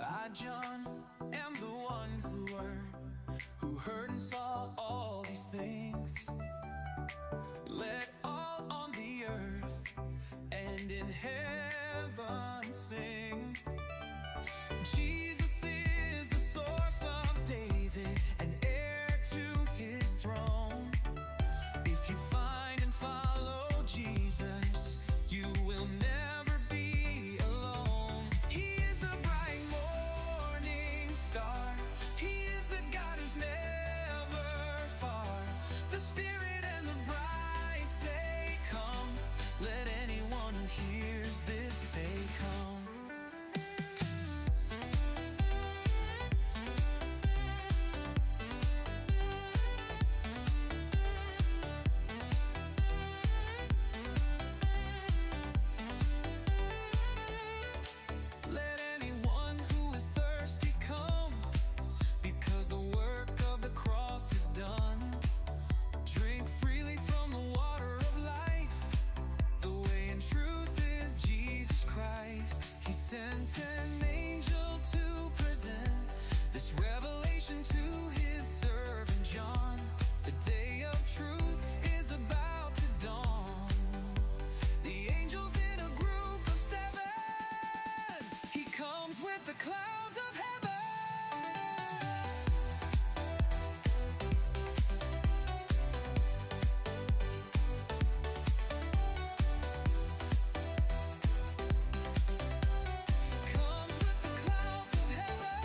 I, John, am the one who heard and saw all these things. Let all on the earth and in heaven sing. Jesus is the source of David and heir to his throne. If you find and follow Jesus, you will never be alone. He is the bright morning star. He is the God who's never far. The Spirit and the bride say, come. Let anyone who hears this say, come. Let anyone who is thirsty come, because the work of the cross is done. Drink freely from the water of life. The way and truth is Jesus Christ. He sent an angel to present this revelation to his servant John. The day of truth is about to dawn. The angels in a group of seven. He comes with the clouds of heaven. Comes with the clouds of heaven.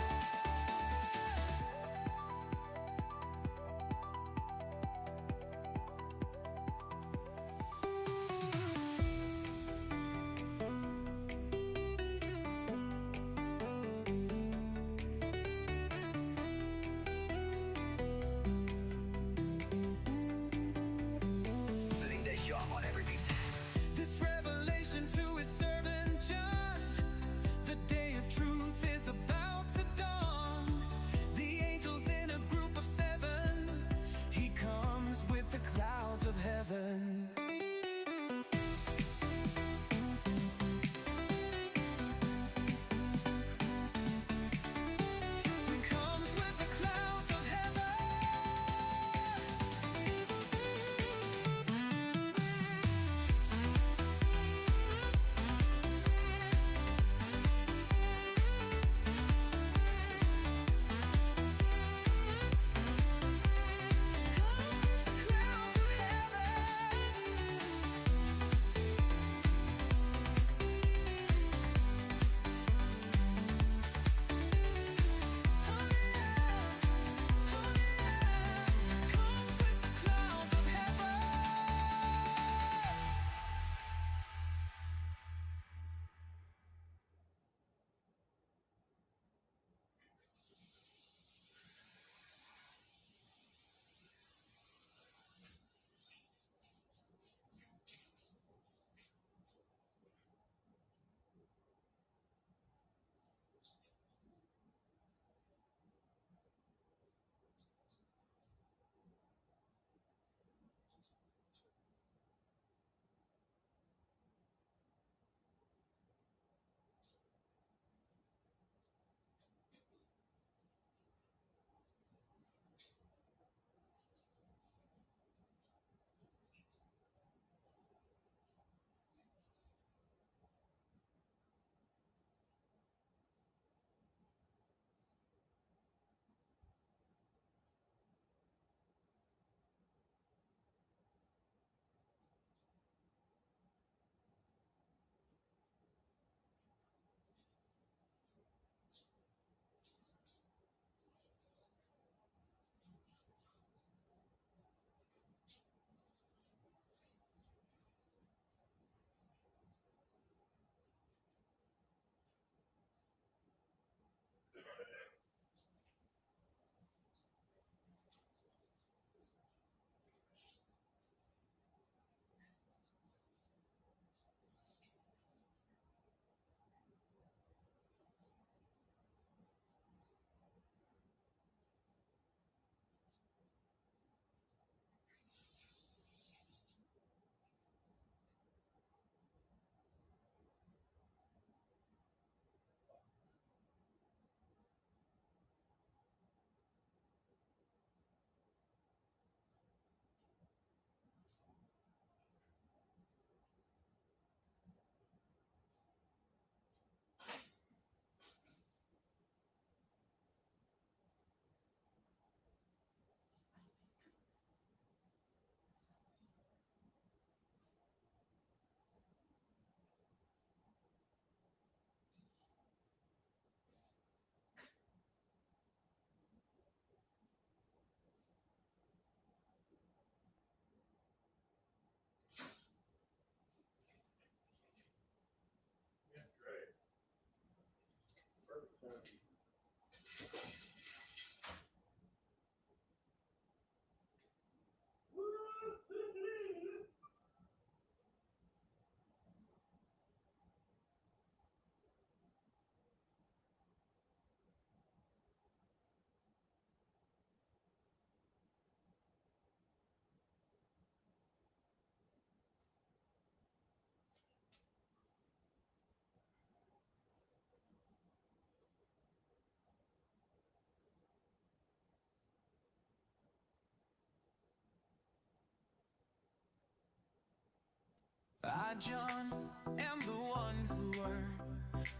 I, John, am the one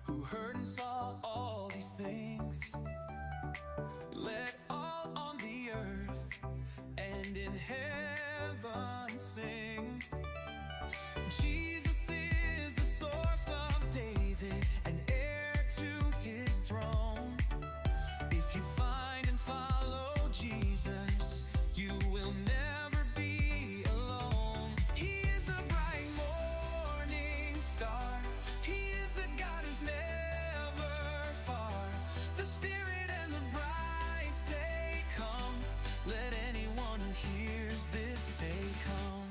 who heard and saw all these things. Let all on the earth and in heaven sing. Jesus is the source of David and heir to his throne. If you find and follow Jesus, you will never be alone. He is the bright morning star. He is the God who's never far. The Spirit and the bride say, come. Let anyone who hears this say, come.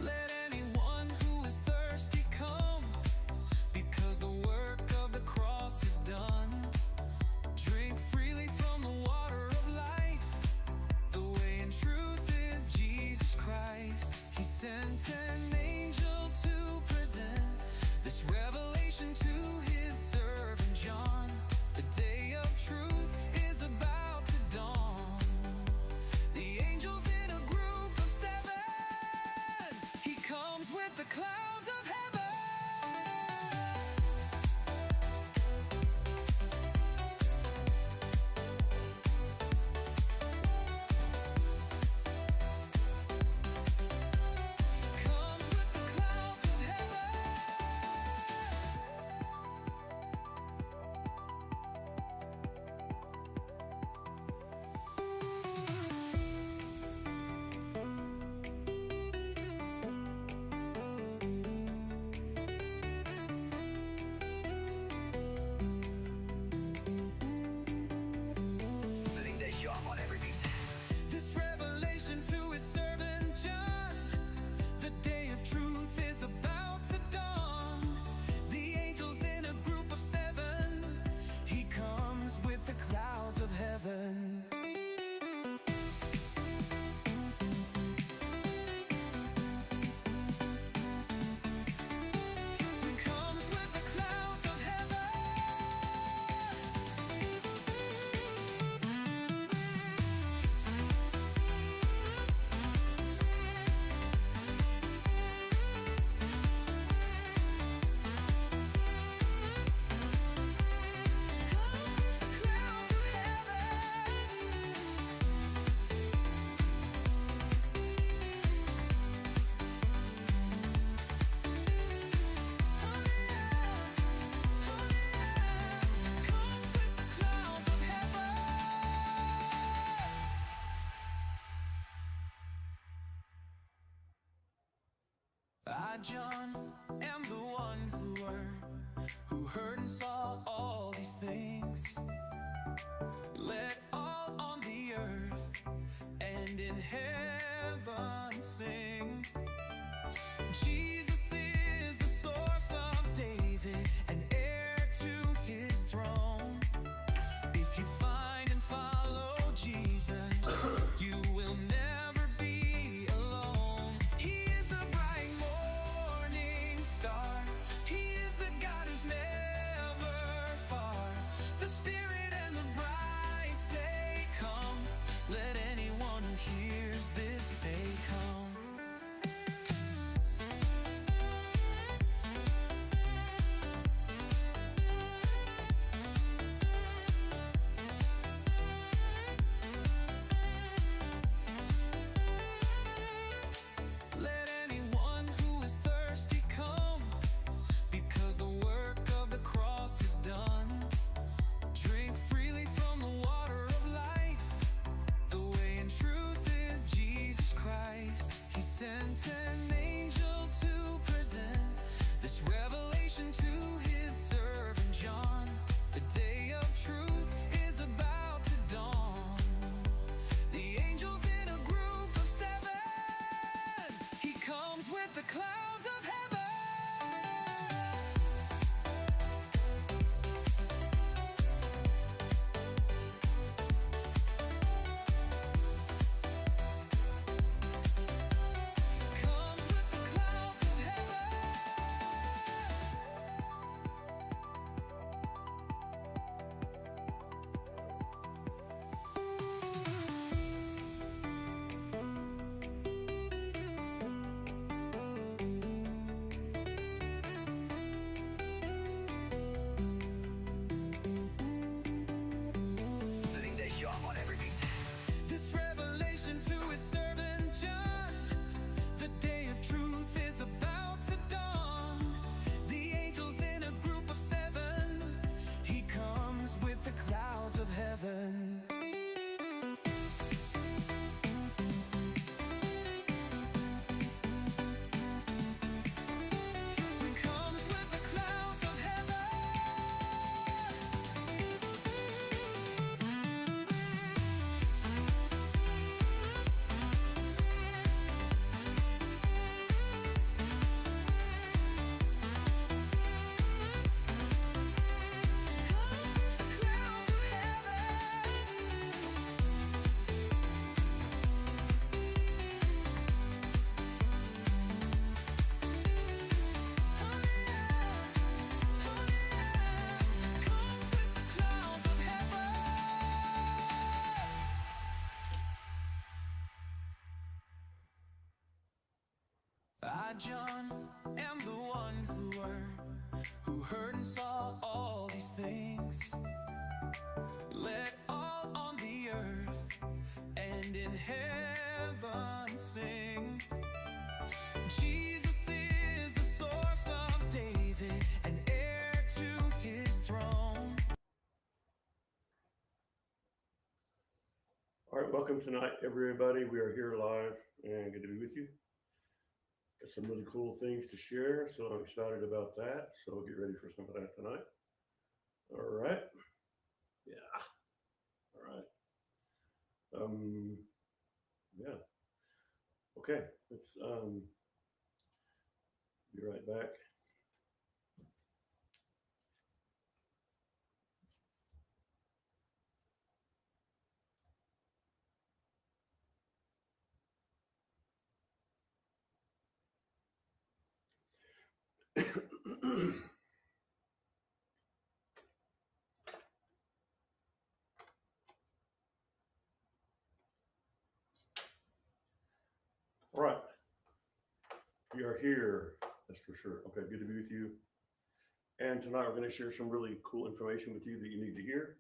Let anyone who is thirsty come, because the work of the cross is done. Drink freely from the water of life. The way and truth is Jesus Christ. He sent an angel to present this revelation to his servant John. The day of truth is about to dawn. The angels in a group of seven. He comes with the clouds of heaven. Comes with the clouds of heaven. This revelation to his servant John. The day of truth is about to dawn. The angels in a group of seven. He comes with the clouds of heaven. Comes with the clouds of heaven. I, John, am the one who heard and saw all these things. Let all on the earth and in heaven sing. Jesus is the source of David and heir to his throne. If you find and follow Jesus, you will never be alone. He is the bright morning star. He is the God who's never far. The Spirit and the bride say, come. Let anyone who hears I, John, am the one who heard and saw all these things. Let all on the earth and in heaven sing. Jesus is the source of David and heir to his throne. All right, welcome tonight, everybody. We are here live and good to be with you. Got some really cool things to share, so I'm excited about that. So get ready for some of that tonight. All right. Yeah. All right. Yeah. Okay. Let's be right back. All right. We are here. That's for sure. Okay. Good to be with you. And tonight we're going to share some really cool information with you that you need to hear,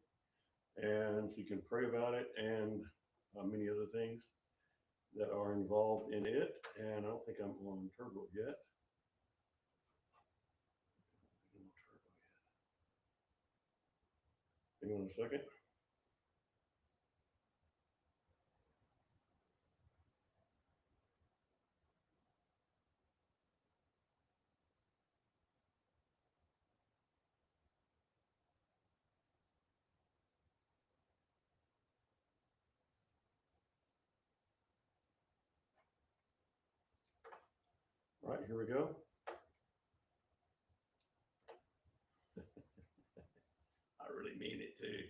and so you can pray about it and many other things that are involved in it. And I don't think I'm on turbo yet. Hang on a second. All right, here we go. I really mean it too.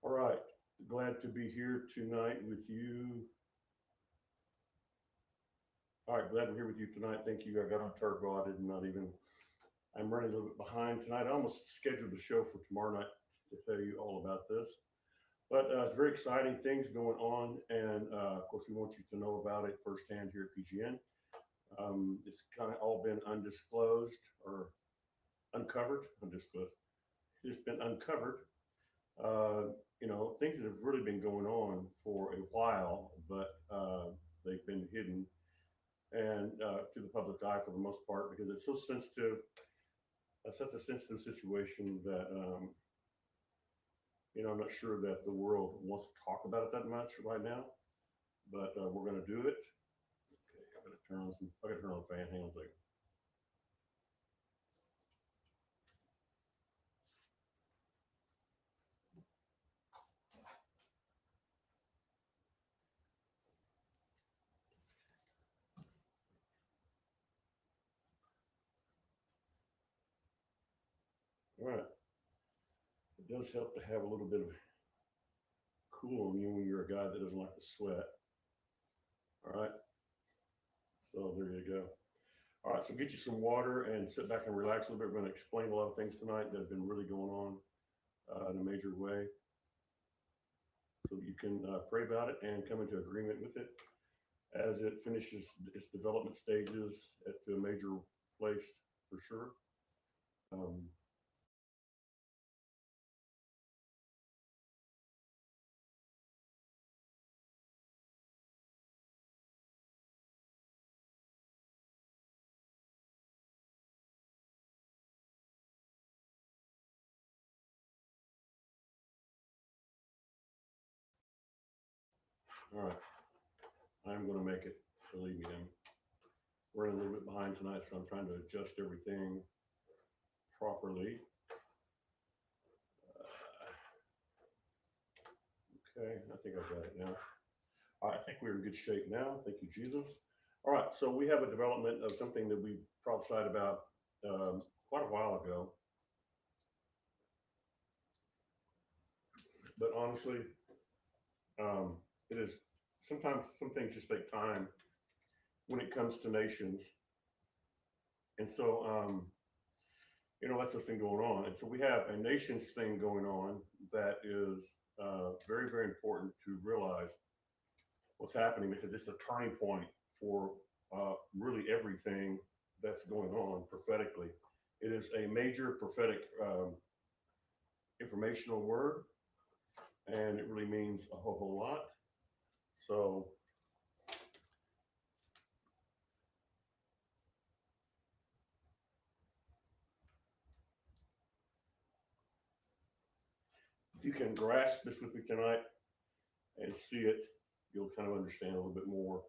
All right, glad to be here tonight with you. All right, glad to be here with you tonight. Thank you. I got on turbo. I did not even. I'm running a little bit behind tonight. I almost scheduled the show for tomorrow night to tell you all about this. But it's very exciting things going on, and of course, we want you to know about it firsthand here at PGN. It's kind of all been undisclosed or uncovered, undisclosed. It's been uncovered. Things that have really been going on for a while, but they've been hidden and to the public eye for the most part because it's so sensitive, such a sensitive situation that I'm not sure that the world wants to talk about it that much right now, but we're going to do it. Okay, I got to turn on some. I got to turn on the fan. Hang on a second. All right. It does help to have a little bit of cool on you when you're a guy that doesn't like to sweat. All right. So there you go. All right. So get you some water and sit back and relax a little bit. We're going to explain a lot of things tonight that have been really going on in a major way. So you can pray about it and come into agreement with it as it finishes its development stages to a major place for sure. Um, all right. I'm going to make it. Believe me, I'm running a little bit behind tonight, so I'm trying to adjust everything properly. Okay, I think I've got it now. All right, I think we're in good shape now. Thank you, Jesus. All right, so we have a development of something that we prophesied about quite a while ago. But honestly, it is sometimes some things just take time when it comes to nations. And so, that's what's been going on. And so we have a nations thing going on that is very, very important to realize what's happening because it's a turning point for really everything that's going on prophetically. It is a major prophetic informational word, and it really means a whole lot. So, if you can grasp this with me tonight and see it, you'll kind of understand a little bit more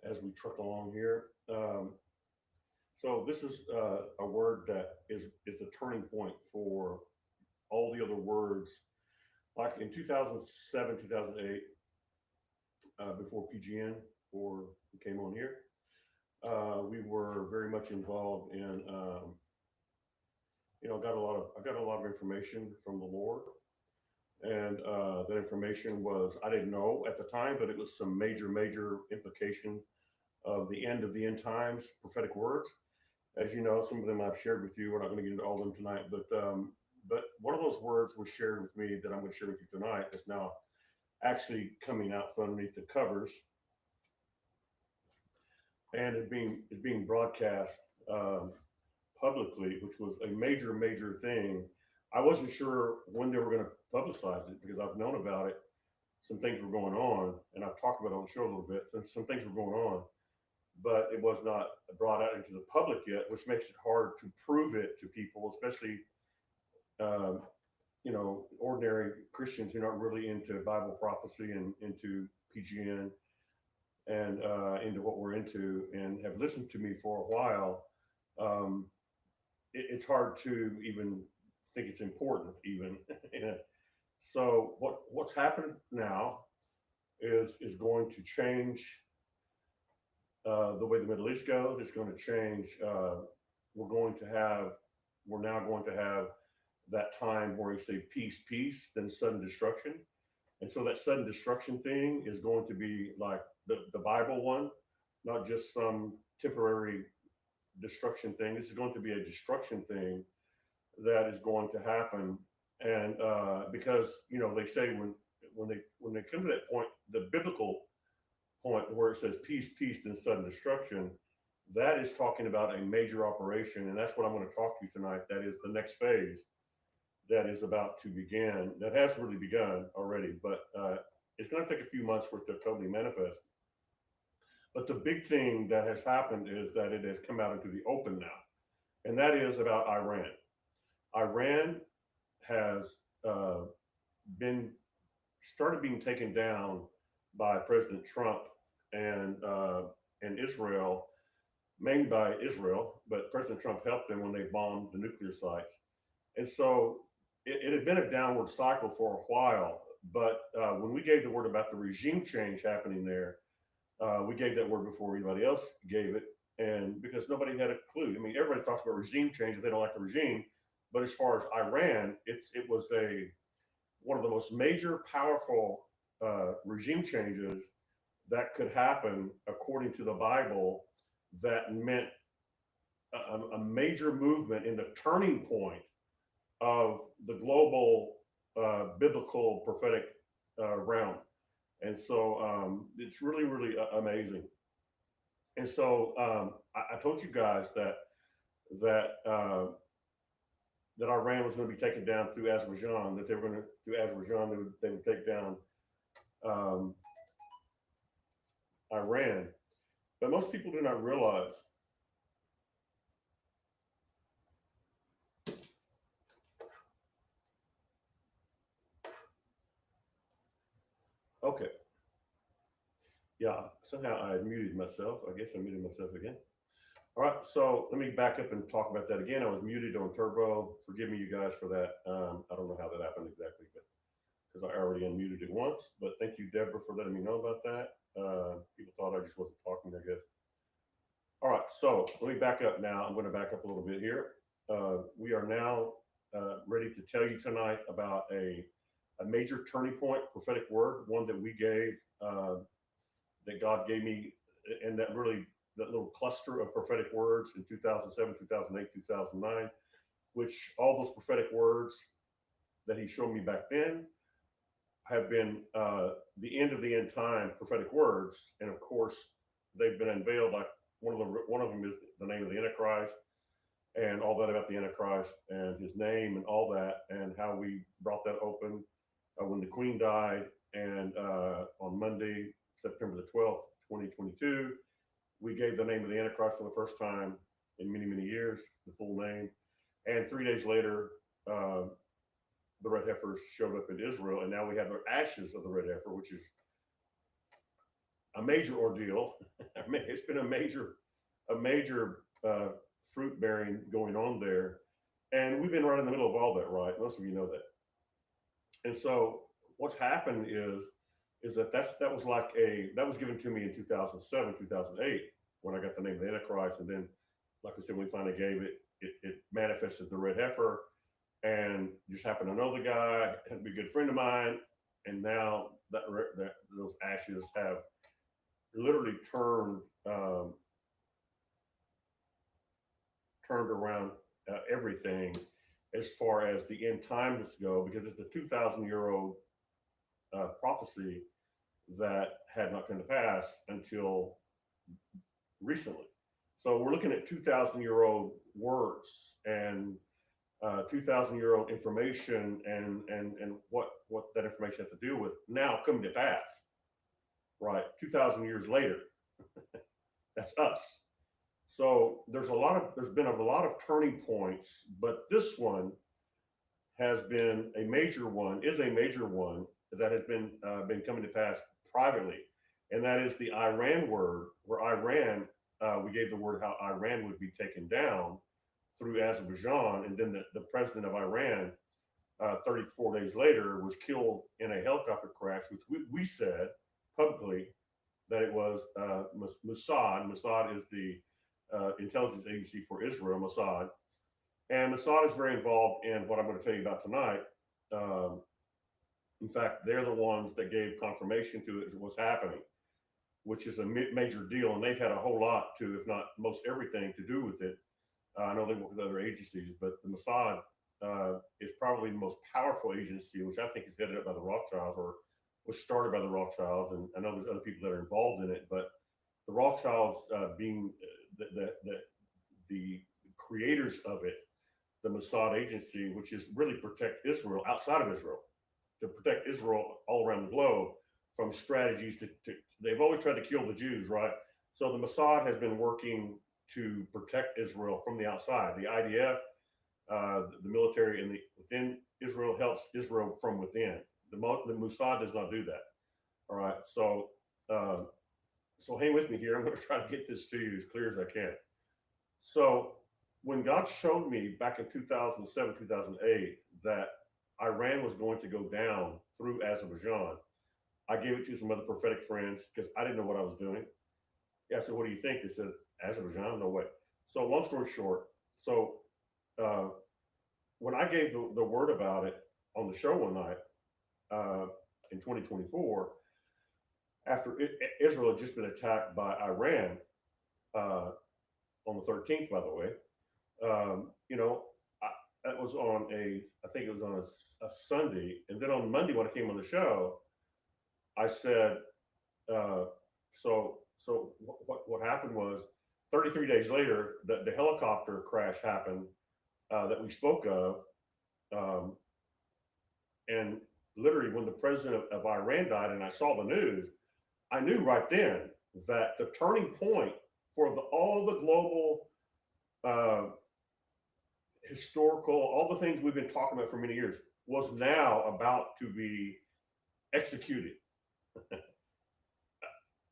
as we truck along here. So this is a word that is the turning point for all the other words. Like in 2007, 2008, before PGN, before we came on here, we were very much involved in. I got a lot of information from the Lord, and that information was I didn't know at the time, but it was some major, major implication of the end of the end times prophetic words. As you know, some of them I've shared with you. We're not going to get into all of them tonight, but one of those words was shared with me that I'm going to share with you tonight. Is now actually coming out from underneath the covers, and it being broadcast publicly, which was a major, major thing. I wasn't sure when they were going to publicize it because I've known about it. Some things were going on, and I've talked about it on the show a little bit. Some things were going on, but it was not brought out into the public yet, which makes it hard to prove it to people, especially um, ordinary Christians who are not really into Bible prophecy and into PGN and into what we're into and have listened to me for a while. Um, it's hard to even think it's important, even. Yeah. So what's happened now is going to change the way the Middle East goes. It's going to change. We're going to have. We're now going to have that time where we say peace, peace, then sudden destruction. And so that sudden destruction thing is going to be like the Bible one, not just some temporary destruction thing. This is going to be a destruction thing that is going to happen. And because they say when they come to that point, the biblical point where it says peace, peace, then sudden destruction, that is talking about a major operation, and that's what I'm going to talk to you tonight. That is the next phase that is about to begin. That has really begun already, but it's going to take a few months for it to totally manifest. But the big thing that has happened is that it has come out into the open now, and that is about Iran. Iran has been started being taken down by President Trump and Israel, mainly by Israel, but President Trump helped them when they bombed the nuclear sites. And so it had been a downward cycle for a while. But when we gave the word about the regime change happening there, we gave that word before anybody else gave it. And because nobody had a clue. I mean, everybody talks about regime change if they don't like the regime. But as far as Iran, it was one of the most major, powerful regime changes that could happen according to the Bible. That meant a major movement in the turning point of the global biblical prophetic realm. And so it's really, really amazing. And so I told you guys that that Iran was going to be taken down through Azerbaijan. That they were going to through Azerbaijan they would take down um, Iran. But most people do not realize. Okay, yeah. Somehow I muted myself. I guess I muted myself again. All right, so let me back up and talk about that again. I was muted on turbo. Forgive me, you guys, for that. I don't know how that happened exactly, but because I already unmuted it once. But thank you, Deborah, for letting me know about that. People thought I just wasn't talking, I guess. All right, so let me back up now. I'm going to back up a little bit here. We are now ready to tell you tonight about a major turning point, prophetic word, one that we gave, that God gave me, and that little cluster of prophetic words in 2007, 2008, 2009. which all those prophetic words that he showed me back then have been the end of the end time prophetic words, and of course they've been unveiled. Like one of them is the name of the Antichrist, and all that about the Antichrist and his name and all that, and how we brought that open when the Queen died, and on Monday, September the 12th, 2022, we gave the name of the Antichrist for the first time in many many years, the full name, and 3 days later. The red heifers showed up in Israel, and now we have the ashes of the red heifer, which is a major ordeal. I mean, it's been a major fruit bearing going on there, and we've been right in the middle of all that, right? Most of you know that. And so, what's happened is that was like that was given to me in 2007, 2008 when I got the name of the Antichrist, and then, like I said, we finally gave it manifested the red heifer, and just happened to know the guy, had to be a good friend of mine, and now that those ashes have literally turned around everything as far as the end times go, because it's a 2,000-year old prophecy that had not come to pass until recently. So we're looking at 2,000-year-old words and 2,000-year-old information, and what that information has to do with now coming to pass. Right, 2,000 years later, that's us. So there's been a lot of turning points, but this one has been a major one, is a major one that has been coming to pass privately, and that is the Iran word, where Iran, we gave the word how Iran would be taken down through Azerbaijan, and then the president of Iran, 34 days later, was killed in a helicopter crash, which we said publicly that it was Mossad. Mossad is the intelligence agency for Israel, Mossad. And Mossad is very involved in what I'm going to tell you about tonight. Um, in fact, they're the ones that gave confirmation to it, what's happening, which is a major deal. And they've had a whole lot to, if not most everything, to do with it. I know they work with other agencies, but the Mossad is probably the most powerful agency, which I think is headed up by the Rothschilds, or was started by the Rothschilds. And I know there's other people that are involved in it, but the Rothschilds being the creators of it, the Mossad agency, which is really protect Israel outside of Israel, to protect Israel all around the globe from strategies they've always tried to kill the Jews, right? So the Mossad has been working to protect Israel from the outside. The IDF, the military within Israel, helps Israel from within. The Mossad does not do that. All right, uh, so hang with me here. I'm going to try to get this to you as clear as I can. So when God showed me back in 2007, 2008 that Iran was going to go down through Azerbaijan, I gave it to some other prophetic friends because I didn't know what I was doing. Yeah, I said, "What do you think?" They said, "Azerbaijan, no way." So long story short, so uh, when I gave the word about it on the show one night in 2024, after Israel had just been attacked by Iran uh, on the 13th, by the way, you know, that was on I think it was on a Sunday. And then on Monday, when I came on the show, I said, uh, what happened was 33 days later, the helicopter crash happened that we spoke of. Um, and literally, when the president of Iran died and I saw the news, I knew right then that the turning point for all the global uh, historical, all the things we've been talking about for many years, was now about to be executed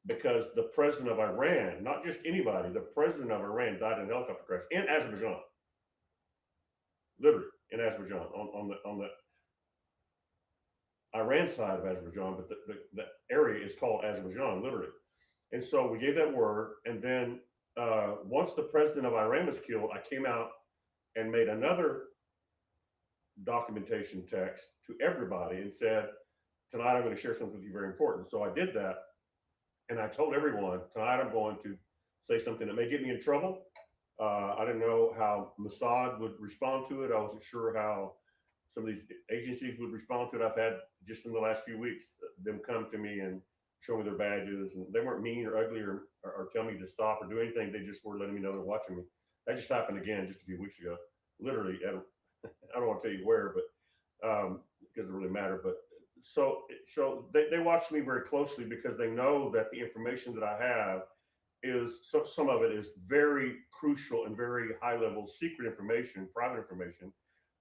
because the president of Iran, not just anybody, the president of Iran died in a helicopter crash in Azerbaijan, literally in Azerbaijan, on the Iran side of Azerbaijan, but the area is called Azerbaijan, literally. And so we gave that word, and then once the president of Iran was killed, I came out and made another documentation text to everybody and said, "Tonight I'm going to share something with you very important." So I did that, and I told everyone, "Tonight I'm going to say something that may get me in trouble, I didn't know how Mossad would respond to it. I wasn't sure how some of these agencies would respond to it. I've had just in the last few weeks them come to me and show me their badges, and they weren't mean or ugly or tell me to stop or do anything. They just were letting me know they're watching me. That just happened again just a few weeks ago. Literally, I don't want to tell you where, but it doesn't really matter. But so they watch me very closely because they know that the information that I have is some of it is very crucial and very high level secret information, private information,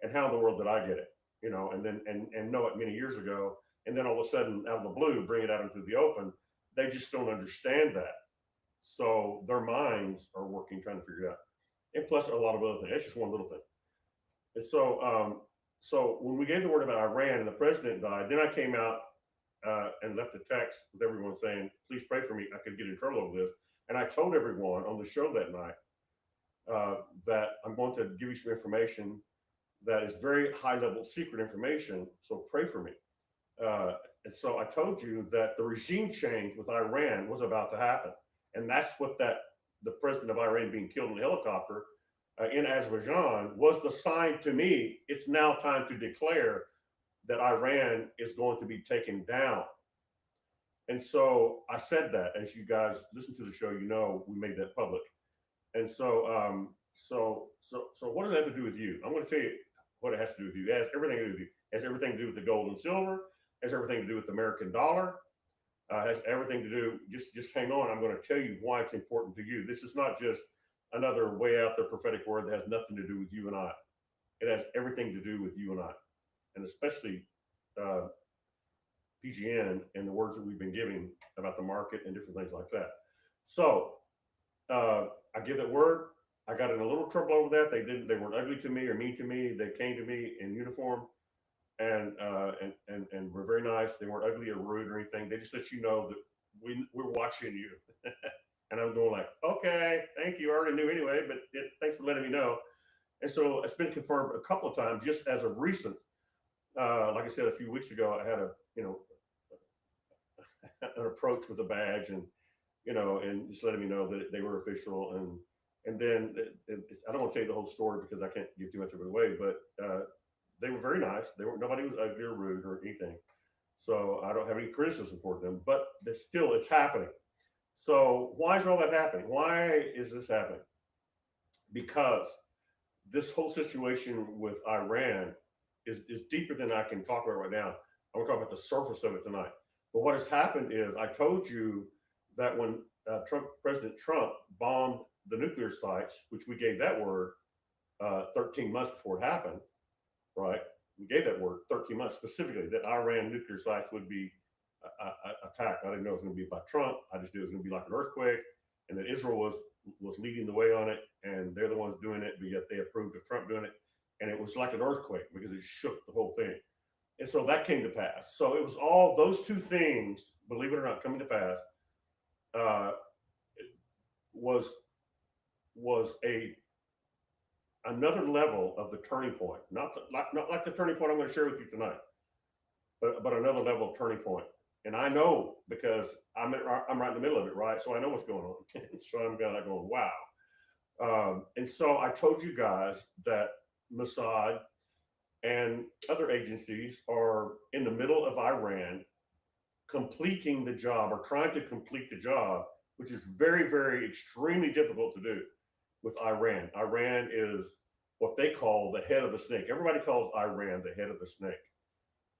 and how in the world did I get it? You know, and then and know it many years ago, and then all of a sudden, out of the blue, bring it out into the open. They just don't understand that, so their minds are working trying to figure it out. And plus, a lot of other things. That's just one little thing. And so when we gave the word about Iran and the president died, then I came out and left a text with everyone saying, "Please pray for me. I could get in trouble over this." And I told everyone on the show that night that I'm going to give you some information that is very high level secret information. So pray for me. Uh, and so I told you that the regime change with Iran was about to happen, and that's what that the president of Iran being killed in a helicopter in Azerbaijan was the sign to me. It's now time to declare that Iran is going to be taken down. And so I said that, as you guys listen to the show, you know we made that public. And so what does that have to do with you? I'm going to tell you what it has to do with you. It has everything to do with you. It has everything to do with the gold and silver. It has everything to do with the American dollar. It has everything to do. Just hang on. I'm going to tell you why it's important to you. This is not just another way out there prophetic word that has nothing to do with you and I. It has everything to do with you and I, and especially uh, PGN and the words that we've been giving about the market and different things like that. So I give that word. I got in a little trouble over that. They didn't. They weren't ugly to me or mean to me. They came to me in uniform and were very nice. They weren't ugly or rude or anything. They just let you know that we're watching you. And I'm going like, okay, thank you. I already knew anyway, but thanks for letting me know. And so it's been confirmed a couple of times, just as a recent. Like I said a few weeks ago, I had a an approach with a badge, and and just letting me know that they were official. And then I don't want to tell you the whole story because I can't give too much of it away, but they were very nice. They were Nobody was ugly or rude or anything, so I don't have any criticism for them. But still, it's happening. So why is all that happening? Why is this happening? Because this whole situation with Iran is deeper than I can talk about right now. I'm going to talk about the surface of it tonight. But what has happened is I told you that when President Trump bombed the nuclear sites, which we gave that word 13 months before it happened, right? We gave that word 13 months specifically that Iran nuclear sites would be attacked. I didn't know it was going to be by Trump. I just knew it was going to be like an earthquake, and that Israel was leading the way on it, and they're the ones doing it, but yet they approved of Trump doing it, and it was like an earthquake because it shook the whole thing. And so that came to pass. So it was all those two things, believe it or not, coming to pass, uh, was a another level of the turning point. Not like the turning point I'm going to share with you tonight, but another level of turning point. And I know because I'm right in the middle of it, right? So I know what's going on. So I'm kind of like going, wow. And so I told you guys that Mossad and other agencies are in the middle of Iran completing the job or trying to complete the job, which is very, very extremely difficult to do with Iran. Iran is what they call the head of the snake. Everybody calls Iran the head of the snake,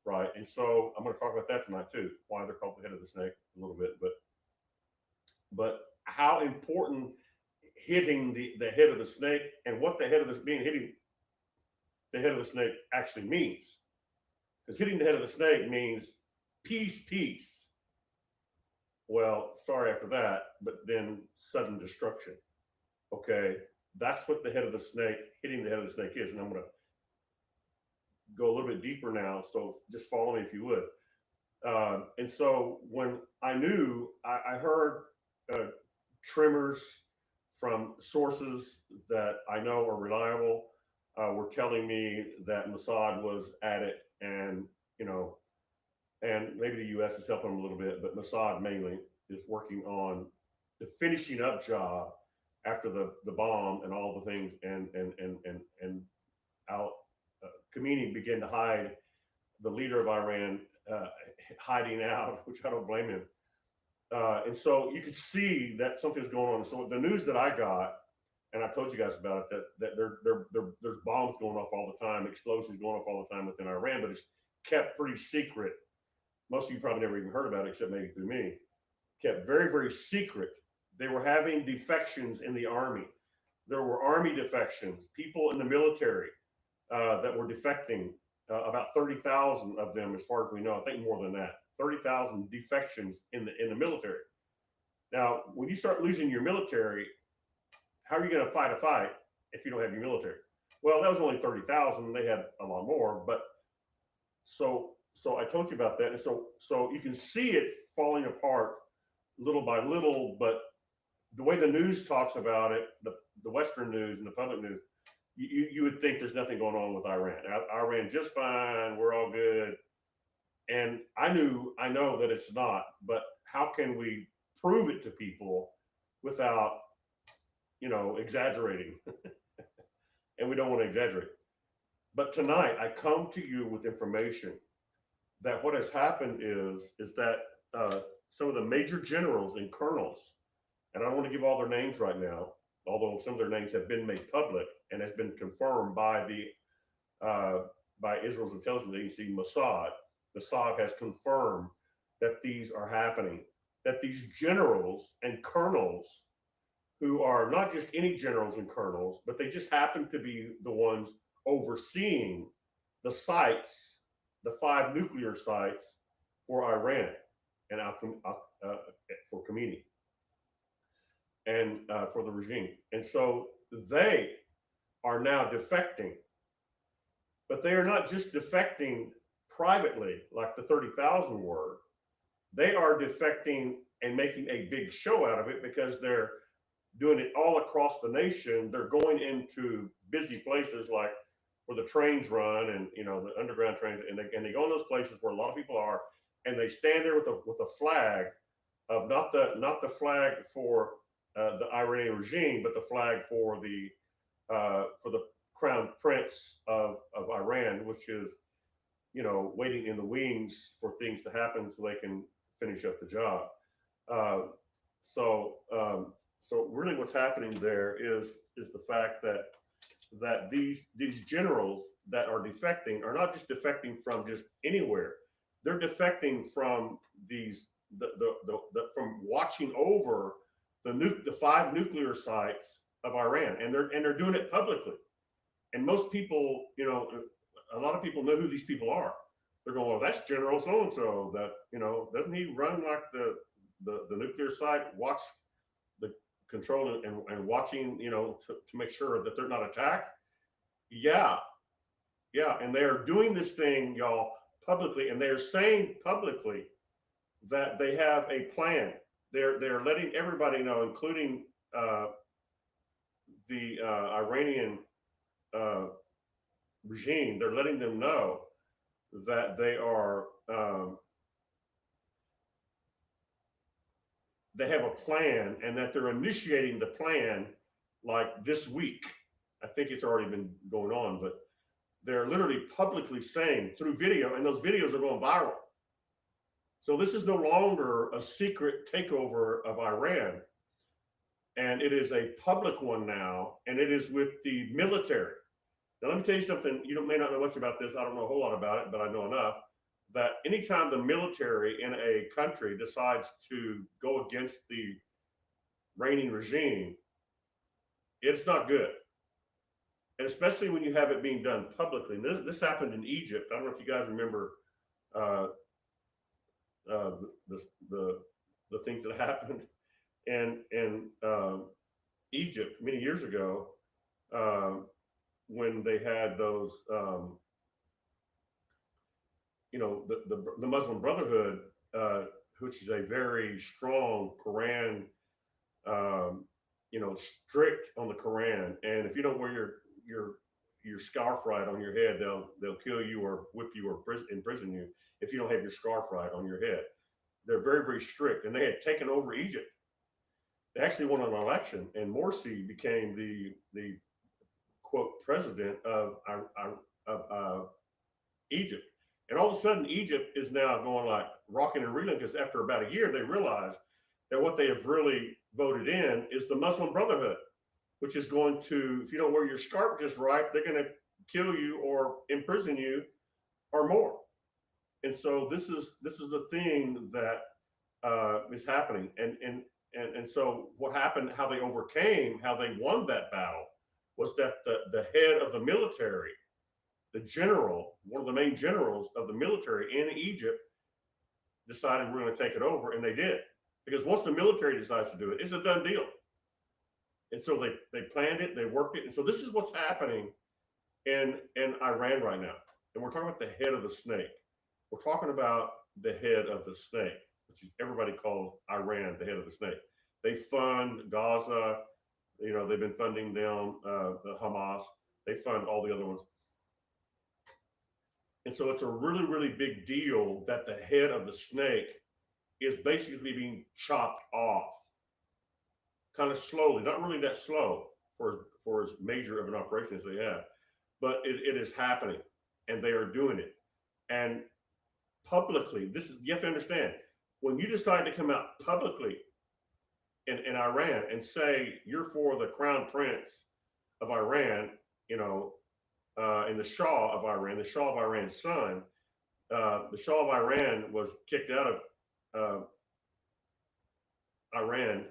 right? And so I'm going to talk about that tonight too, why they're called the head of the snake a little bit, but how important hitting the head of the snake and what the head of the being hitting the head of the snake actually means. Because hitting the head of the snake means peace, peace. Well, sorry after that, but then sudden destruction. Okay, that's what the head of the snake, hitting the head of the snake is. And I'm going to go a little bit deeper now. So just follow me if you would. And so when I knew, I heard tremors from sources that I know are reliable were telling me that Mossad was at it, and and maybe the U.S. is helping them a little bit, but Mossad mainly is working on the finishing up job after the bomb and all the things, and Al Khamenei began to hide, the leader of Iran, hiding out, which I don't blame him. And so you could see that something was going on. So the news that I got, and I told you guys about it, there's bombs going off all the time, explosions going off all the time within Iran, but it's kept pretty secret. Most of you probably never even heard about it, except maybe through me. Kept very, very secret. They were having defections in the army. There were army defections, people in the military that were defecting. About 30,000 of them, as far as we know. I think more than that. 30,000 defections in the military. Now, when you start losing your military, how are you going to fight a fight if you don't have your military? Well, that was only 30,000. They had a lot more, but so I told you about that, and so you can see it falling apart little by little. But the way the news talks about it, the Western news and the public news, you would think there's nothing going on with Iran. Iran just fine. We're all good. And I know that it's not. But how can we prove it to people without, exaggerating? And we don't want to exaggerate. But tonight I come to you with information that what has happened is that some of the major generals and colonels, and I don't want to give all their names right now, although some of their names have been made public and has been confirmed by by Israel's intelligence agency, Mossad. Mossad has confirmed that these are happening, that these generals and colonels, who are not just any generals and colonels, but they just happen to be the ones overseeing the sites, the 5 nuclear sites for Iran and for Khamenei and for the regime. And so they are now defecting, but they are not just defecting privately like the 30,000 were. They are defecting and making a big show out of it because they're doing it all across the nation. They're going into busy places like where the trains run and the underground trains, and they go in those places where a lot of people are, and they stand there with a flag of not the flag for the Iranian regime, but the flag for the crown prince of Iran, which is waiting in the wings for things to happen so they can finish up the job. So really, what's happening there is the fact that these generals that are defecting are not just defecting from just anywhere. They're defecting from from watching over the 5 nuclear sites of Iran, and they're doing it publicly. And most people, a lot of people know who these people are. They're going, well, that's General so and so. That doesn't he run like the nuclear site, watch the control and watching, to make sure that they're not attacked? Yeah, and they are doing this thing, y'all, publicly, and they are saying publicly that they have a plan. They're letting everybody know, including the Iranian regime. They're letting them know that they have a plan, and that they're initiating the plan like this week. I think it's already been going on, but they're literally publicly saying through video, and those videos are going viral. So this is no longer a secret takeover of Iran, and it is a public one now, and it is with the military. Now, let me tell you something. You may not know much about this. I don't know a whole lot about it, but I know enough that anytime the military in a country decides to go against the reigning regime, it's not good. And especially when you have it being done publicly. And this happened in Egypt. I don't know if you guys remember the things that happened in Egypt many years ago, when they had those, the Muslim Brotherhood, which is a very strong Quran, strict on the Quran. And if you don't wear your scarf right on your head, they'll kill you or whip you or imprison you if you don't have your scarf right on your head. They're very, very strict, and they had taken over Egypt. They actually won an election, and Morsi became the quote president of Egypt. And all of a sudden, Egypt is now going like rocking and reeling because after about a year, they realized that what they have really voted in is the Muslim Brotherhood, which is going to, if you don't wear your scarf just right, they're going to kill you or imprison you or more. And so this is a thing that is happening. And so what happened, how they overcame, how they won that battle was that the head of the military, the general, one of the main generals of the military in Egypt, decided we're going to take it over, and they did. Because once the military decides to do it, it's a done deal. And so they planned it, they worked it, and so this is what's happening in Iran right now. And we're talking about the head of the snake. We're talking about the head of the snake, which is everybody calls Iran the head of the snake. They fund Gaza. You know, they've been funding them, the Hamas. They fund all the other ones. And so it's a really, really big deal that the head of the snake is basically being chopped off kind of slowly, not really that slow for as major of an operation as they have, but it is happening and they are doing it. And publicly, this is, you have to understand, when you decide to come out publicly in Iran and say you're for the crown prince of Iran, you know, and the Shah of Iran, the Shah of Iran's son, the Shah of Iran was kicked out of Iran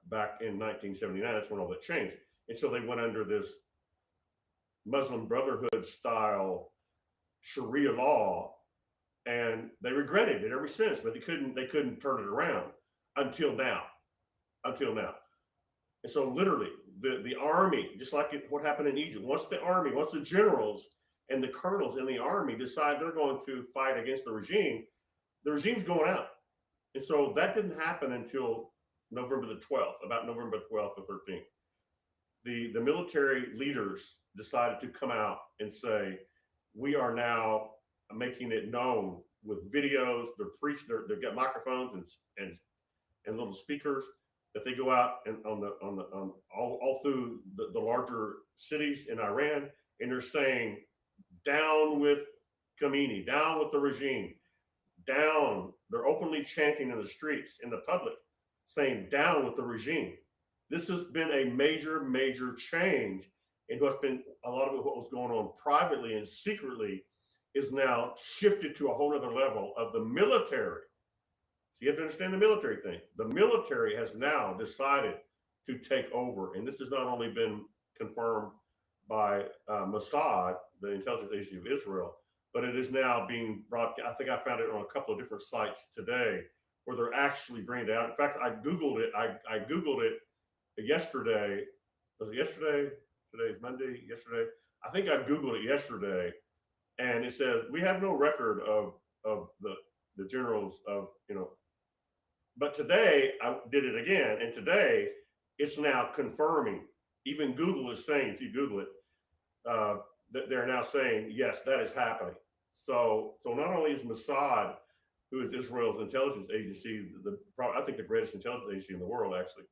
back in 1979. That's when all that changed. And so they went under this Muslim Brotherhood style Sharia law, and they regretted it ever since. But they couldn't turn it around until now, until now. And so literally, the army, just like what happened in Egypt, once the generals and the colonels in the army decide they're going to fight against the regime's going out. And so that didn't happen until November the 12th, about November 12th or 13th. The military leaders decided to come out and say, we are now making it known with videos. They've got microphones and little speakers that they go out and on all through the larger cities in Iran, and they're saying, down with Khomeini, down with the regime, down. They're openly chanting in the streets, in the public, saying down with the regime. This has been a major, major change. And what's been a lot of it, what was going on privately and secretly, is now shifted to a whole other level of the military. So you have to understand the military thing. The military has now decided to take over. And this has not only been confirmed by Mossad, the intelligence agency of Israel, but it is now being brought. I think I found it on a couple of different sites today where they're actually bringing it out. In fact, I Googled it. I Googled it yesterday. Was it yesterday? Today's Monday. Yesterday. I think I Googled it yesterday, and it says we have no record of the generals of, you know. But today I did it again, and today it's now confirming. Even Google is saying, if you Google it, that they're now saying yes, that is happening. So not only is Mossad, who is Israel's intelligence agency, I think the greatest intelligence agency in the world, actually,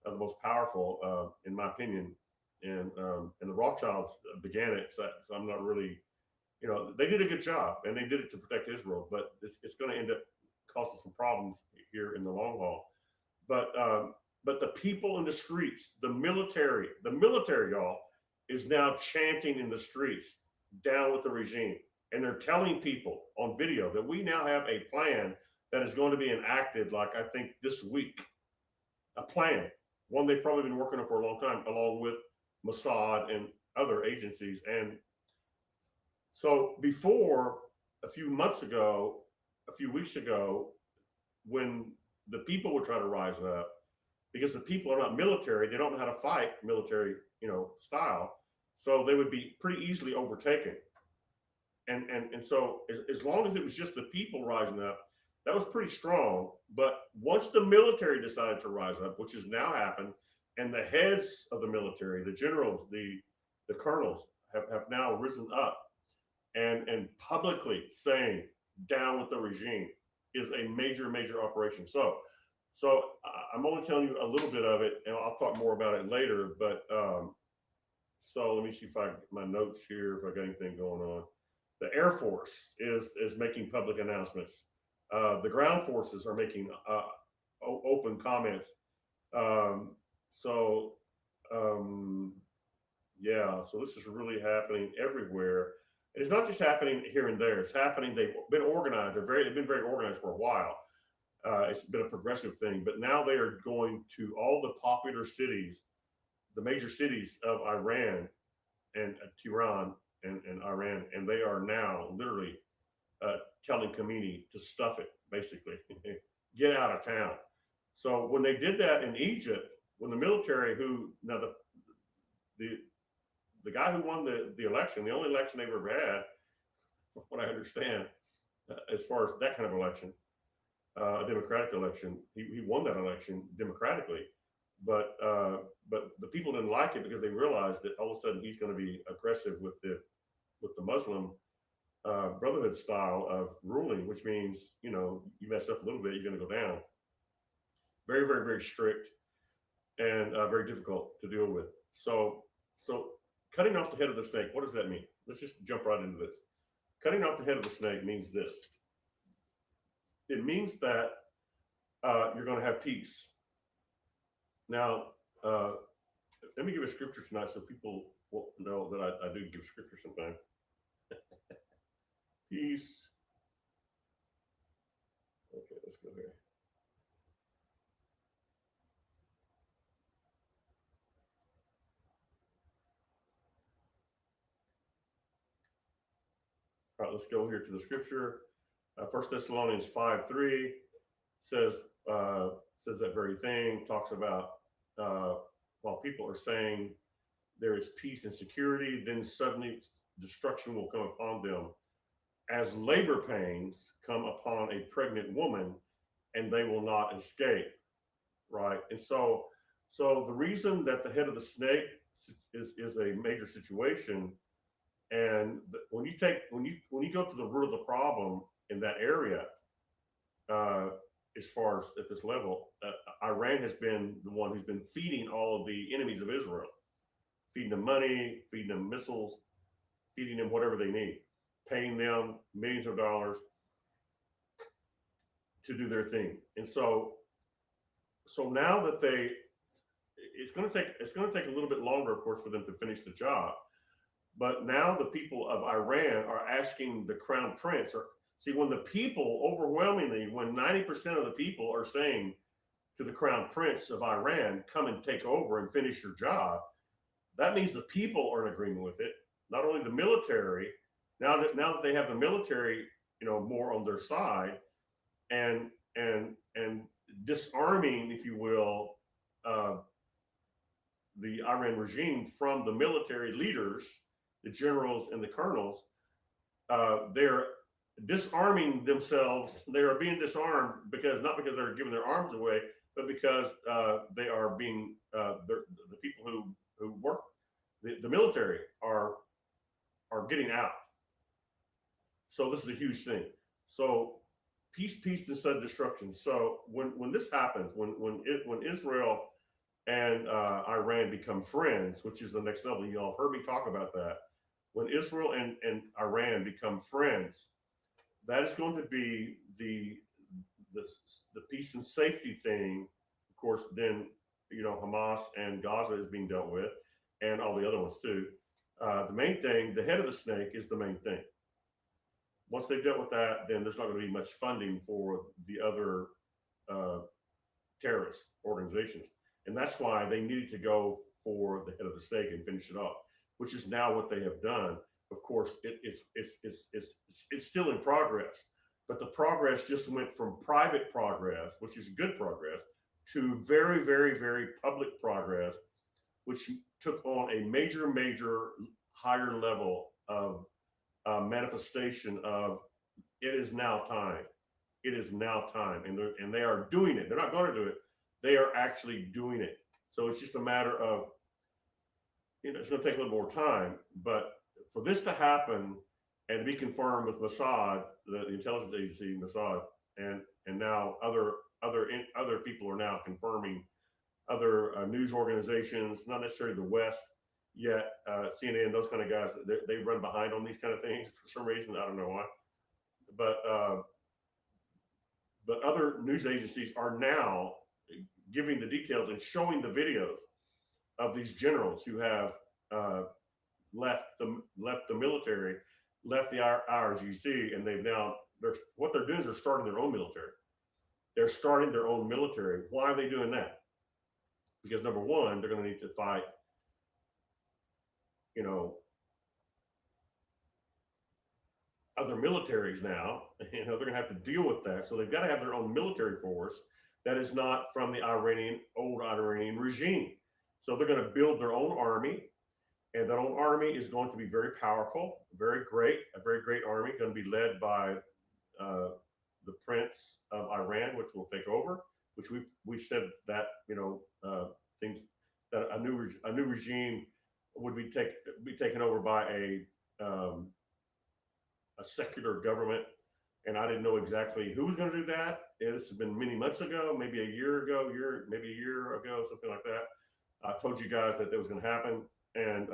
the most powerful, in my opinion, and the Rothschilds began it. So I'm not really, you know, they did a good job and they did it to protect Israel, but it's going to end up causing some problems here in the long haul. But the people in the streets, the military, y'all, is now chanting in the streets, down with the regime. And they're telling people on video that we now have a plan that is going to be enacted, like I think this week. A plan, one they've probably been working on for a long time, along with Mossad and other agencies. And so before, a few weeks ago, when the people were trying to rise up, because the people are not military, they don't know how to fight military, you know, style, so they would be pretty easily overtaken. And so as long as it was just the people rising up, that was pretty strong. But once the military decided to rise up, which has now happened, and the heads of the military, the generals, the colonels, have now risen up and publicly saying down with the regime, is a major, major operation. So So I'm only telling you a little bit of it, and I'll talk more about it later. But so let me see if I my notes here, if I got anything going on. The Air Force is making public announcements. The ground forces are making open comments. Um, so um, yeah, so this is really happening everywhere. And it's not just happening here and there. It's happening. They've been organized. They've been very organized for a while. It's been a progressive thing, but now they are going to all the popular cities, the major cities of Iran and Tehran and Iran, and they are now literally telling Khomeini to stuff it, basically, get out of town. So when they did that in Egypt, when the military, who now the the guy who won the election, the only election they've ever had, from what I understand, as far as that kind of election, a democratic election, he won that election democratically, but the people didn't like it because they realized that all of a sudden he's going to be aggressive with the Muslim brotherhood style of ruling, which means you mess up a little bit, you're going to go down. Very very very strict and very difficult to deal with. So cutting off the head of the snake, what does that mean? Let's just jump right into this. Cutting off the head of the snake means this. It means that you're going to have peace. Now, uh, let me give a scripture tonight so people will know that I do give scripture sometimes. Peace. Okay, let's go here. All right, let's go here to the scripture. 1 Thessalonians 5:3 says says that very thing. Talks about while people are saying there is peace and security, then suddenly destruction will come upon them, as labor pains come upon a pregnant woman, and they will not escape. Right, and so the reason that the head of the snake is a major situation, and when you go to the root of the problem in that area, uh, as far as at this level, Iran has been the one who's been feeding all of the enemies of Israel, feeding them money, feeding them missiles, feeding them whatever they need, paying them millions of dollars to do their thing. And so now that it's going to take a little bit longer, of course, for them to finish the job. But now the people of Iran are asking the crown prince, or see, when the people overwhelmingly, when 90% of the people are saying to the crown prince of Iran, come and take over and finish your job, that means the people are in agreement with it. Not only the military, now that they have the military, more on their side, and disarming, if you will, uh, the Iran regime from the military leaders, the generals and the colonels. They're disarming themselves. They are being disarmed because not because they're giving their arms away, but because they are being the people who work the military are getting out. So this is a huge thing. So peace, and sudden destruction. So when this happens, when Israel and Iran become friends, which is the next level, you all have heard me talk about that. When Israel and Iran become friends, that is going to be the the peace and safety thing. Of course, then Hamas and Gaza is being dealt with, and all the other ones too. The main thing, the head of the snake, is the main thing. Once they've dealt with that, then there's not going to be much funding for the other uh, terrorist organizations, and that's why they needed to go for the head of the snake and finish it off, which is now what they have done. Of course, it's still in progress, but the progress just went from private progress, which is good progress, to very very very public progress, which took on a major higher level of manifestation of it is now time. It is now time, and they are doing it. They're not going to do it. They are actually doing it. So it's just a matter of it's going to take a little more time, but for this to happen and be confirmed with Mossad, the intelligence agency Mossad, and now other other people are now confirming, other news organizations, not necessarily the West yet, CNN, those kind of guys, they run behind on these kind of things for some reason. I don't know why, but other news agencies are now giving the details and showing the videos of these generals who have uh, left the military, left the IRGC, and what they're doing is they're starting their own military. They're starting their own military. Why are they doing that? Because number one, they're going to need to fight, you know, other militaries now. They're going to have to deal with that. So they've got to have their own military force that is not from the old Iranian regime. So they're going to build their own army, and that own army is going to be very powerful, a very great army, going to be led by uh, the Prince of Iran, which will take over. Which we said that things that a new regime would be taken over by a secular government, and I didn't know exactly who was going to do that. And this has been many months ago, maybe a year ago, maybe a year ago, something like that. I told you guys that it was going to happen, and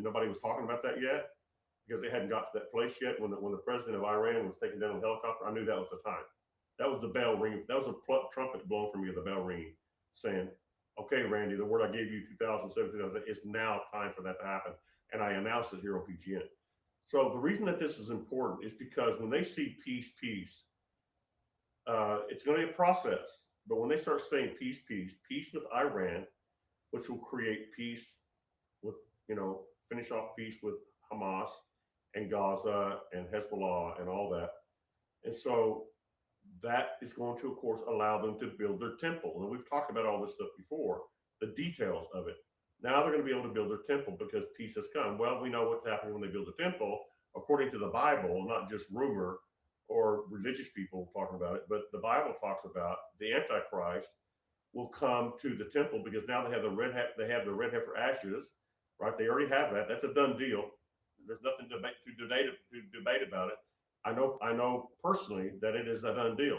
nobody was talking about that yet because they hadn't got to that place yet. When the president of Iran was taken down in a helicopter, I knew that was the time. That was the bell ringing. That was a trumpet blowing for me, the bell ringing, saying, "Okay, Randy, the word I gave you 2007, 2008, it's now time for that to happen." And I announced it here on PGN. So the reason that this is important is because when they see peace, peace, it's going to be a process. But when they start saying peace, peace, peace with Iran, which will create peace with, finish off peace with Hamas and Gaza and Hezbollah and all that. And so that is going to, of course, allow them to build their temple. And we've talked about all this stuff before, the details of it. Now they're going to be able to build their temple because peace has come. Well, we know what's happening when they build a temple, according to the Bible, not just rumor or religious people talking about it, but the Bible talks about the Antichrist will come to the temple because now they have the red heifer ashes, right? They already have that. That's a done deal. There's nothing to debate about it. I know personally that it is a done deal.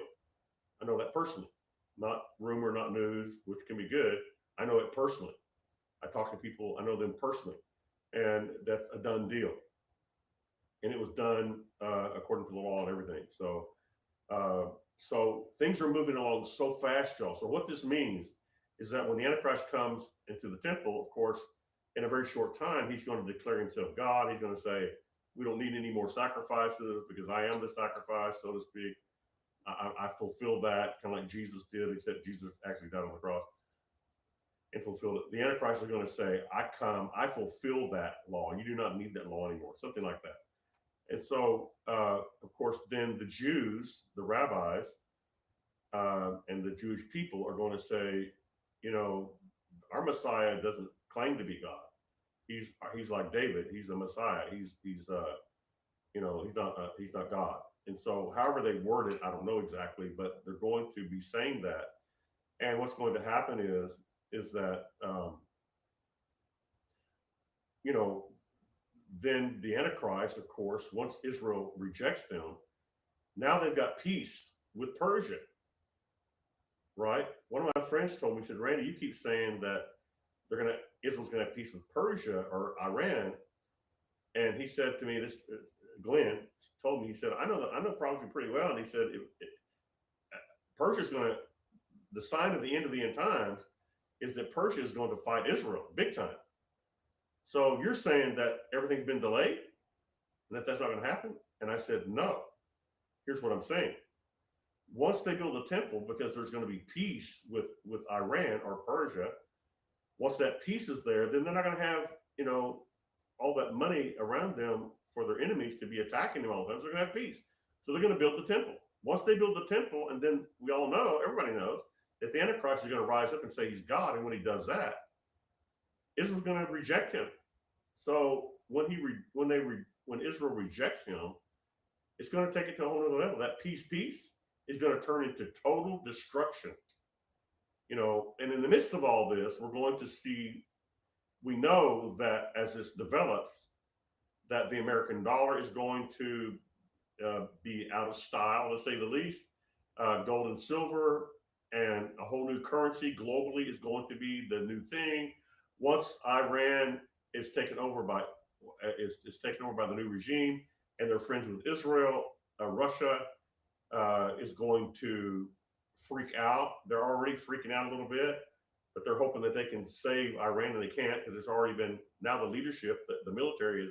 I know that personally, not rumor, not news, which can be good. I know it personally. I talk to people, I know them personally, and that's a done deal. And it was done according to the law and everything. So things are moving along so fast, y'all. So what this means is that when the Antichrist comes into the temple, of course, in a very short time, he's going to declare himself God. He's going to say, "We don't need any more sacrifices because I am the sacrifice," so to speak. I fulfill that, kind of like Jesus did, except Jesus actually died on the cross and fulfilled it. The Antichrist is going to say, I fulfill that law. You do not need that law anymore, something like that. And so, of course, then the Jews, the rabbis, and the Jewish people are going to say, our Messiah doesn't claim to be God. He's like David. He's a Messiah. He's he's not God. And so, however they word it, I don't know exactly, but they're going to be saying that. And what's going to happen is that then the Antichrist, of course, once Israel rejects them, now they've got peace with Persia, right? One of my friends told me, he said, "Randy, you keep saying that Israel's gonna have peace with Persia or Iran," and he said to me, this Glenn told me, he said, I know prophecy pretty well," and he said, "Persia's gonna, the sign of the end times is that Persia is going to fight Israel big time. So you're saying that everything's been delayed and that's not going to happen?" And I said, "No. Here's what I'm saying. Once they build a temple, because there's going to be peace with Iran or Persia, once that peace is there, then they're not going to have, all that money around them for their enemies to be attacking them all the time. So they're going to have peace. So they're going to build the temple. Once they build the temple, and then we all know, everybody knows, that the Antichrist is going to rise up and say he's God. And when he does that, Israel's going to reject him. So when Israel rejects him, it's going to take it to a whole other level. That peace is going to turn into total destruction. And in the midst of all this, we're going to see, we know that as this develops, that the American dollar is going to be out of style, to say the least. Gold and silver and a whole new currency globally is going to be the new thing. Once Iran is taken over by is taken over by the new regime, and they're friends with Israel, Russia is going to freak out. They're already freaking out a little bit, but they're hoping that they can save Iran, and they can't because there's already been now the leadership, the military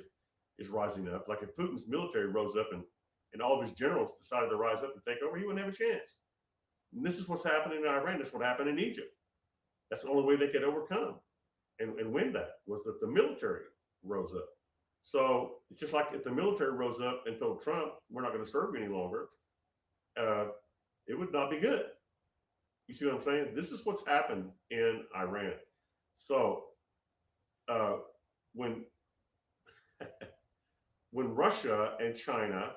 is rising up. Like if Putin's military rose up and all of his generals decided to rise up and take over, he wouldn't have a chance. And this is what's happening in Iran. This is what happened in Egypt. That's the only way they could overcome and win that was that the military rose up. So it's just like if the military rose up and told Trump, we're not going to serve you any longer, uh, it would not be good. You see what I'm saying? This is what's happened in Iran. So uh, when when Russia and China,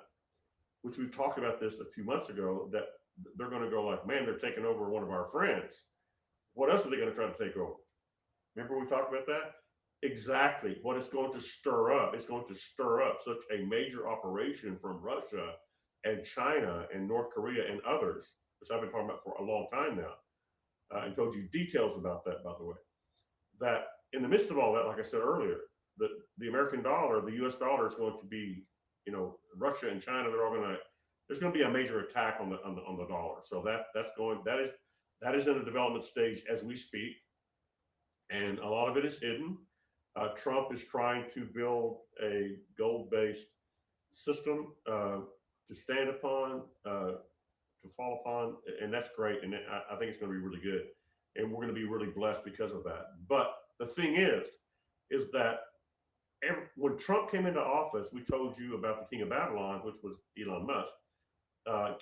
which we've talked about this a few months ago, that they're going to go like, man, they're taking over one of our friends. What else are they going to try to take over? Remember we talked about that? Exactly what it's going to stir up. It's going to stir up such a major operation from Russia and China and North Korea and others, which I've been talking about for a long time now, and told you details about that, by the way. That in the midst of all that, like I said earlier, the American dollar, the U.S. dollar is going to be, Russia and China. They're all going to. There's going to be a major attack on the dollar. So that is in a development stage as we speak, and a lot of it is hidden. Trump is trying to build a gold-based system to stand upon, to fall upon, and that's great. And I think it's going to be really good, and we're going to be really blessed because of that. But the thing is that when Trump came into office, we told you about the King of Babylon, which was Elon Musk.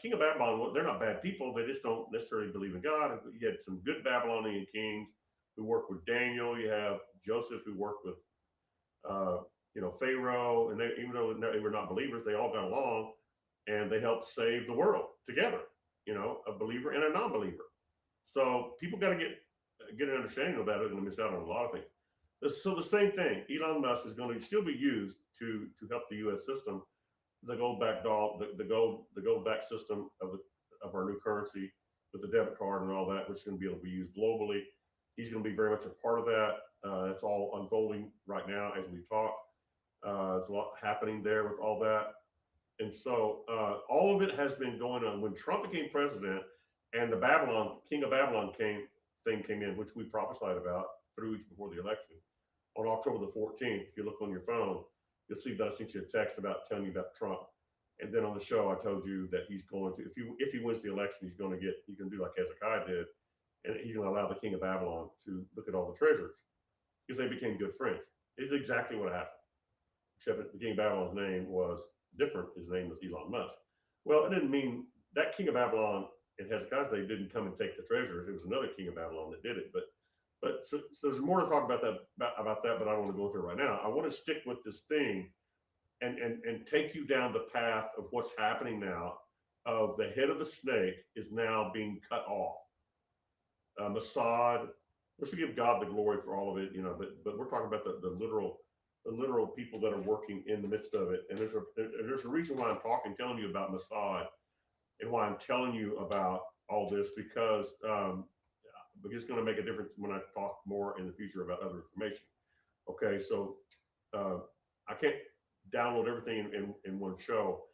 King of Babylon, well, they're not bad people. They just don't necessarily believe in God. You had some good Babylonian kings who worked with Daniel. You have Joseph who worked with, Pharaoh. And even though they were not believers, they all got along and they helped save the world together, a believer and a non-believer. So people got to get an understanding of that. They're going to miss out on a lot of things. So the same thing, Elon Musk is going to still be used to help the U.S. system, the gold back back system of our new currency with the debit card and all that, which is going to be able to be used globally. He's going to be very much a part of that. That's all unfolding right now as we talk. There's a lot happening there with all that, and so all of it has been going on. When Trump became president, and the King of Babylon came in, which we prophesied about 3 weeks before the election, on October the 14th. If you look on your phone, you'll see that I sent you a text about telling you about Trump. And then on the show, I told you that he's going to, if he wins the election, he's going to do like Hezekiah did, and he's going to allow the King of Babylon to look at all the treasures because they became good friends. It's exactly what happened, except that the King of Babylon's name was different. His name was Elon Musk. Well, it didn't mean that King of Babylon in Hezekiah's day didn't come and take the treasures. It was another King of Babylon that did it. But so there's more to talk about that, but I don't want to go into it right now. I want to stick with this thing and take you down the path of what's happening now. Of the head of the snake is now being cut off. Mossad, we should give God the glory for all of it, but we're talking about the literal people that are working in the midst of it. And there's a reason why I'm telling you about Mossad, and why I'm telling you about all this, because it's going to make a difference when I talk more in the future about other information. Okay, so I can't download everything in one show,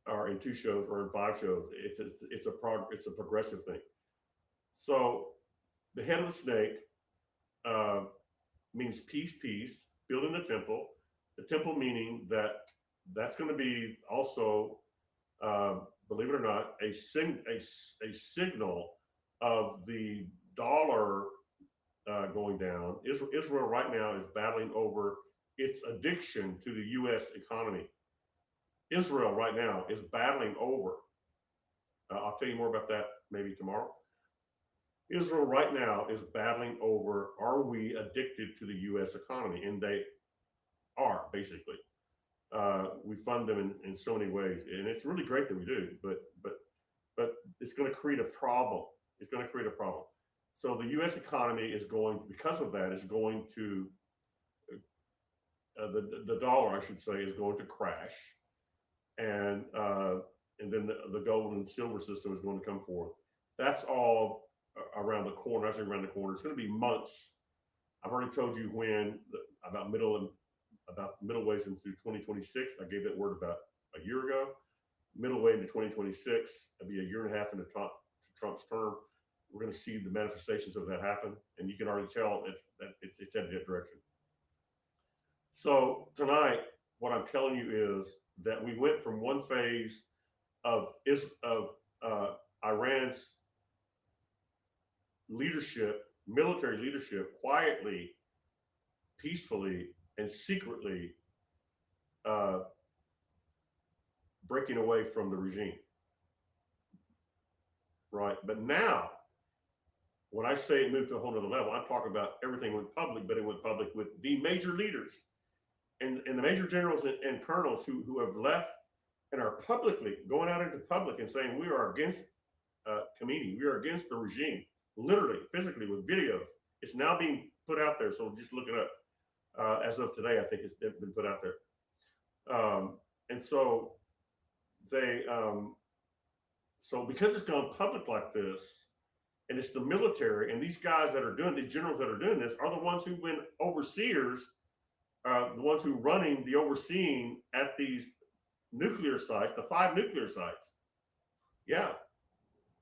or in 2 shows, or in 5 shows. It's a progressive thing. So the head of the snake means peace, building the temple. The temple meaning that's going to be also, believe it or not, a signal of the dollar going down. Israel right now is battling over its addiction to the U.S. economy. Israel right now is battling over. I'll tell you more about that maybe tomorrow. Israel right now is battling over, are we addicted to the U.S. economy? And they are, basically. We fund them in so many ways, and it's really great that we do, but it's going to create a problem. It's going to create a problem. So the U.S. economy is going, because of that, is going to, the dollar, I should say, is going to crash, and then the gold and silver system is going to come forth. That's all around the corner. That's around the corner. It's going to be months. I've already told you when, about middle ways into 2026. I gave that word about a year ago. Middle way into 2026, it'll be a year and a half into Trump's term. We're going to see the manifestations of that happen, and you can already tell it's headed that direction. So tonight, what I'm telling you is that we went from one phase of uh, Iran's leadership, military leadership, quietly, peacefully, and secretly uh, breaking away from the regime, right? But now, when I say it moved to a whole other level, I'm talking about everything went public, but it went public with the major leaders and the major generals and colonels who have left and are publicly going out into public and saying we are against Khomeini, we are against the regime, literally, physically, with videos. It's now being put out there, so just look it up. As of today, I think it's been put out there. And so they, so because it's gone public like this, and it's the military, and these guys that are doing, these generals that are doing this, are the ones who been overseers, the ones who running the overseeing at these nuclear sites, the 5 nuclear sites. Yeah,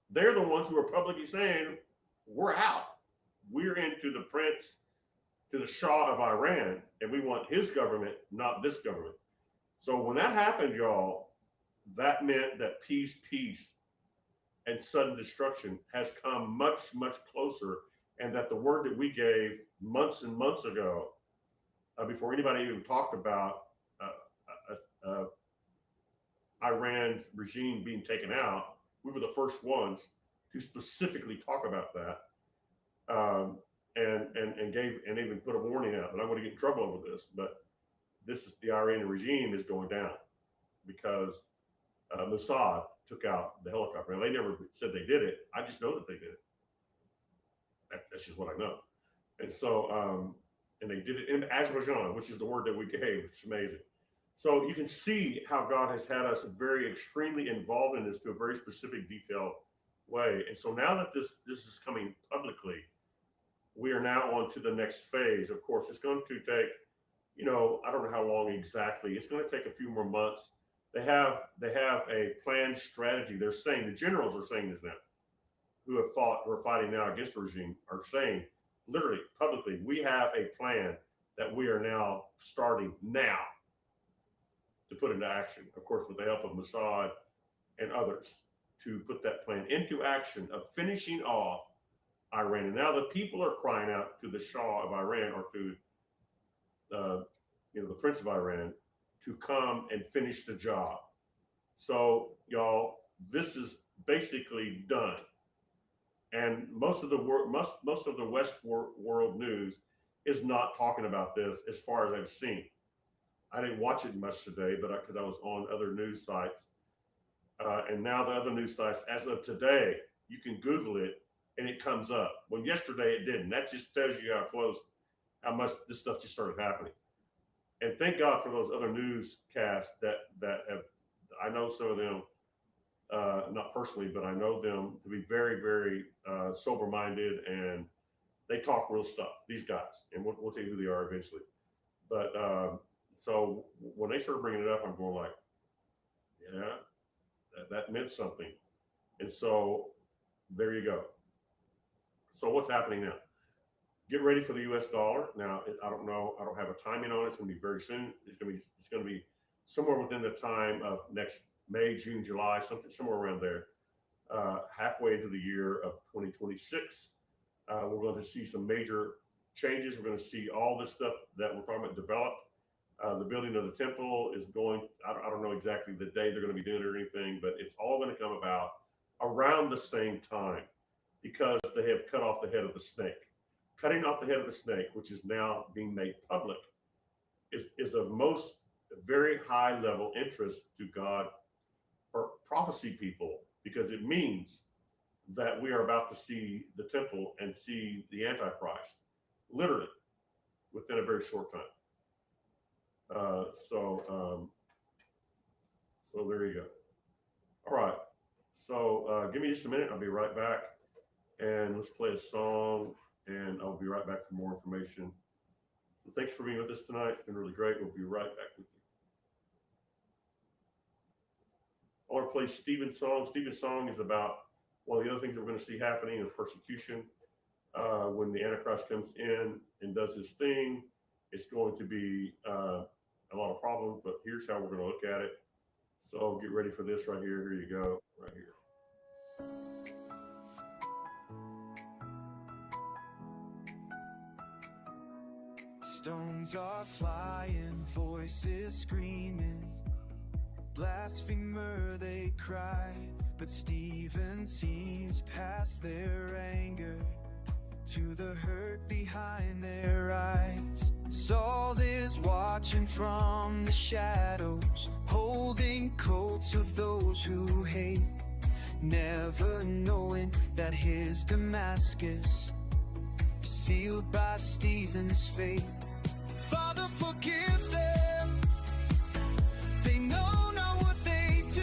they're the ones who are publicly saying, we're out. We're into the prince, to the Shah of Iran, and we want his government, not this government. So when that happened, y'all, that meant that peace, and sudden destruction has come much, much closer. And that the word that we gave months and months ago, before anybody even talked about Iran's regime being taken out, we were the first ones to specifically talk about that, and gave and even put a warning out. And I'm going to get in trouble over this, but this is the Iranian regime is going down because Mossad took out the helicopter. Now, they never said they did it. I just know that they did it. That's just what I know. And so, and they did it in Azerbaijan, which is the word that we gave. It's amazing. So you can see how God has had us very extremely involved in this to a very specific, detailed way. And so now that this is coming publicly, we are now on to the next phase. Of course, it's going to take, I don't know how long exactly. It's going to take a few more months. They have a planned strategy. They're saying, the generals are saying this now, who are fighting now against the regime, are saying literally publicly, we have a plan that we are now starting now to put into action. Of course, with the help of Mossad and others, to put that plan into action of finishing off Iran. And now the people are crying out to the Shah of Iran, or to the Prince of Iran, to come and finish the job. So, y'all, this is basically done. And most of the West world news is not talking about this, as far as I've seen. I didn't watch it much today, but because I was on other news sites, and now the other news sites, as of today, you can Google it and it comes up. When yesterday it didn't. That just tells you how much this stuff just started happening. And thank God for those other newscasts that have. I know some of them, not personally, but I know them to be very, very sober minded, and they talk real stuff. These guys, and we'll tell you who they are eventually. But so when they started bringing it up, I'm going like, yeah, that meant something. And so there you go. So what's happening now? Get ready for the U.S. dollar. Now, I don't know. I don't have a timing on it. It's going to be very soon. It's going to be somewhere within the time of next May, June, July, somewhere around there. Halfway into the year of 2026, we're going to see some major changes. We're going to see all this stuff that we're talking about develop. The building of the temple is going. I don't know exactly the day they're going to be doing it or anything, but it's all going to come about around the same time, because they have cut off the head of the snake. Cutting off the head of the snake, which is now being made public, is of most very high level interest to God or prophecy people, because it means that we are about to see the temple and see the Antichrist, literally, within a very short time. So there you go. All right. So give me just a minute. I'll be right back, and let's play a song, and I'll be right back for more information. So thank you for being with us tonight. It's been really great. We'll be right back with you. I want to play Stephen's song. Stephen's song is about one of the other things that we're going to see happening is persecution. When the Antichrist comes in and does his thing, it's going to be a lot of problems, but here's how we're going to look at it. So get ready for this right here. Here you go, right here. Stones are flying, voices screaming, blasphemer they cry, but Stephen sees past their anger to the hurt behind their eyes. Saul is watching from the shadows, holding coats of those who hate, never knowing that his Damascus is sealed by Stephen's fate. Father, forgive them, they know not what they do.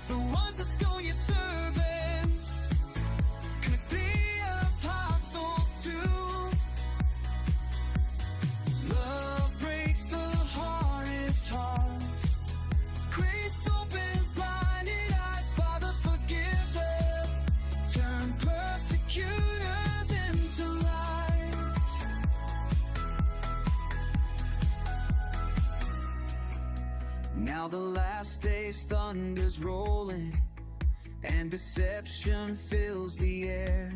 The ones that stole your servants could be apostles too. Love breaks the hardest hearts, grace opens blinded eyes. Father, forgive them, turn persecutors into lights. Now the last day's thunder's rolling, and deception fills the air.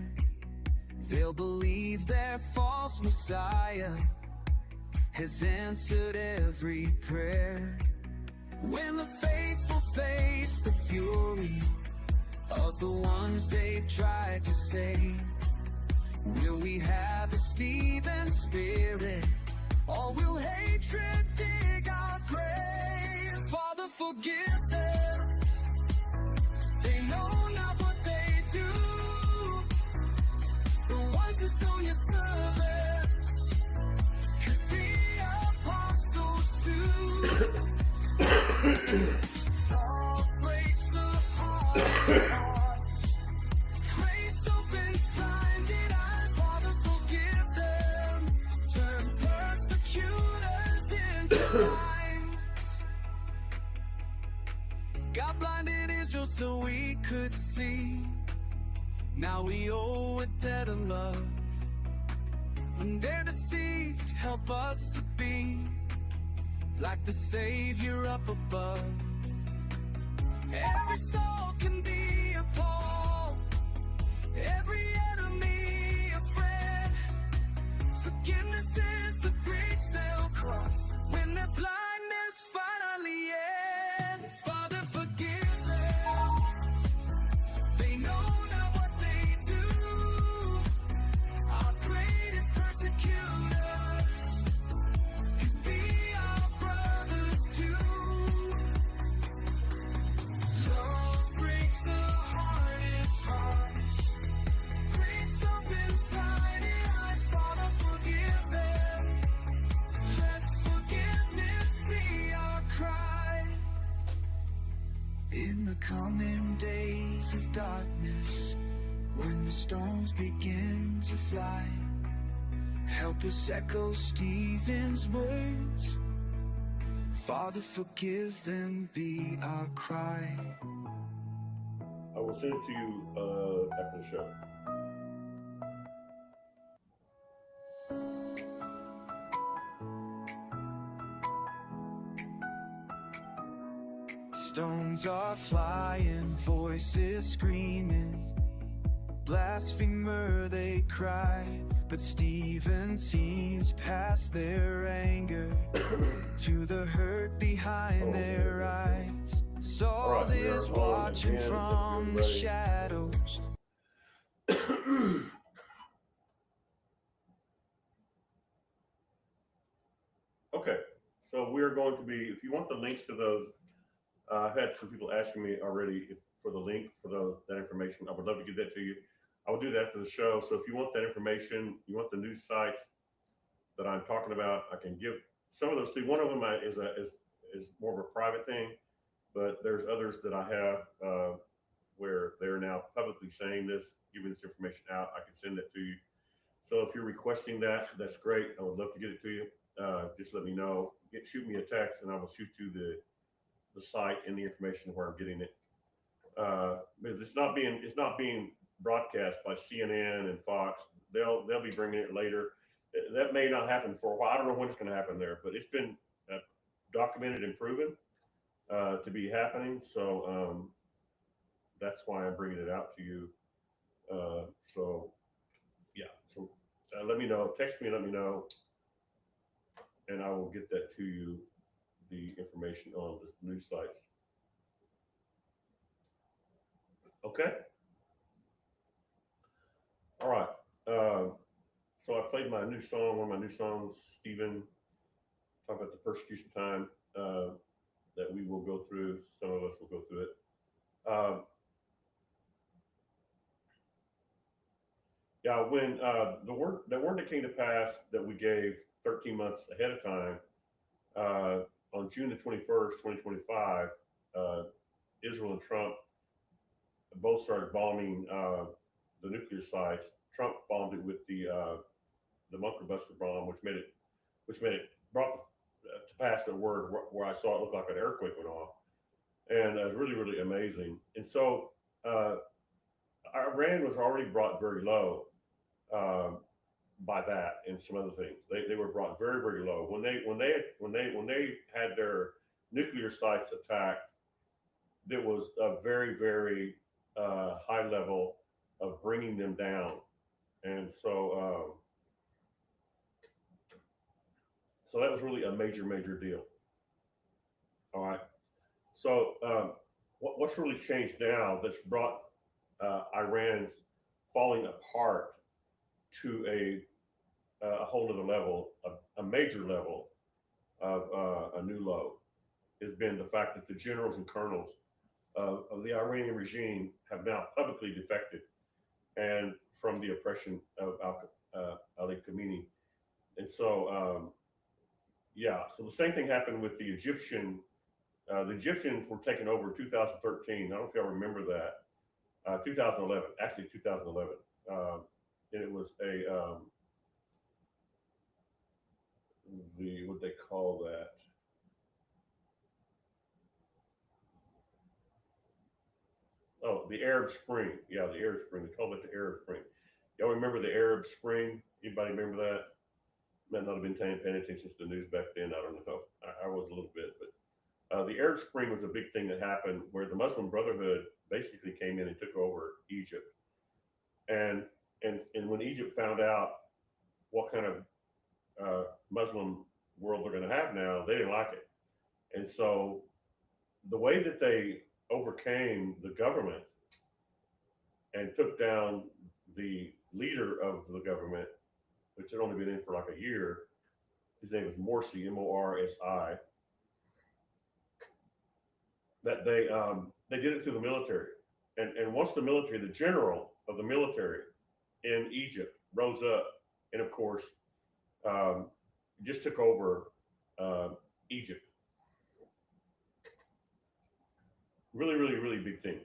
They'll believe their false Messiah has answered every prayer. When the faithful face the fury of the ones they've tried to save, will we have a Stephen spirit, or will hatred dig our grave? Father, forgive them, they know not what they do. The ones who stole your servants could be apostles too. Love breaks the hearts, grace opens blinded eyes. Father, forgive them, turn persecutors into lights. God blinded Israel so we could see. Now we owe a debt of love. When they're deceived, help us to be like the Savior up above. Every soul can be a Paul, every enemy a friend. Forgiveness is the bridge they'll cross when their blindness finally ends. Father, forgive them, they know not what they do. Our greatest persecutors could be our brothers too. Love breaks the hardest hearts, grace opens blinded eyes. Father, forgive them, let forgiveness be our cry. In the coming days of darkness, when the storms begin to fly, help us echo Stephen's words. Father, forgive them, be our cry. I will send it to you after the show. Stones are flying, voices screaming, blasphemer they cry, but Stephen sees past their anger to the hurt behind their eyes. Saul All right, we are is on watching again. from the Ready. shadows. Okay, so we're going to be, if you want the links to those, I've had some people asking me already for the link for that information. I would love to give that to you. I will do that after the show. So if you want that information, you want the news sites that I'm talking about, I can give some of those to you. One of them is more of a private thing, but there's others that I have where they're now publicly saying this, giving this information out. I can send it to you. So if you're requesting that, that's great. I would love to get it to you. Just let me know. Shoot me a text, and I will shoot you the site and the information where I'm getting it. Because it's not being broadcast by CNN and Fox. They'll be bringing it later. That may not happen for a while. I don't know when it's going to happen there, but it's been uh, documented and proven to be happening. So that's why I'm bringing it out to you. So yeah, so let me know. Text me, let me know, and I will get that to you. The information on the news sites. Okay. All right. So I played my new song, one of my new songs, Stephen, talk about the persecution time that we will go through. Some of us will go through it. Uh, yeah, when the word that came to pass that we gave 13 months ahead of time uh, on June the 21st, 2025, uh, Israel and Trump both started bombing the nuclear sites. Trump bombed it with the bunker buster bomb, which made it brought to pass the word where I saw it look like an earthquake went off, and it was really really amazing. And so uh, Iran was already brought very low um, by that and some other things. They were brought very very low when they had their nuclear sites attacked. There was a very very high level of bringing them down, and so that was really a major major deal. All right. So what's really changed now that's brought Iran's falling apart to a whole other level, a major level of a new low, has been the fact that the generals and colonels of the Iranian regime have now publicly defected and from the oppression of Ali Khamenei. And so, yeah, so the same thing happened with the Egyptian. The Egyptians were taken over in 2013. I don't know if y'all remember that. 2011, actually 2011, and it was the what they call that. Oh, the Arab Spring. Yeah, the Arab Spring. They called it the Arab Spring. Y'all remember the Arab Spring? Anybody remember that? Might not have been paying attention to the news back then. I don't know. I was a little bit, but the Arab Spring was a big thing that happened where the Muslim Brotherhood basically came in and took over Egypt, and and when Egypt found out what kind of Muslim world they're going to have now, they didn't like it, and so the way that they overcame the government and took down the leader of the government, which had only been in for like a year. His name was Morsi, Morsi. That they did it through the military, and once the military, the general of the military in Egypt rose up, and of course, um, just took over uh, Egypt. Really, really, really big thing.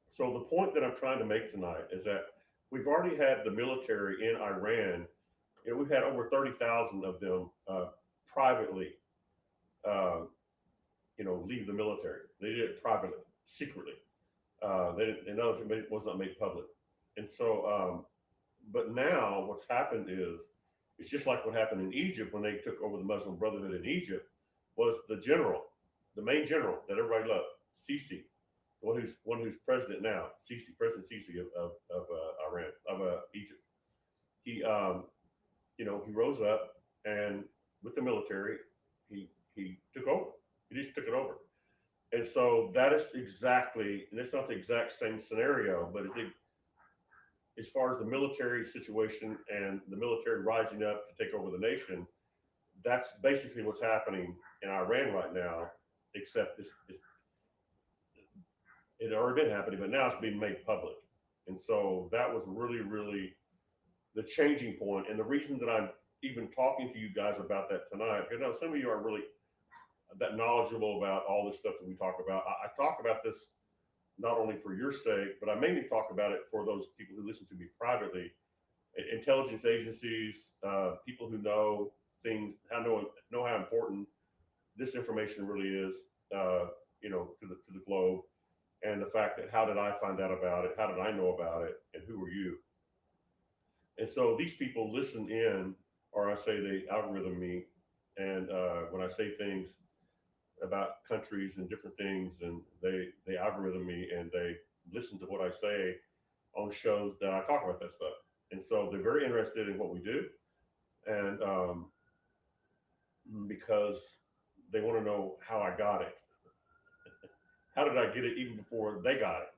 So the point that I'm trying to make tonight is that we've already had the military in Iran. You know, we've had over 30,000 of them privately, uh, leave the military. They did it privately, secretly. They didn't, and others, it was not made public. And so, but now what's happened is it's just like what happened in Egypt when they took over the Muslim Brotherhood in Egypt. Was the general, the main general that everybody loved, Sisi, the one who's president now, Sisi, President Sisi of Iran of Egypt. He rose up and with the military, he took over. He just took it over. And so that is exactly, and it's not the exact same scenario, but it's as far as the military situation and the military rising up to take over the nation, that's basically what's happening in Iran right now, except it had already been happening, but now it's being made public. And so that was really, really the changing point. And the reason that I'm even talking to you guys about that tonight, because now some of you are really that knowledgeable about all this stuff that we talk about. I talk about this not only for your sake, but I mainly talk about it for those people who listen to me privately. Intelligence agencies, people who know things, know how important this information really is, to the globe, and the fact that how did I find out about it? How did I know about it? And who are you? And so these people listen in, or I say they algorithm me, and when I say things about countries and different things, and they algorithm me and they listen to what I say on shows that I talk about that stuff. And so they're very interested in what we do, and because they want to know how I got it. How did I get it even before they got it?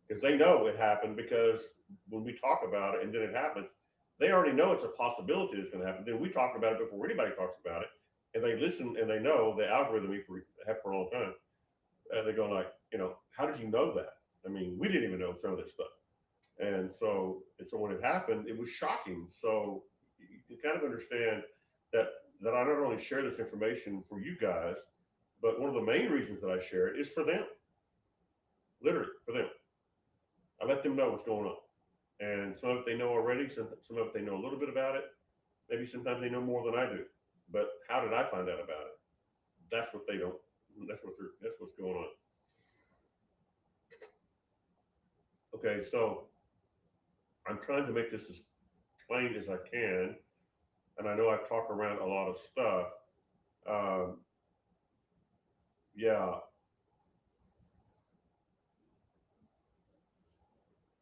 Because they know it happened, because when we talk about it and then it happens, they already know it's a possibility it's going to happen. Then we talk about it before anybody talks about it, and they listen and they know the algorithm we have for a long time. And they're going like, how did you know that? I mean, we didn't even know some of this stuff. And so when it happened, it was shocking. So you can kind of understand that I not only share this information for you guys, but one of the main reasons that I share it is for them, literally for them. I let them know what's going on, and some of it they know already. Some of it they know a little bit about it. Maybe sometimes they know more than I do. But how did I find out about it? That's what they don't. That's what's going on. Okay, so I'm trying to make this as plain as I can, and I know I talk around a lot of stuff. Um, yeah.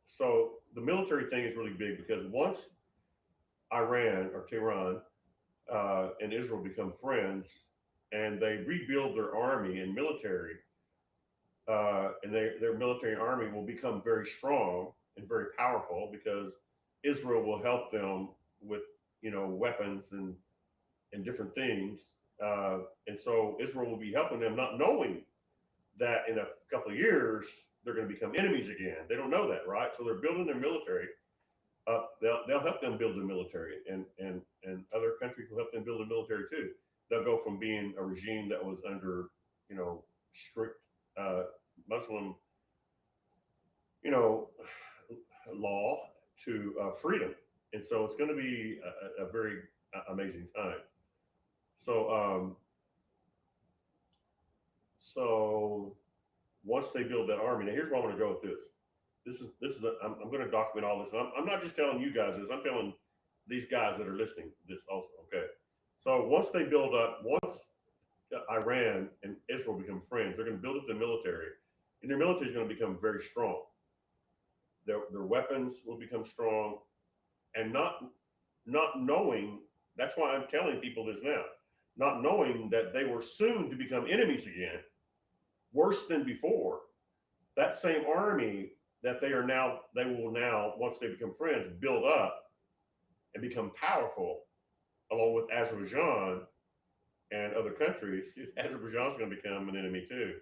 So the military thing is really big, because once Iran or Tehran and Israel become friends, and they rebuild their army and military, and their military army will become very strong and very powerful, because Israel will help them with weapons and different things, and so Israel will be helping them, not knowing that in a couple of years they're going to become enemies again. They don't know that, right? So they're building their military up. They'll help them build the military, and other countries will help them build a military too. They'll go from being a regime that was under strict uh, Muslim you know law to freedom, and so it's going to be a very amazing time. So once they build that army, now here's where I want to go with this. I'm going to document all this. And I'm not just telling you guys this. I'm telling these guys that are listening this also. Okay. So once they build up, once Iran and Israel become friends, they're going to build up the military, and their military is going to become very strong. Their weapons will become strong, and not knowing. That's why I'm telling people this now. Not knowing that they were soon to become enemies again, worse than before. That same army that they will now, once they become friends, build up and become powerful, along with Azerbaijan and other countries. Azerbaijan's going to become an enemy too.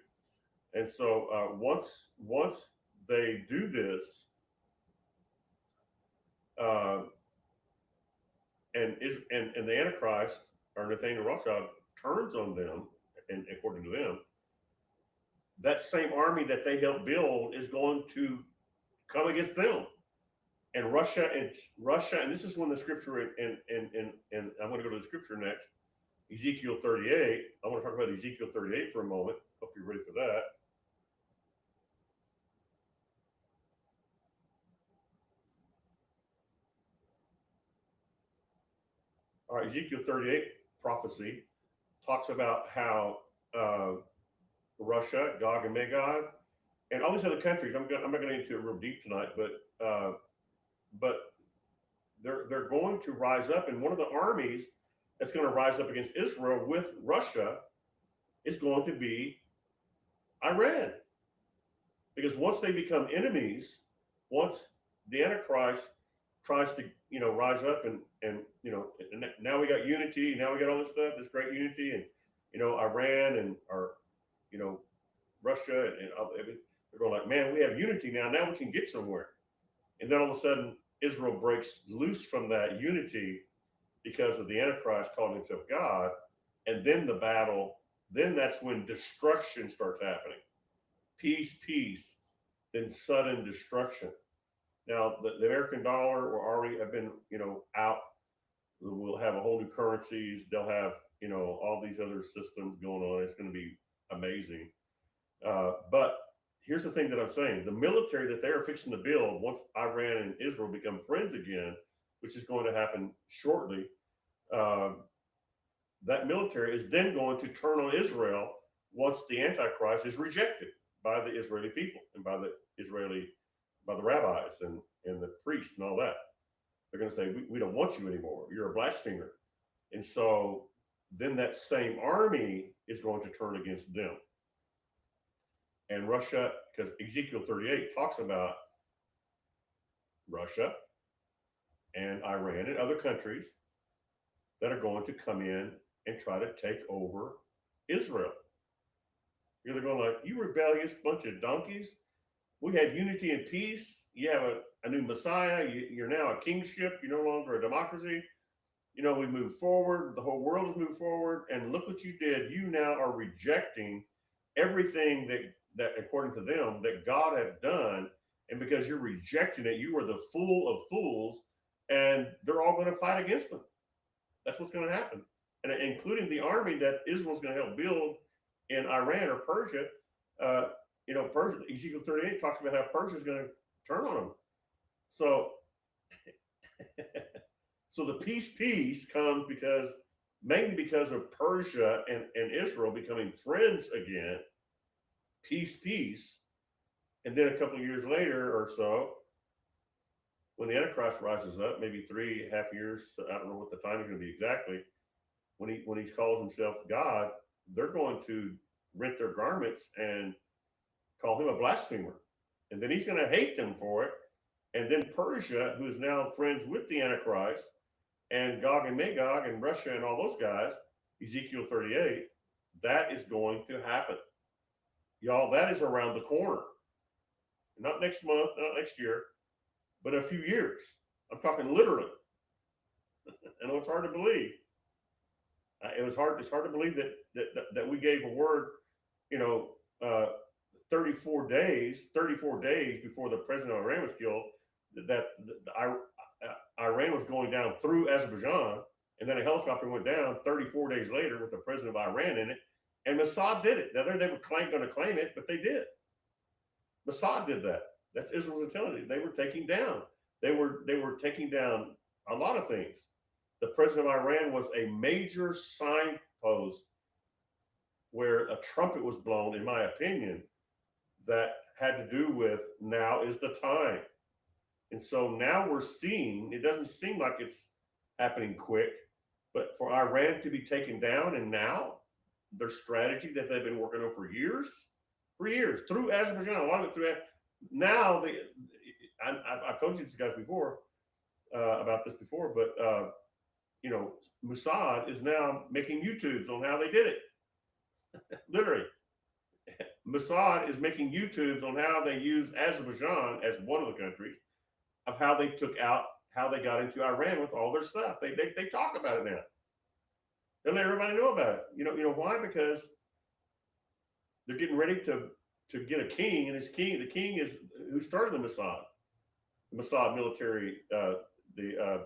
And so once they do this, uh, and the Antichrist or Nathaniel Rothschild turns on them, and according to them, that same army that they helped build is going to come against them. And Russia, and this is when the scripture, and I'm going to go to the scripture next, Ezekiel 38. I want to talk about Ezekiel 38 for a moment. Hope you're ready for that. All right, Ezekiel 38 prophecy talks about how uh, Russia, Gog and Magog, and all these other countries. I'm not going to get into it real deep tonight, but they're going to rise up, and one of the armies that's going to rise up against Israel with Russia is going to be Iran, because once they become enemies, once the Antichrist tries to rise up, and now we got unity, now we got all this stuff, this great unity, and Iran and or you know Russia and they're going like, man, we have unity now. Now we can get somewhere. And then all of a sudden, Israel breaks loose from that unity because of the Antichrist calling himself God, and then the battle then that's when destruction starts happening. Peace, peace, then sudden destruction. Now, the American dollar will already have been, out. We'll have a whole new currencies. They'll have, all these other systems going on. It's going to be amazing. But here's the thing that I'm saying: the military that they're fixing to build once Iran and Israel become friends again, which is going to happen shortly. Uh, that military is then going to turn on Israel once the Antichrist is rejected by the Israeli people and by the rabbis and the priests and all that. They're going to say, we don't want you anymore. You're a blasphemer. And so then that same army is going to turn against them. And Russia, because Ezekiel 38 talks about Russia and Iran and other countries that are going to come in and try to take over Israel. Because they're going like, you rebellious bunch of donkeys. We had unity and peace. You have a new Messiah. You're now a kingship. You're no longer a democracy. We moved forward. The whole world has moved forward. And look what you did. You now are rejecting everything that according to them, that God had done. And because you're rejecting it, you are the fool of fools. And they're all going to fight against them. That's what's going to happen. And including the army that Israel's going to help build in Iran or Persia. Persia, Ezekiel 38 talks about how Persia is going to turn on them. So, so the peace comes mainly because of Persia and Israel becoming friends again. Peace. And then a couple of years later or so, when the Antichrist rises up, maybe 3.5 years, I don't know what the time is going to be exactly, when he calls himself God, they're going to rent their garments and call him a blasphemer. And then he's going to hate them for it. And then Persia, who is now friends with the Antichrist, and Gog and Magog and Russia and all those guys, Ezekiel 38, that is going to happen. Y'all, that is around the corner. Not next month, not next year, but a few years. I'm talking literally. I know it's hard to believe. It's hard to believe that we gave a word, 34 days before the president of Iran was killed, that Iran was going down through Azerbaijan, and then a helicopter went down 34 days later with the president of Iran in it, and Mossad did it. Now they were going to claim it, but they did. Mossad did that. That's Israel's intelligence. They were taking down. They were taking down a lot of things. The president of Iran was a major signpost where a trumpet was blown, in my opinion, that had to do with now is the time. And so now we're seeing, it doesn't seem like it's happening quick, but for Iran to be taken down, and now their strategy that they've been working on for years, through Azerbaijan, a lot of it through that. Now, I've told you this guys before, about this before, but Mossad is now making YouTubes on how they did it. Literally. Mossad is making YouTubes on how they used Azerbaijan as one of the countries of how they got into Iran with all their stuff. They talk about it now. They let everybody know about it. You know why? Because they're getting ready to get a king, and the king is who started the Mossad military, the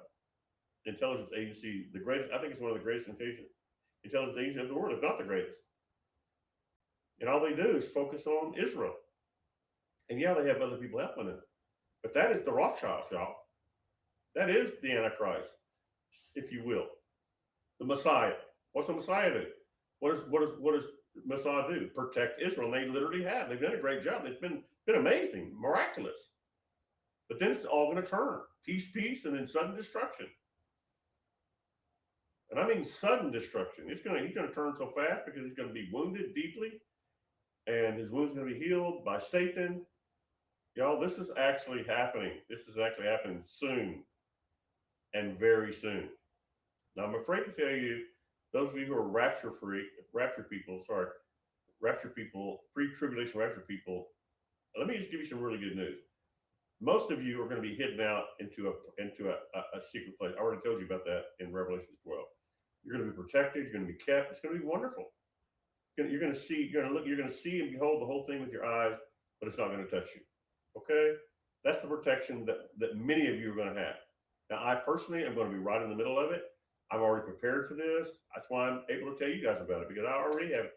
intelligence agency, the greatest. I think it's one of the greatest intelligence agencies of the world, if not the greatest. And all they do is focus on Israel. And yeah, they have other people helping them, but that is the Rothschilds, y'all. That is the Antichrist, if you will, the Messiah. What's the Messiah do? What does Messiah do? Protect Israel. And they literally have. They've done a great job. It's been amazing, miraculous. But then it's all going to turn peace, and then sudden destruction. And I mean sudden destruction. He's going to turn so fast because he's going to be wounded deeply, and his wounds going to be healed by Satan. Y'all, this is actually happening. This is actually happening soon, and very soon. Now, I'm afraid to tell you, those of you who are rapture people, pre-tribulation rapture people, let me just give you some really good news. Most of you are going to be hidden out into a secret place. I already told you about that in Revelation 12. You're going to be protected. You're going to be kept. It's going to be wonderful. You're going to see, you're going to look, you're going to see and behold the whole thing with your eyes, but it's not going to touch you. Okay, that's the protection that many of you are going to have. Now, I personally am going to be right in the middle of it. I'm already prepared for this. That's why I'm able to tell you guys about it, because I already have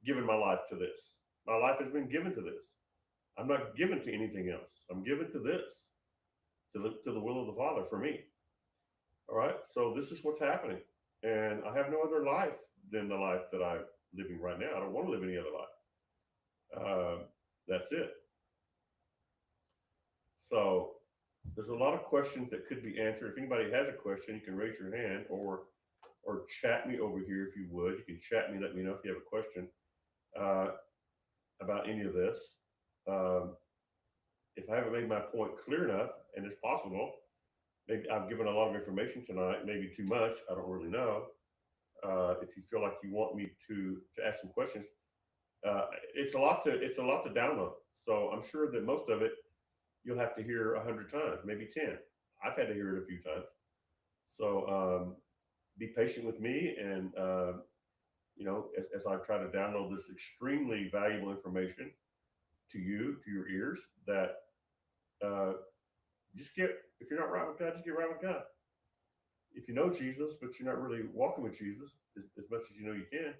given my life to this. My life has been given to this. I'm not given to anything else. I'm given to this, to the will of the Father for me. All right. So this is what's happening, and I have no other life than the life that I'm living right now. I don't want to live any other life. That's it. So there's a lot of questions that could be answered. If anybody has a question, you can raise your hand or chat me over here if you would. You can chat me, let me know if you have a question uh, about any of this. Um, if I haven't made my point clear enough, and it's possible, maybe I've given a lot of information tonight, maybe too much. I don't really know. If you feel like you want me to ask some questions, it's a lot to download. So I'm sure that most of it you'll have to hear 100 times, maybe 10. I've had to hear it a few times. So be patient with me, and as I try to download this extremely valuable information to you, to your ears, that uh, just get, if you're not right with God, just get right with God. If you know Jesus, but you're not really walking with Jesus as much as you know you can,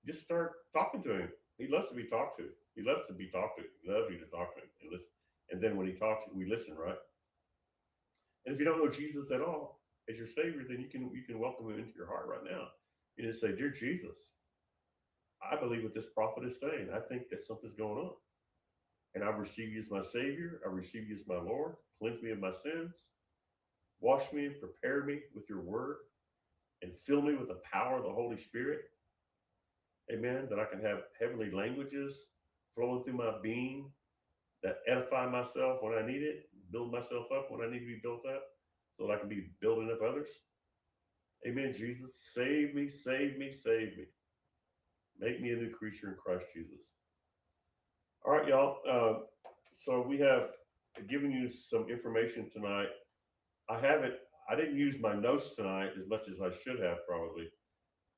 just start talking to him. He loves to be talked to. He loves to be talked to. He loves you to talk to him and listen. And then when he talks, we listen, right? And if you don't know Jesus at all as your Savior, then you can welcome him into your heart right now. You just say, "Dear Jesus, I believe what this prophet is saying. I think that something's going on, and I receive you as my Savior. I receive you as my Lord. Cleanse me of my sins. Wash me and prepare me with your word, and fill me with the power of the Holy Spirit. Amen. That I can have heavenly languages flowing through my being that edify myself when I need it, build myself up when I need to be built up, so that I can be building up others. Amen. Jesus, save me, save me, save me. Make me a new creature in Christ Jesus." All right, y'all. So we have given you some information tonight. I haven't. I didn't use my notes tonight as much as I should have, probably,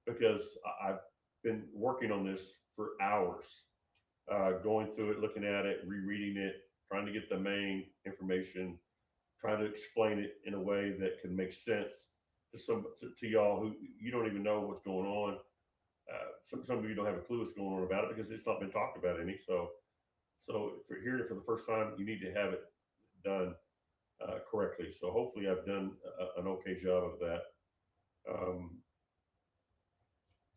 because I've been working on this for hours, going through it, looking at it, rereading it, trying to get the main information, trying to explain it in a way that can make sense to y'all who you don't even know what's going on. Some of you don't have a clue what's going on about it because it's not been talked about any. So for hearing it for the first time, you need to have it done correctly. So hopefully, I've done an okay job of that. Um,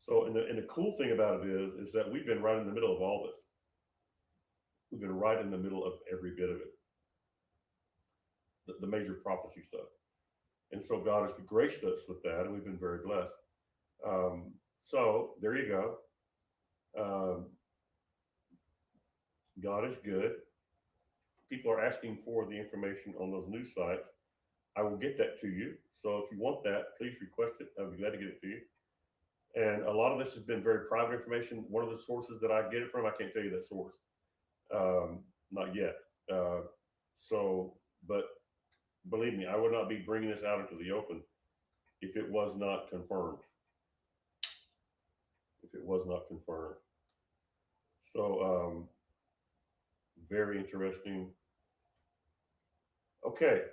and the cool thing about it is that we've been right in the middle of all this. We've been right in the middle of every bit of it, the major prophecy stuff. And so God has graced us with that, and we've been very blessed. So there you go. Um, God is good. People are asking for the information on those news sites. I will get that to you. So if you want that, please request it. I'll be glad to get it to you. And a lot of this has been very private information. One of the sources that I get it from, I can't tell you that source, not yet. Uh, so, but believe me, I would not be bringing this out into the open if it was not confirmed. If it was not confirmed. So, very interesting. Okay.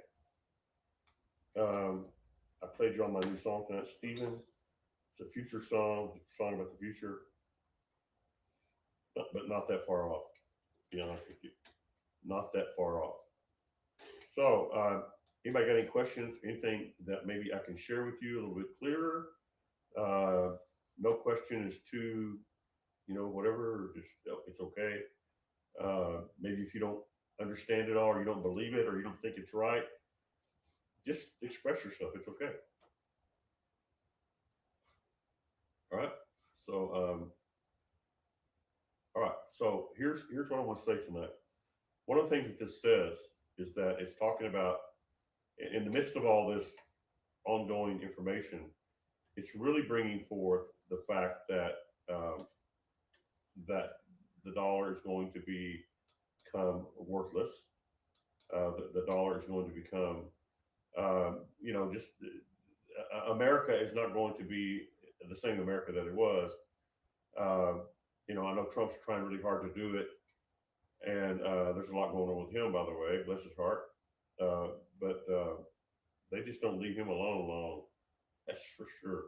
Um, I played you on my new song tonight, Stephen. It's a future song, it's a song about the future, but not that far off, to be honest with you. Not that far off. So, anybody got any questions? Anything that maybe I can share with you a little bit clearer? No question is too, whatever, just it's okay. Maybe if you don't understand it all, or you don't believe it, or you don't think it's right, just express yourself. It's okay. All right. So, all right. So here's what I want to say tonight. One of the things that this says is that it's talking about, in the midst of all this ongoing information, it's really bringing forth the fact that that the dollar is going to become worthless. The dollar is going to become, just America is not going to be the same America that it was Uh, I know Trump's trying really hard to do it, and there's a lot going on with him, by the way. Bless his heart. But they just don't leave him alone long. That's for sure.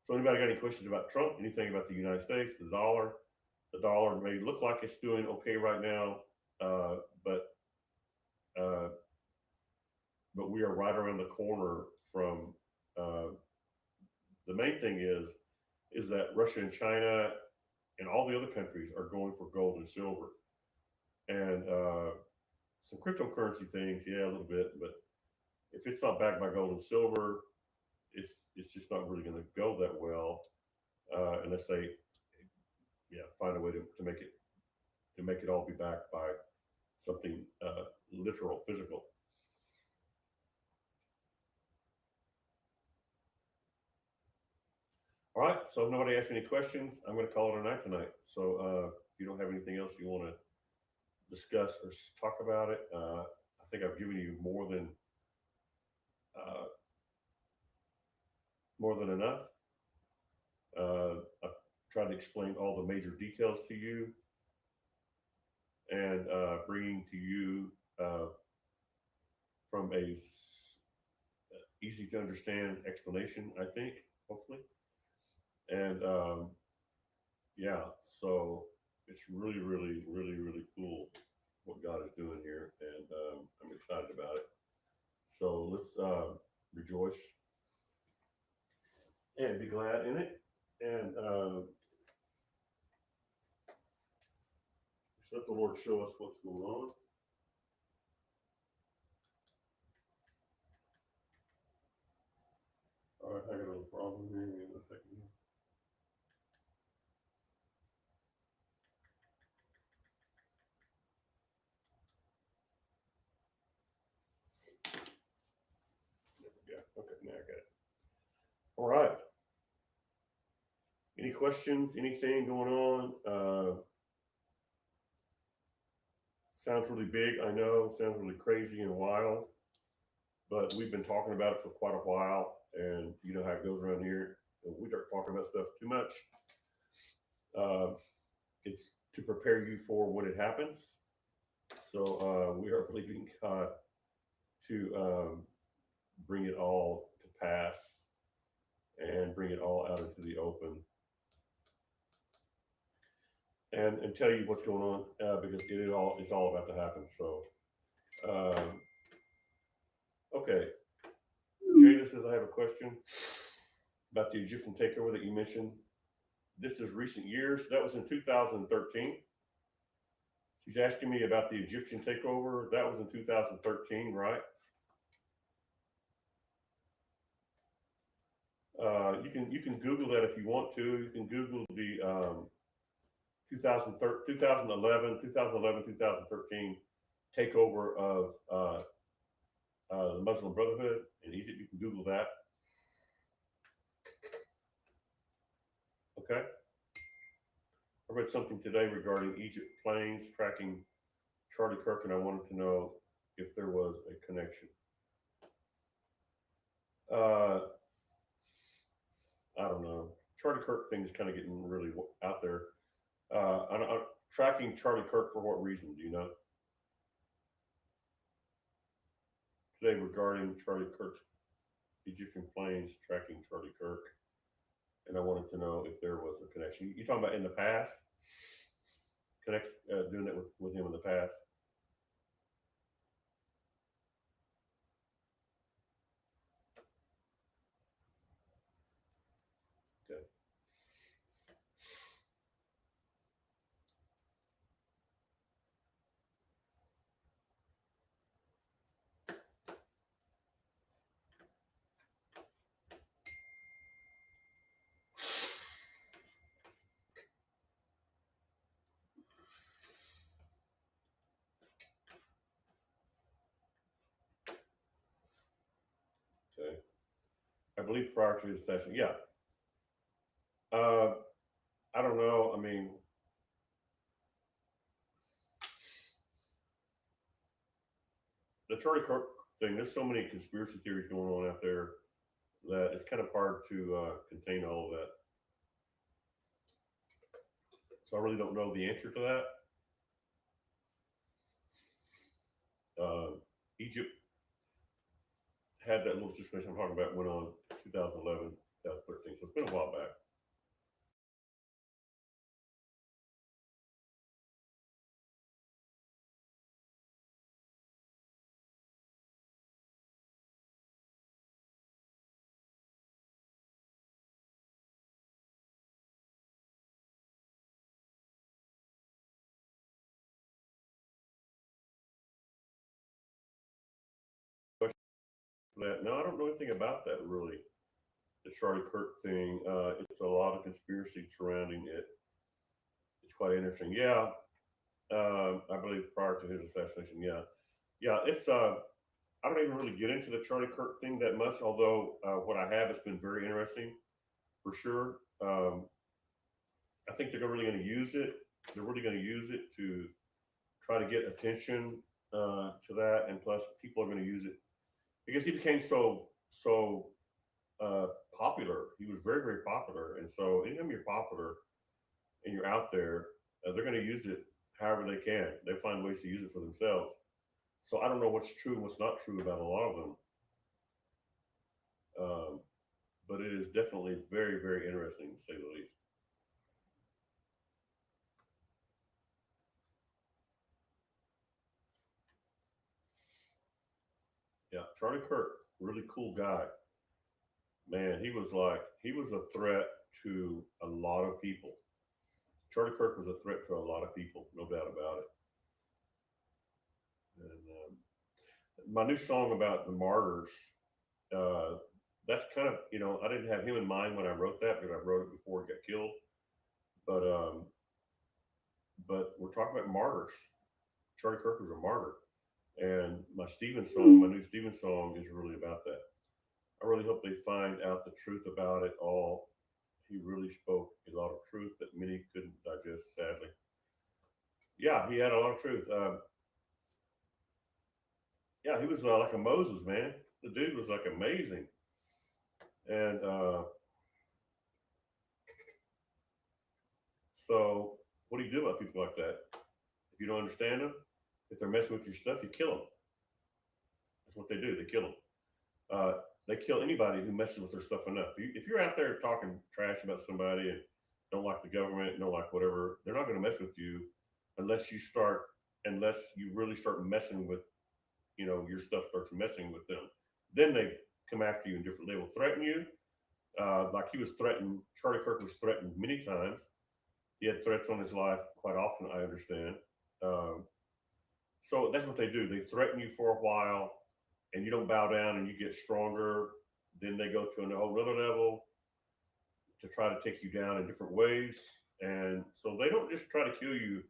So, anybody got any questions about Trump? Anything about the United States, the dollar? The dollar may look like it's doing okay right now, uh, but uh, but we are right around the corner from. Uh, the main thing is that Russia and China and all the other countries are going for gold and silver, and some cryptocurrency things, yeah, a little bit. But if it's not backed by gold and silver, it's just not really going to go that well unless they find a way to make it all be backed by something literal, physical. All right. So if nobody asks any questions, I'm going to call it a night tonight. So if you don't have anything else you want to discuss or talk about it, I think I've given you uh, more than enough. I've tried to explain all the major details to you and bringing to you uh, from easy to understand explanation. I think hopefully, and yeah, so it's really, really, really, really cool what God is doing here, and I'm excited about it. So let's rejoice and be glad in it, and just let the Lord show us what's going on. All right, I got a little problem here. Give me a second. Yeah, okay, now I got it. All right. Any questions? Anything going on? Sounds really big, I know. Sounds really crazy and wild, but we've been talking about it for quite a while, and you know how it goes around here. If we start talking about stuff too much, uh, it's to prepare you for when it happens. So we are believing God to bring it all to pass and bring it all out into the open and tell you what's going on because it's all about to happen. So okay, Jada says I have a question about the Egyptian takeover that you mentioned. This is recent years. That was in 2013. She's asking me about the Egyptian takeover. That was in 2013, right? You can Google that if you want to. You can Google the 2011, 2013 takeover of the Muslim Brotherhood in Egypt. You can Google that. Okay. I read something today regarding Egypt planes tracking Charlie Kirk, and I wanted to know if there was a connection. Uh, I don't know. Charlie Kirk thing is kind of getting really out there. I'm tracking Charlie Kirk for what reason? Do you know? Today regarding Charlie Kirk's Egyptian planes tracking Charlie Kirk, and I wanted to know if there was a connection. You talking about in the past? Connect doing that with him in the past? Okay. Okay. I believe prior to his session, yeah. Uh, I don't know. I mean, the Charlie Kirk thing. There's so many conspiracy theories going on out there that it's kind of hard to contain all of that. So I really don't know the answer to that. Egypt had that little situation I'm talking about went on 2011, 2013. So it's been a while back. That no, I don't know anything about that really. The Charlie Kirk thing. It's a lot of conspiracy surrounding it. It's quite interesting. Yeah, I believe prior to his assassination. Yeah, yeah. It's I don't even really get into the Charlie Kirk thing that much. Although what I have has been very interesting for sure. I think they're really going to use it. They're really going to use it to try to get attention to that, and plus people are going to use it because he became so uh, popular. He was very very popular, and so anytime you're popular and you're out there, they're going to use it however they can. They find ways to use it for themselves. So I don't know what's true and what's not true about a lot of them, um, but it is definitely very very interesting to say the least. Yeah, Charlie Kirk, really cool guy. Man, he was a threat to a lot of people. Charlie Kirk was a threat to a lot of people, no doubt about it. And my new song about the martyrs, uh, that's kind of I didn't have him in mind when I wrote that because I wrote it before he got killed. But we're talking about martyrs. Charlie Kirk was a martyr, and my new Stephen song, is really about that. I really hope they find out the truth about it all. He really spoke a lot of truth that many couldn't digest, sadly. Yeah, he had a lot of truth. Yeah, he was like a Moses, man. The dude was like amazing. And so, what do you do about people like that? If you don't understand them, if they're messing with your stuff, you kill them. That's what they do. They kill them. Uh, they kill anybody who messes with their stuff enough. If you're out there talking trash about somebody and don't like the government, don't like whatever, they're not going to mess with you unless you start, unless you really start messing with, your stuff starts messing with them. Then they come after you in different. They will threaten you. Like he was threatened. Charlie Kirk was threatened many times. He had threats on his life quite often. I understand. Um, so that's what they do. They threaten you for a while, and you don't bow down, and you get stronger. Then they go to a whole other level to try to take you down in different ways. And so they don't just try to kill you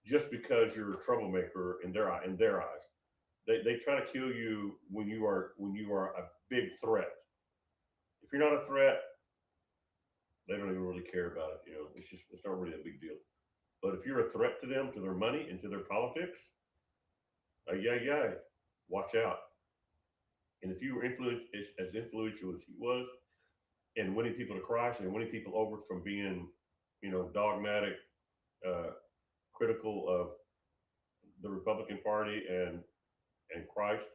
just because you're a troublemaker in their eyes. They try to kill you when you are a big threat. If you're not a threat, they don't even really care about it. It's not really a big deal. But if you're a threat to them, to their money, and to their politics, yeah, yeah, watch out. And if you were as influential as he was, and winning people to Christ and winning people over from being, dogmatic, uh, critical of the Republican Party and Christ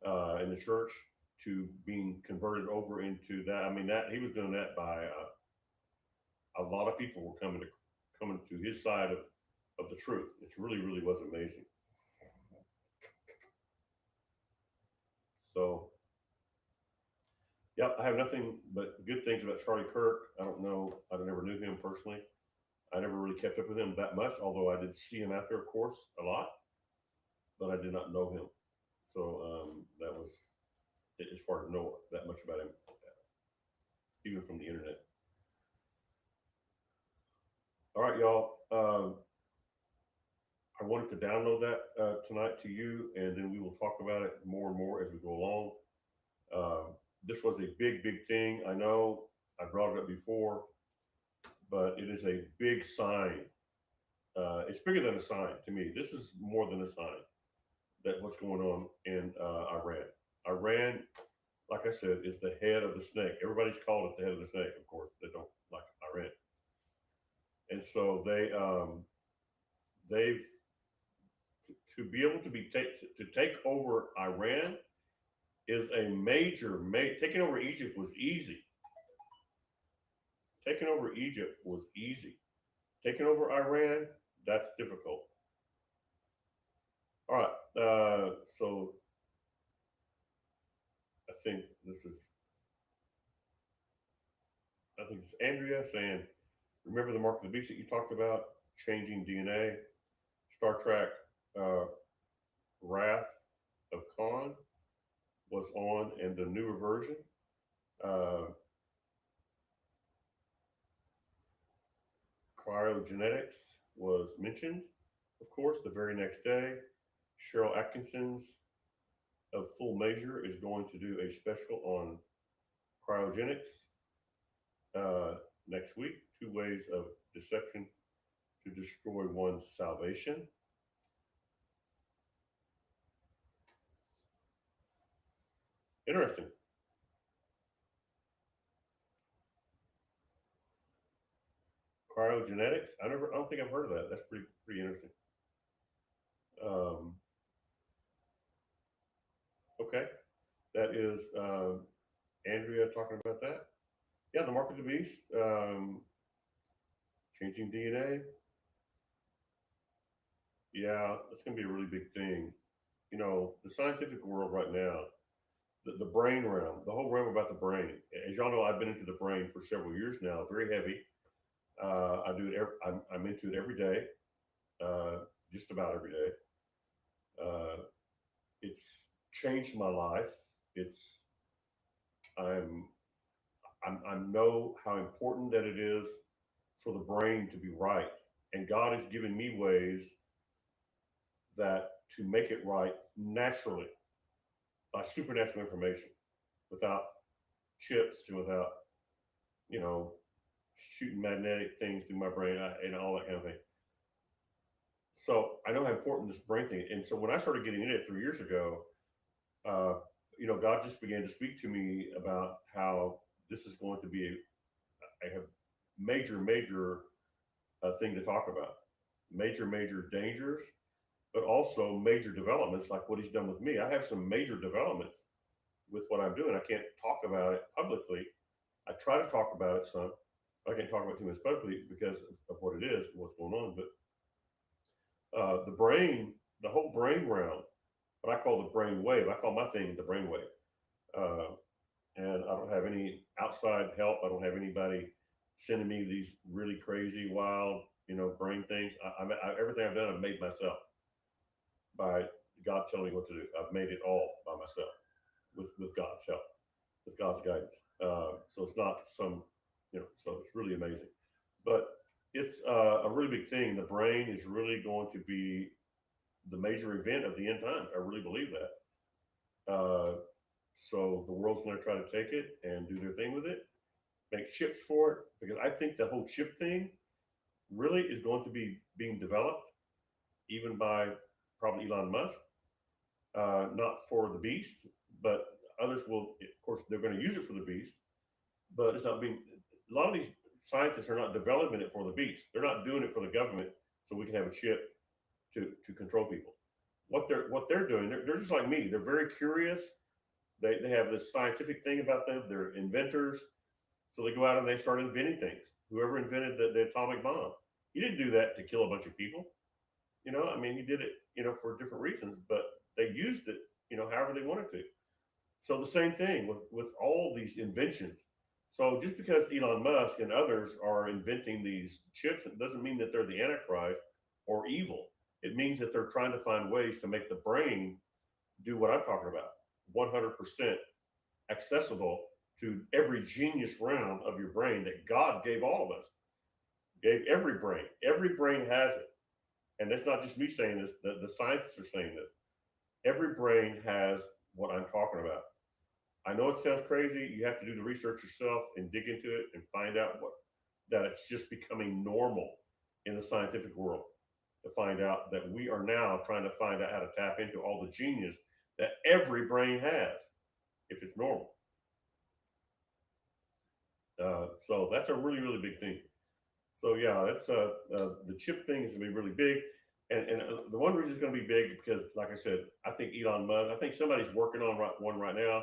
and the church, to being converted over into that. I mean, that he was doing that by a lot of people were coming to his side of the truth. It really really was amazing. So, yep, I have nothing but good things about Charlie Kirk. I don't know. I never knew him personally. I never really kept up with him that much, although I did see him out there, of course, a lot, but I did not know him. So that was as far as know that much about him, even from the internet. All right, y'all. I wanted to download that tonight to you, and then we will talk about it more and more as we go along. Uh, this was a big, big thing. I know I brought it up before, but it is a big sign. It's bigger than a sign to me. This is more than a sign that what's going on in Iran. Iran, like I said, is the head of the snake. Everybody's called it the head of the snake, of course. They don't like Iran. And so they've to be able to to take over Iran is a taking over Egypt was easy. Taking over Egypt was easy. Taking over Iran, that's difficult. All right. So I think this is I think it's Andrea saying, remember the mark of the beast that you talked about, changing DNA, Star Trek, uh, Wrath of Khan was on, and the newer version. Uh, Cryogenetics was mentioned, of course, the very next day. Cheryl Atkinson's of Full Measure is going to do a special on cryogenics uh, next week. 2 ways of deception to destroy one's salvation. Interesting. Cryogenetics. I don't think I've heard of that. That's pretty interesting. Um, okay, that is Andrea talking about that. Yeah, the mark of the beast, changing DNA. Yeah, it's going to be a really big thing. You know, the scientific world right now, the brain realm, the whole realm about the brain. As y'all know, I've been into the brain for several years now, very heavy. I do it. I'm into it every day, uh, just about every day. Uh, it's changed my life. It's I'm I know how important that it is for the brain to be right, and God has given me ways that to make it right naturally by supernatural information, without chips and without you know shooting magnetic things through my brain and all that kind of thing. So I know how important this brain thing. And so when I started getting in it 3 years ago, uh, God just began to speak to me about how this is going to be a major thing to talk about, major dangers, but also major developments like what he's done with me. I have some major developments with what I'm doing. I can't talk about it publicly. I try to talk about it some. I can't talk about it too much publicly because of what it is and what's going on. But the brain, the whole brain realm, what I call the brain wave, I call my thing the brain wave. Uh, and I don't have any outside help. I don't have anybody sending me these really crazy, wild, brain things. Everything I've done, I've made myself by God telling me what to do. I've made it all by myself with God's help, with God's guidance. So it's not some, so it's really amazing. But it's a really big thing. The brain is really going to be the major event of the end times. I really believe that. So the world's going to try to take it and do their thing with it, make chips for it, because I think the whole chip thing really is going to be being developed even by probably Elon Musk, not for the beast, but others will, of course, they're going to use it for the beast, but it's not being, a lot of these scientists are not developing it for the beast. They're not doing it for the government so we can have a chip to control people. What they're doing, they're just like me. They're very curious. They have this scientific thing about them. They're inventors. So they go out and they start inventing things. Whoever invented the atomic bomb, he didn't do that to kill a bunch of people. I mean, he did it, for different reasons, but they used it, however they wanted to. So the same thing with all these inventions. So just because Elon Musk and others are inventing these chips, it doesn't mean that they're the Antichrist or evil. It means that they're trying to find ways to make the brain do what I'm talking about, 100% accessible to every genius round of your brain that God gave all of us, gave every brain. Every brain has it. And that's not just me saying this, the scientists are saying this. Every brain has what I'm talking about. I know it sounds crazy. You have to do the research yourself and dig into it and find out that it's just becoming normal in the scientific world to find out that we are now trying to find out how to tap into all the genius that every brain has if it's normal. So that's a really, really big thing. So yeah, that's the chip thing is gonna be really big, and the one reason it's gonna be big because, like I said, I think Elon Musk. I think somebody's working on one right now.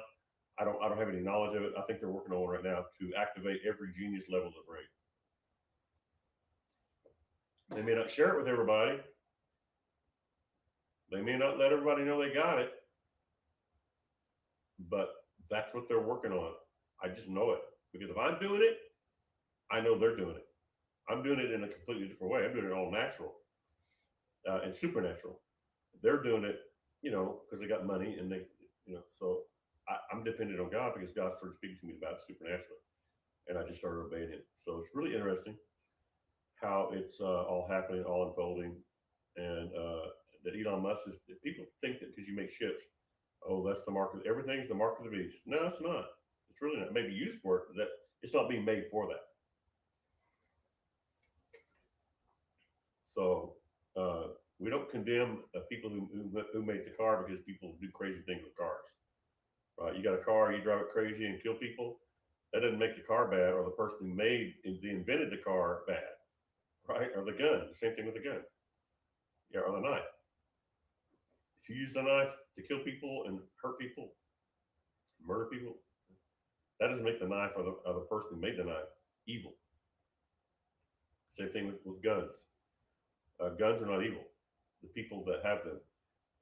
I don't have any knowledge of it. I think they're working on one right now to activate every genius level of the brain. They may not share it with everybody. They may not let everybody know they got it, but that's what they're working on. I just know it because if I'm doing it, I know they're doing it. I'm doing it in a completely different way. I'm doing it all natural and supernatural. They're doing it, because they got money and So I'm dependent on God because God started speaking to me about it supernaturally, and I just started obeying Him. So it's really interesting how it's all happening, all unfolding, and that Elon Musk is. People think that because you make ships, oh, that's the mark of everything's the mark of the beast. No, it's not. It's really not. It may be used for it, but that it's not being made for that. So we don't condemn people who make the car because people do crazy things with cars. Right? You got a car, you drive it crazy and kill people. That doesn't make the car bad, or the person who invented the car bad, right? Or the gun. The same thing with the gun, yeah, or the knife. If you use the knife to kill people and hurt people, murder people, that doesn't make the knife or the person who made the knife evil. Same thing with guns. Guns are not evil. The people that have them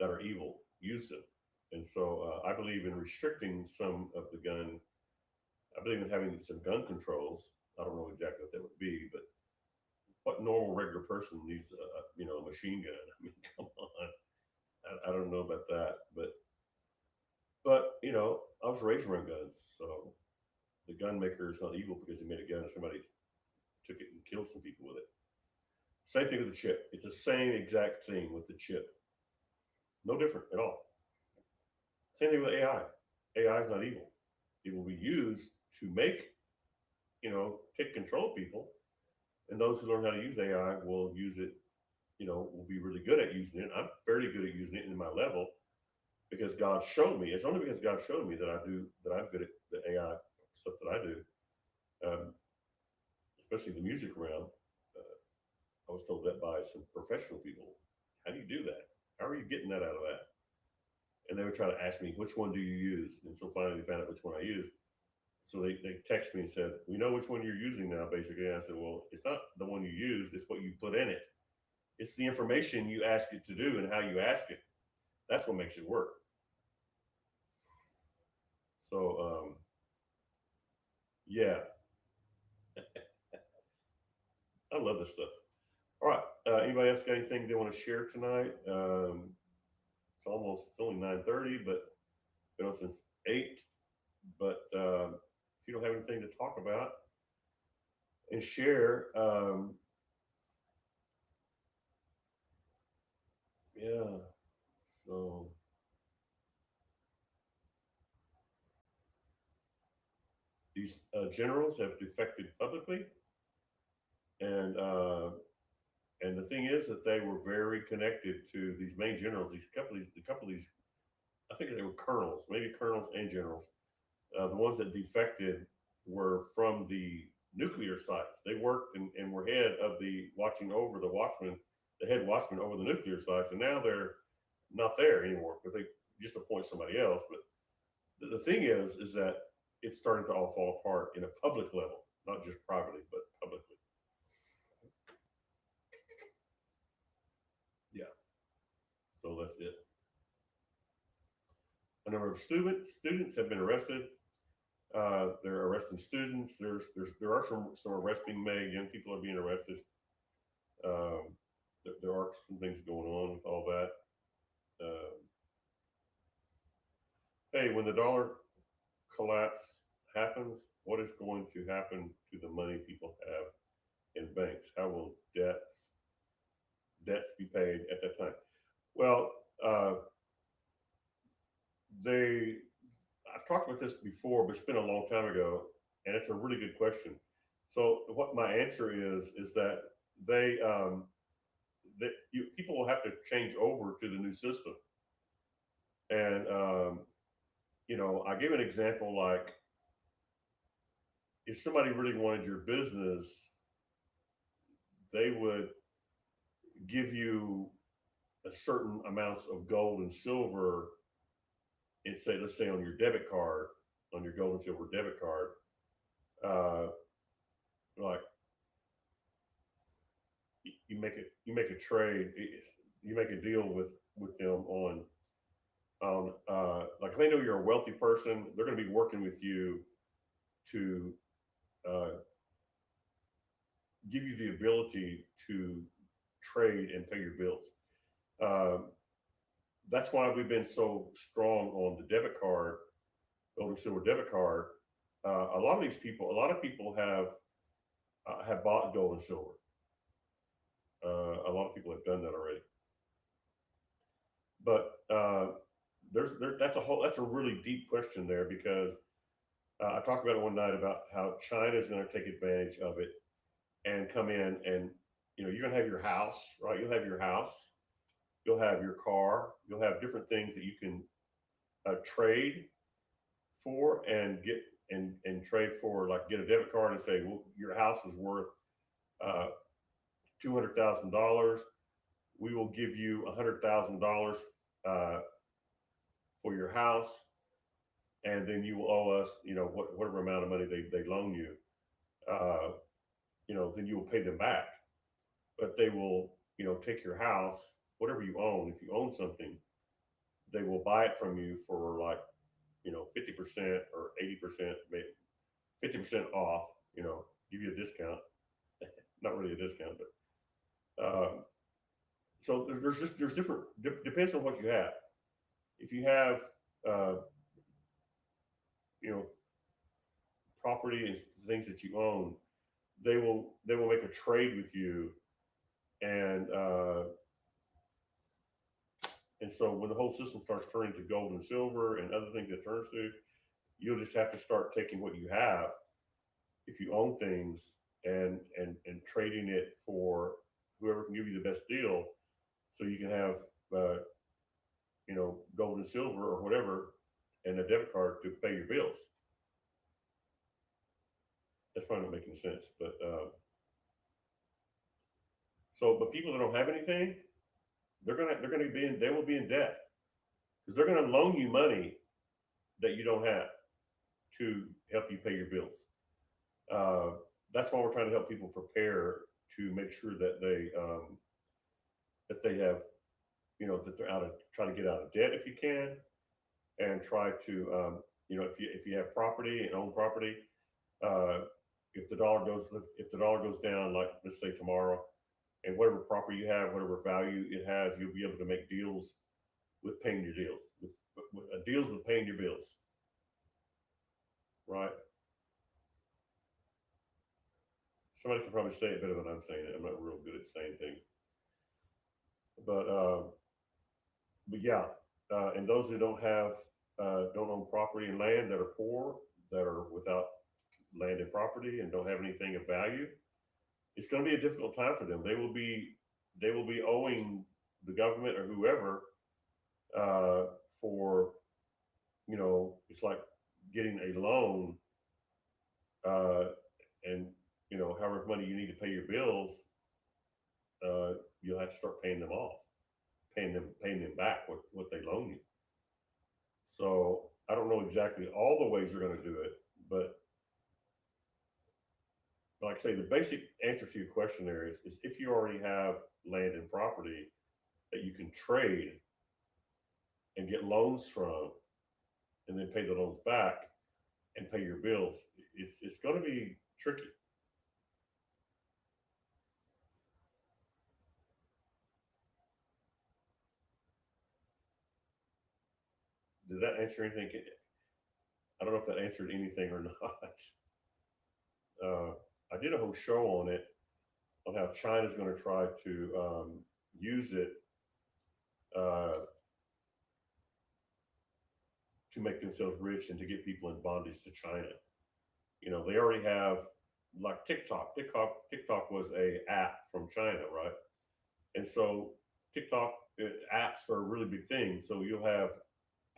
that are evil use them. And so I believe in restricting some of the gun. I believe in having some gun controls. I don't know exactly what that would be, but what normal regular person needs a machine gun? I mean, come on. I don't know about that, but I was raised around guns, so the gun maker is not evil because he made a gun and somebody took it and killed some people with it. Same thing with the chip. It's the same exact thing with the chip. No different at all. Same thing with AI. AI is not evil. It will be used to take control of people. And those who learn how to use AI will use it, will be really good at using it. I'm fairly good at using it in my level because God showed me. It's only because God showed me that I'm good at the AI stuff that I do, um, especially the music realm. I was told that by some professional people. How do you do that? How are you getting that out of that? And they would try to ask me, which one do you use? And so finally they found out which one I used. So they text me and said, we know which one you're using now, basically. And I said, well, it's not the one you use, it's what you put in it. It's the information you ask it to do and how you ask it. That's what makes it work. So, yeah, I love this stuff. All right. Anybody else got anything they want to share tonight? It's only 9:30, but been on since 8. But if you don't have anything to talk about and share, yeah. So these generals have defected publicly, and uh, and the thing is that they were very connected to these main generals. A couple of these, I think they were colonels, maybe colonels and generals. The ones that defected were from the nuclear sites. They worked and were head of the watching over the head watchman over the nuclear sites, and now they're not there anymore because they just appoint somebody else. But the thing is that it's starting to all fall apart in a public level, not just privately, but publicly. Yeah. So that's it. A number of students have been arrested. They're arresting students. There are some arrests being made. Young people are being arrested. There are some things going on with all that. Uh, hey, when the dollar collapse happens, what is going to happen to the money people have in banks? How will debts be paid at that time? Well, uh, they I've talked about this before, but it's been a long time ago, and it's a really good question. So, what my answer is that they people will have to change over to the new system, and I give an example like if somebody really wanted your business, they would give you a certain amounts of gold and silver, and say, let's say on your debit card, on your gold and silver debit card, uh, like you make a trade, you make a deal with them on like if they know you're a wealthy person, they're going to be working with you to uh, give you the ability to trade and pay your bills. Um, that's why we've been so strong on the debit card, gold and silver debit card. A lot of people have bought gold and silver. A lot of people have done that already. But that's a really deep question there because I talked about it one night about how China is going to take advantage of it and come in and you're going to have your house, right? You'll have your house, you'll have your car, you'll have different things that you can trade for and get and trade for, like get a debit card and say, well, your house is worth uh, $200,000. We will give you $100,000 uh, for your house, and then you will owe us, whatever amount of money they loan you. Uh, then you will pay them back. But they will, take your house, whatever you own. If you own something, they will buy it from you for like, 50% or 80%, maybe 50% off. Give you a discount. Not really a discount, but so there's different. Depends on what you have. If you have, uh, you know, property and things that you own, they will make a trade with you, and and so when the whole system starts turning to gold and silver and other things it turns to, you'll just have to start taking what you have, if you own things, and trading it for whoever can give you the best deal, so you can have uh, gold and silver or whatever, and a debit card to pay your bills. That's probably not making sense, but but people that don't have anything, they will be in debt because they're gonna loan you money that you don't have to help you pay your bills. Uh, that's why we're trying to help people prepare to make sure that they have, that they're out of try to get out of debt if you can, and try to, if you have property and own property, uh, if the dollar goes down, like let's say tomorrow, and whatever property you have, whatever value it has, you'll be able to make deals with paying your deals, with deals with paying your bills, right? Somebody can probably say it better than I'm saying it. I'm not real good at saying things, but yeah, and those who don't own property and land, that are poor, that are without land and property, and don't have anything of value, it's going to be a difficult time for them. They will be owing the government or whoever, uh, for, it's like getting a loan, uh, and however much money you need to pay your bills, uh, you'll have to start paying them off, paying them back what they loan you. So I don't know exactly all the ways they're going to do it, but like I say, the basic answer to your question there is if you already have land and property that you can trade and get loans from, and then pay the loans back and pay your bills, it's going to be tricky. Did that answer anything? I don't know if that answered anything or not. Uh, I did a whole show on it, on how China's going to try to use it uh, to make themselves rich and to get people in bondage to China. They already have, like TikTok. TikTok was a app from China, right? And so TikTok, apps are a really big thing. So you'll have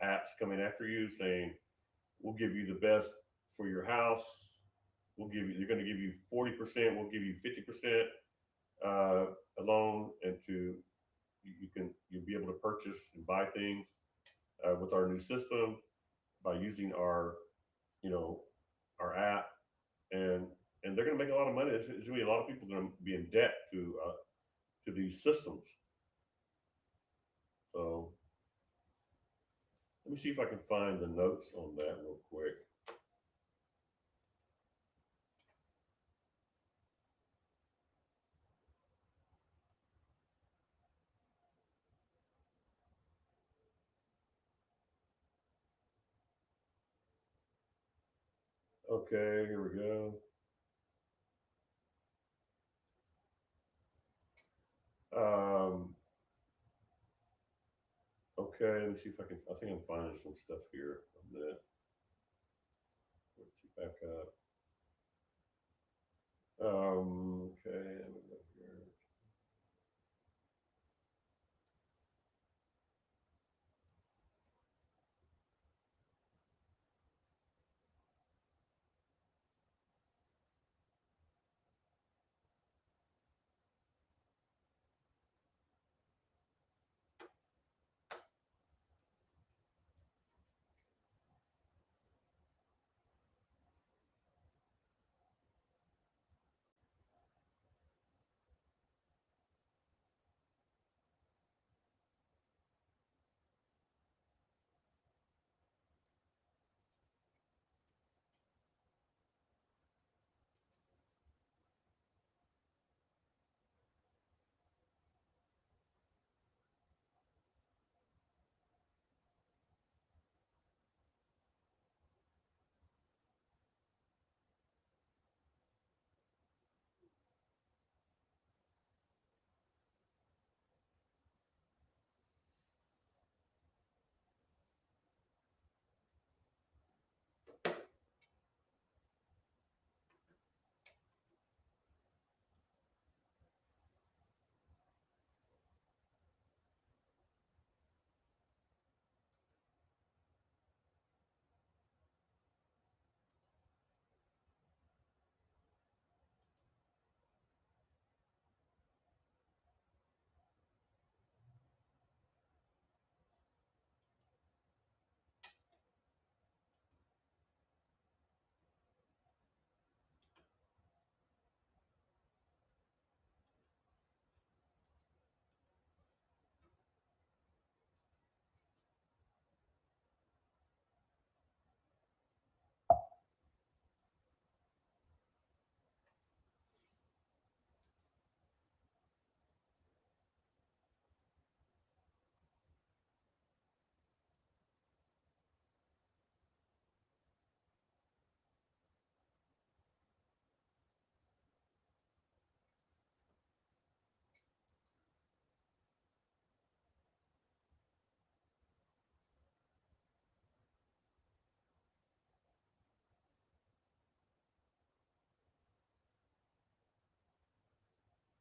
apps coming after you saying, "We'll give you the best for your house. We'll give you. They're going to give you 40%. We'll give you 50%. uh, a loan, and you'll be able to purchase and buy things with our new system by using our you know our app, and they're going to make a lot of money. There's going to be a lot of people going to be in debt to these systems. So let me see if I can find the notes on that real quick. Okay, here we go. Um, okay, let me see if I can. I think I'm finding some stuff here on that. Let's see back up. Okay, let me go here.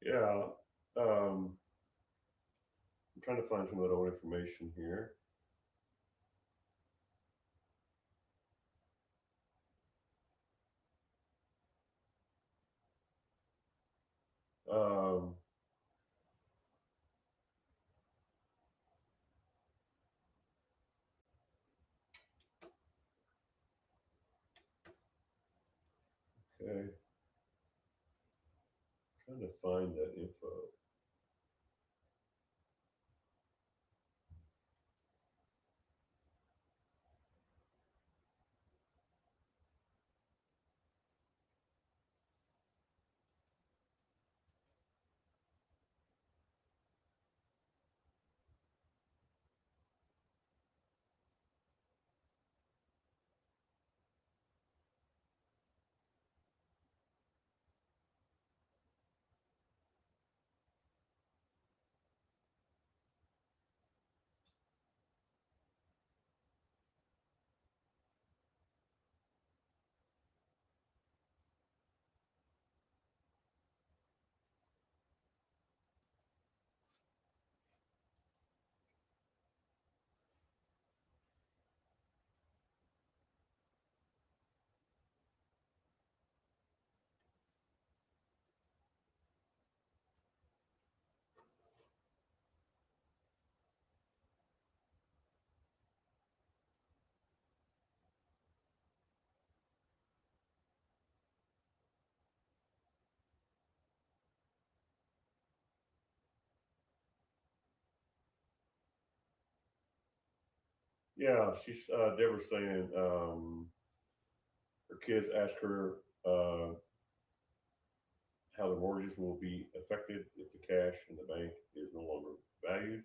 Yeah, I'm trying to find some of that old information here. Um, okay, trying to find that info. Yeah, she's Deborah's saying her kids ask her how the mortgages will be affected if the cash in the bank is no longer valued.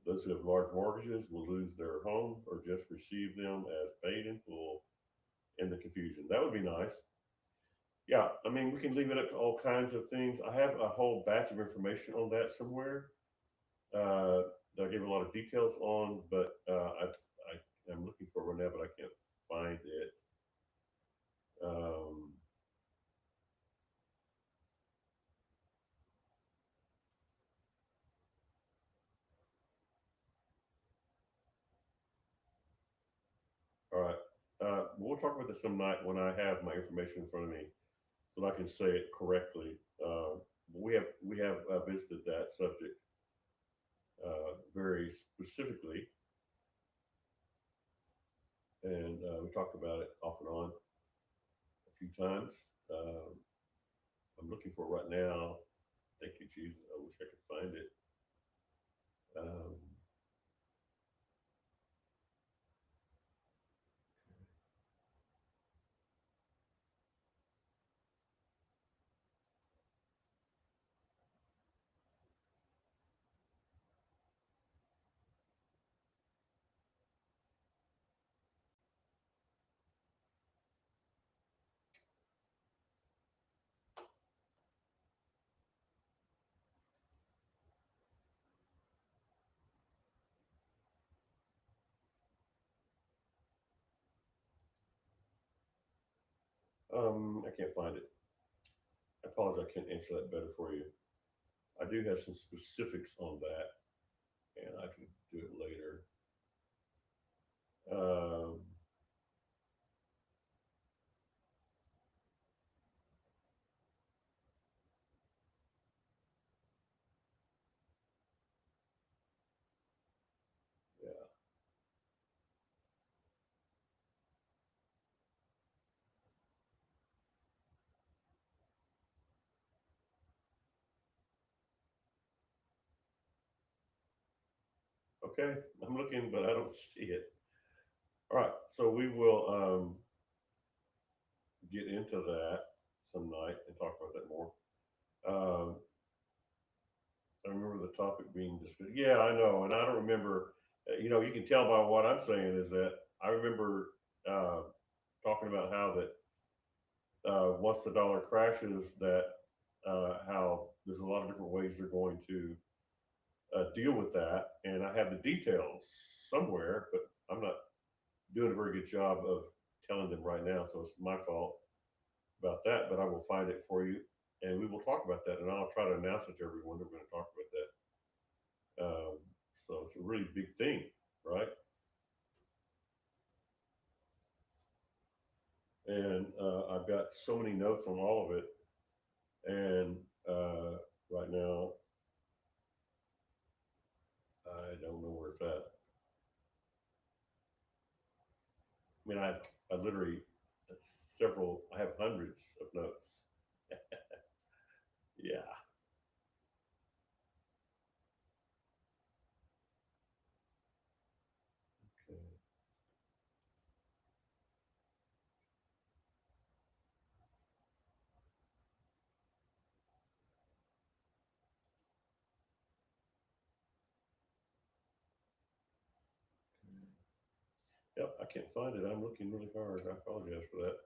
Those who have large mortgages will lose their home or just receive them as paid in full in the confusion. That would be nice. Yeah, I mean, we can leave it up to all kinds of things. I have a whole batch of information on that somewhere uh, that I gave a lot of details on, but I am looking for one now, but I can't find it. Um, all right, we'll talk about this some night when I have my information in front of me, so that I can say it correctly. We have visited that subject very specifically, and we talked about it off and on a few times. I'm looking for it right now. Thank you, Jesus. I wish I could find it. Um, I can't find it. I apologize. I can't answer that better for you. I do have some specifics on that, and I can do it later. Um, yeah. Okay. I'm looking, but I don't see it. All right. So we will get into that some night and talk about that more. Um, I remember the topic being discussed. Yeah, I know, and I don't remember. You can tell by what I'm saying is that I remember uh, talking about how that once the dollar crashes, that how there's a lot of different ways they're going to deal with that, and I have the details somewhere, but I'm not doing a very good job of telling them right now, so it's my fault about that. But I will find it for you, and we will talk about that, and I'll try to announce it to everyone that we're going to talk about that. So it's a really big thing, right? And I've got so many notes on all of it, and right now I don't know where it's at. I mean, I literally several. I have hundreds of notes. Yeah. Okay. Yep, I can't find it. I'm looking really hard. I apologize for that.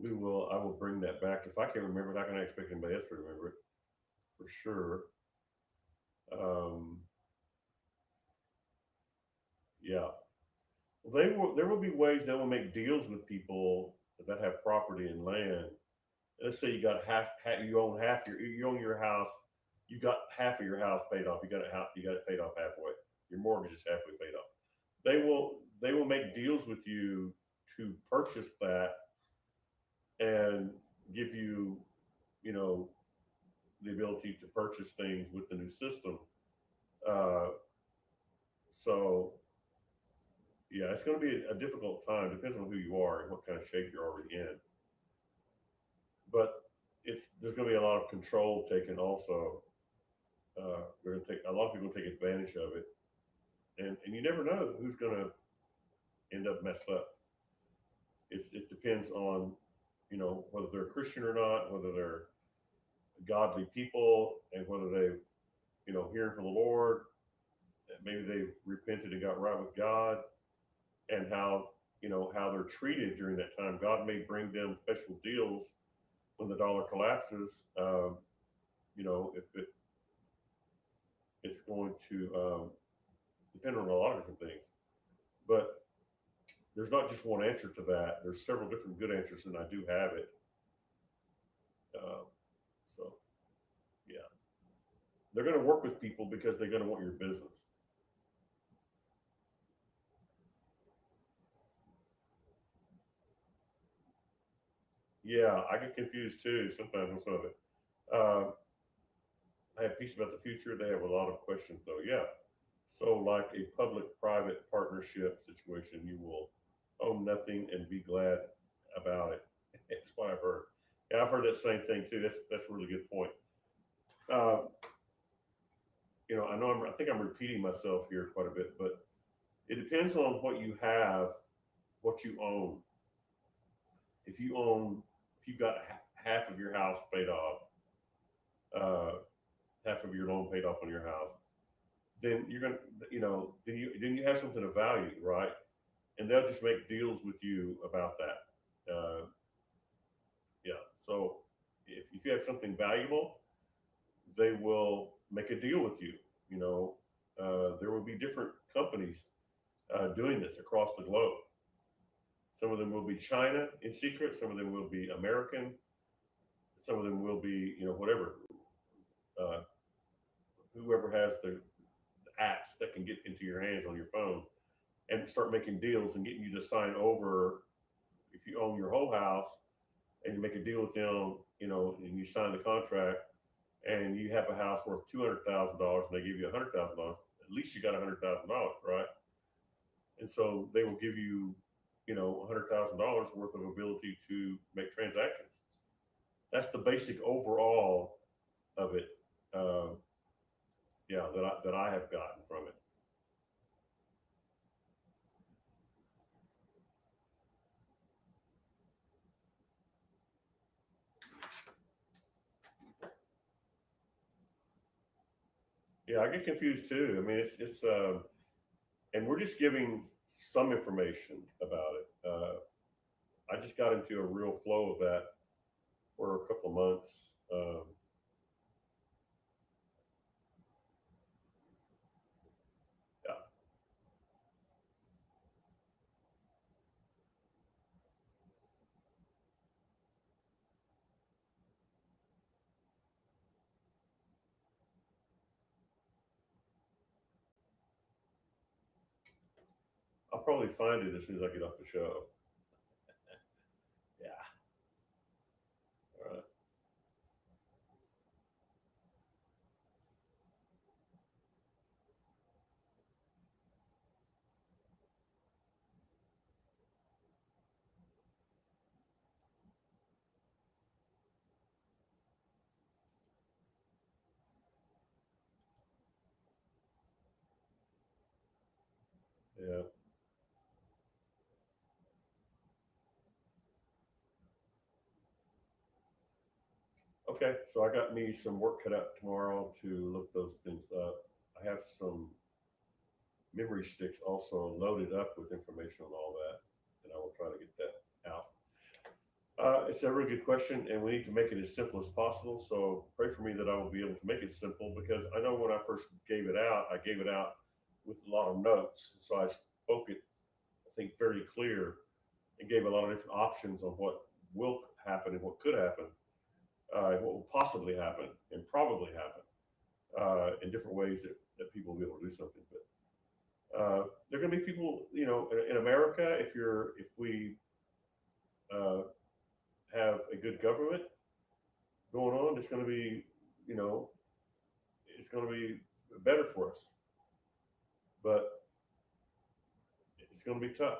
We will. I will bring that back. If I can remember it, I can expect anybody else to remember it for sure. Um, yeah. There will be ways they will make deals with people that have property and land. Let's say you got you own you own your house. You got half of your house paid off. You got it paid off halfway. Your mortgage is halfway paid off. They will make deals with you to purchase that and give you you know the ability to purchase things with the new system. Uh, so yeah, it's going to be a difficult time. Depends on who you are and what kind of shape you're already in. But it's there's going to be a lot of control taken also. We're going to take a lot of people take advantage of it, and you never know who's going to end up messed up. It depends on, whether they're a Christian or not, whether they're godly people, and whether they, hearing from the Lord, maybe they repented and got right with God, and how they're treated during that time. God may bring them special deals when the dollar collapses. If it's going to depend on a lot of different things, but there's not just one answer to that. There's several different good answers, and I do have it. Uh, so yeah, they're going to work with people because they're going to want your business. Yeah, I get confused too sometimes with some of it. Uh, I have Peace About the Future. They have a lot of questions though. Yeah. So, like a public private partnership situation, you will own nothing and be glad about it. That's what I've heard. Yeah, I've heard that same thing too. That's a really good point. Uh, I think I'm repeating myself here quite a bit, but it depends on what you have, what you own. If you own, if you've got half of your house paid off, uh, half of your loan paid off on your house, then you're gonna, then you have something of value, right? And they'll just make deals with you about that. Yeah. So if you have something valuable, they will make a deal with you. You know, there will be different companies doing this across the globe. Some of them will be China in secret. Some of them will be American. Some of them will be, whatever, uh, whoever has the apps that can get into your hands on your phone and start making deals and getting you to sign over. If you own your whole house and you make a deal with them, and you sign the contract, and you have a house worth $200,000 and they give you $100,000, at least you got $100,000, right? And so they will give you, $100,000 worth of ability to make transactions. That's the basic overall of it. Uh, yeah, that I have gotten from it. Yeah, I get confused too. I mean, and we're just giving some information about it. I just got into a real flow of that for a couple of months. Yeah, I'll probably find it as soon as I get off the show. Yeah. All right. Yeah. Okay. So I got me some work cut out tomorrow to look those things up. I have some memory sticks also loaded up with information on all that, and I will try to get that out. It's a really good question, and we need to make it as simple as possible. So pray for me that I will be able to make it simple, because I know when I first gave it out, I gave it out with a lot of notes. So I spoke it, I think, very clear, and gave a lot of different options on what will happen and what could happen, and what will possibly happen and probably happen, in different ways that people will be able to do something. But there are going to be people, in America, if we uh, have a good government going on, it's going to be, you know, it's going to be better for us, but it's going to be tough.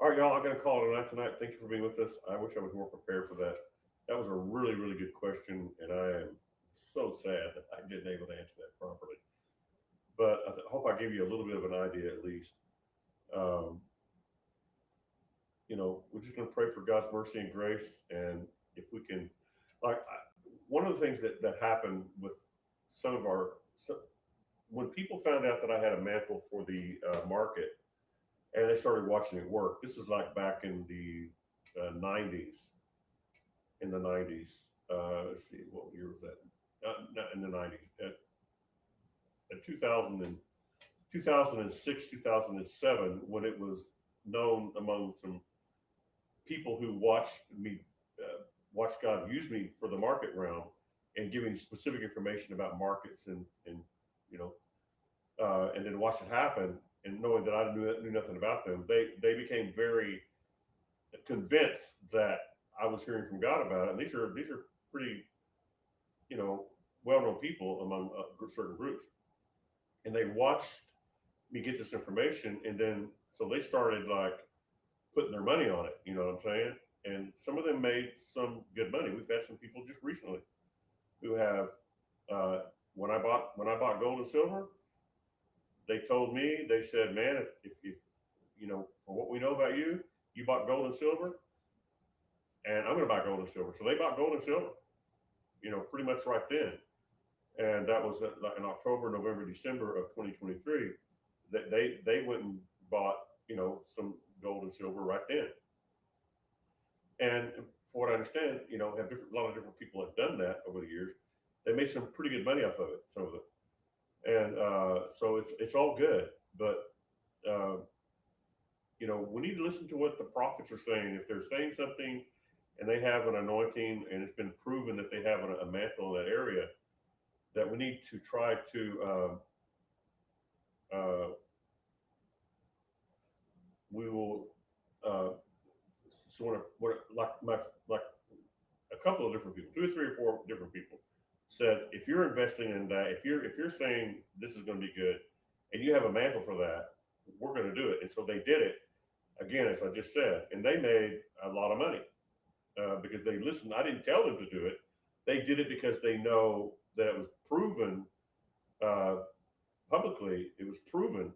All right, y'all, I'm going to call it a night tonight. Thank you for being with us. I wish I was more prepared for that. That was a really, really good question, and I am so sad that I didn't able to answer that properly. But hope I gave you a little bit of an idea at least. Um, we're just going to pray for God's mercy and grace, and if we can, one of the things that happened with some of our so, when people found out that I had a mantle for the market, and they started watching it work. This is like back in the '90s. In the '90s, let's see, what year was that? Not in the '90s. At 2000 and 2006, 2007, when it was known among some people who watched me, watch God use me for the market realm and giving specific information about markets and you know, and then watch it happen and knowing that I knew nothing about them, they became very convinced that I was hearing from God about it. And these are pretty, you know, well-known people among certain groups, and they watched me get this information, and then so they started like putting their money on it. You know what I'm saying? And some of them made some good money. We've had some people just recently who have when I bought gold and silver, they told me, they said, man, if you know, for what we know about you, you bought gold and silver, and I'm going to buy gold and silver. So they bought gold and silver, pretty much right then. And that was like in October, November, December of 2023. That they went and bought, some gold and silver right then. And for what I understand, have a lot of different people have done that over the years. They made some pretty good money off of it, some of it, and so it's all good. But uh, we need to listen to what the prophets are saying. If they're saying something and they have an anointing and it's been proven that they have a mantle in that area, that we need to try to uh, we will sort of like a couple of different people, 2 or 3 or 4 different people said, if you're investing in that, if you're saying this is going to be good, and you have a mantle for that, we're going to do it. And so they did it again, as I just said, and they made a lot of money because they listened. I didn't tell them to do it; they did it because they know that it was proven uh, publicly. It was proven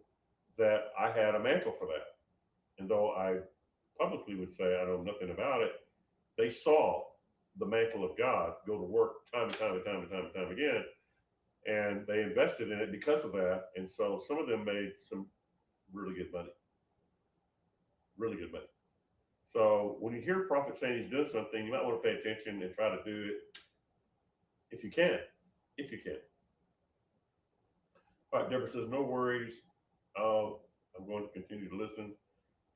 that I had a mantle for that, and though I publicly would say I know nothing about it, they saw the mantle of God go to work time and time and time and time and time again, and they invested in it because of that. And so some of them made some really good money, really good money. So when you hear a prophet saying he's doing something, you might want to pay attention and try to do it if you can, if you can. All right, Deborah says, no worries. I'm going to continue to listen.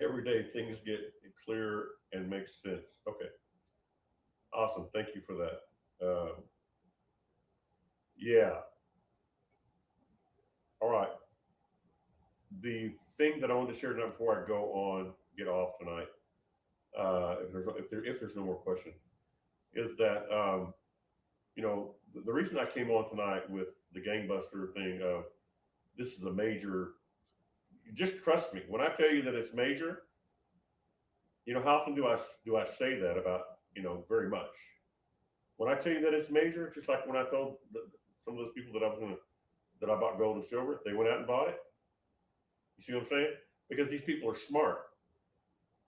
Every day things get clearer and make sense. Okay. Awesome. Thank you for that. Yeah. All right. The thing that I wanted to share tonight before I go on, get off tonight, if there's no more questions, is that the reason I came on tonight with the gangbuster thing of this is a major. Just trust me when I tell you that it's major. How often do I say that about very much? When I tell you that it's major, just like when I told some of those people that I bought gold and silver, they went out and bought it. You see what I'm saying? Because these people are smart.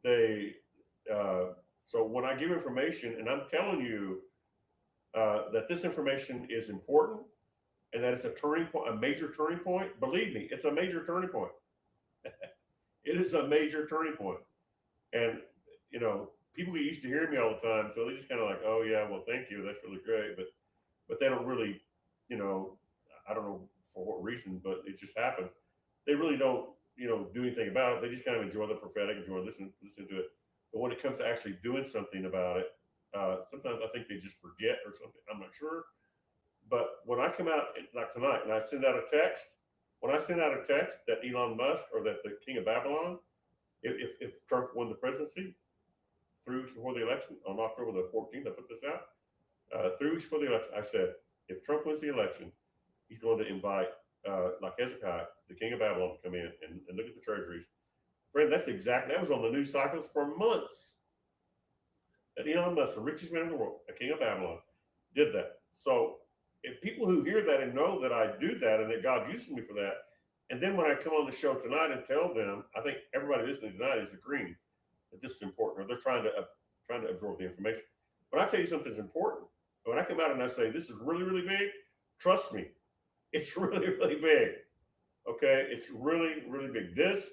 They so when I give information and I'm telling you that this information is important and that it's a turning point, a major turning point, believe me, it's a major turning point. It is a major turning point. And people get used to hearing me all the time, so they just kind of like, oh yeah, well thank you, that's really great, but they don't really, I don't know for what reason, but it just happens. They really don't, do anything about it. They just kind of enjoy the prophetic, enjoy listening to it. But when it comes to actually doing something about it, sometimes I think they just forget or something. I'm not sure. But when I come out like tonight and I send out a text, when I send out a text that Elon Musk or that the king of Babylon, if Trump won the presidency, 3 weeks before the election on October the 14th, I put this out. 3 weeks before the election, I said, if Trump wins the election, he's going to invite, like Hezekiah, the king of Babylon, to come in and look at the treasuries. Friend, that was on the news cycles for months. That Elon Musk, the richest man in the world, the king of Babylon, did that. So if people who hear that and know that I do that and that God uses me for that, and then when I come on the show tonight and tell them, I think everybody listening tonight is agreeing that this is important, or they're trying to absorb the information. When I tell you something's important, when I come out and I say this is really really big, trust me, it's really really big. Okay, it's really really big. This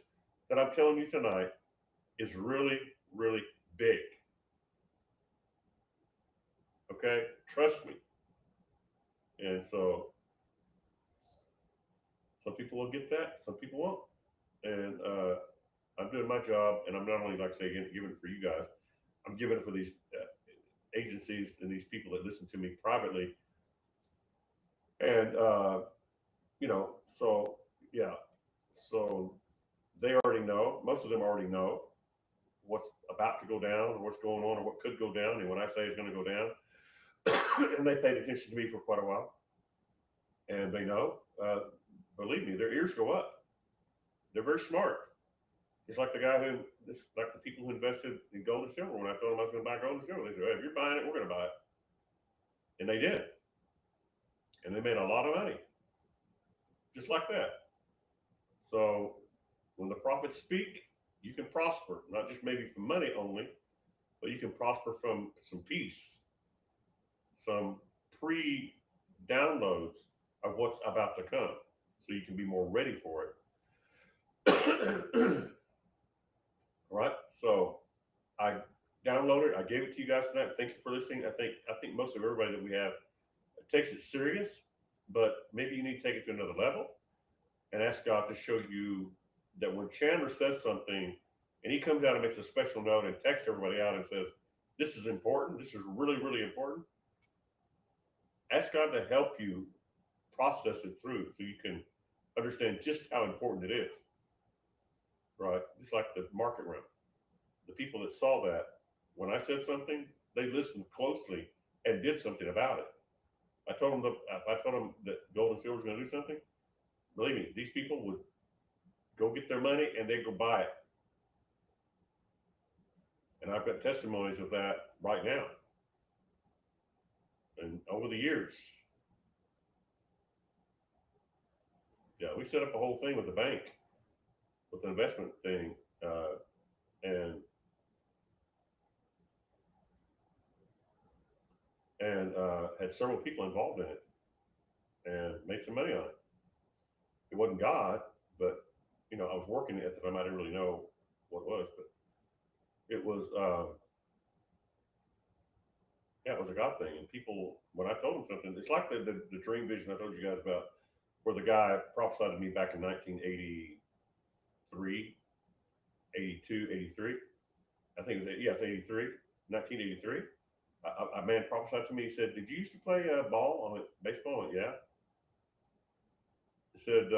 that I'm telling you tonight is really really big. Okay, trust me. And so some people will get that, some people won't. And I'm doing my job, and I'm not only, like I say, giving it for you guys, I'm giving it for these agencies and these people that listen to me privately. And, so yeah, so they already know, most of them already know what's about to go down or what's going on or what could go down. And when I say it's going to go down, and they paid attention to me for quite a while, and they know, believe me, their ears go up. They're very smart. It's like the guy who, it's like the people who invested in gold and silver. When I told them I was going to buy gold and silver, they said, hey, if you're buying it, we're going to buy it. And they did. And they made a lot of money just like that. So when the prophets speak, you can prosper, not just maybe from money only, but you can prosper from some peace, some pre downloads of what's about to come. So you can be more ready for it. All right. So I downloaded. I gave it to you guys tonight. Thank you for listening. I think most of everybody that we have takes it serious, but maybe you need to take it to another level and ask God to show you that when Chandler says something and he comes out and makes a special note and texts everybody out and says, this is important, this is really, really important. Ask God to help you process it through so you can understand just how important it is. Right? Just like the market run. The people that saw that, when I said something, they listened closely and did something about it. I told them that gold and silver was going to do something. Believe me, these people would go get their money and they'd go buy it. And I've got testimonies of that right now. And over the years, yeah, we set up a whole thing with the bank, with an investment thing, and had several people involved in it and made some money on it. It wasn't God, but I was working at the time. I didn't really know what it was, but it was, yeah, it was a God thing. And people, when I told them something, it's like the dream vision I told you guys about, where the guy prophesied to me back in 1983, 82, 83. I think it was, yes, 83, 1983. A man prophesied to me. He said, did you used to play ball? I went, baseball? I went, yeah. He said,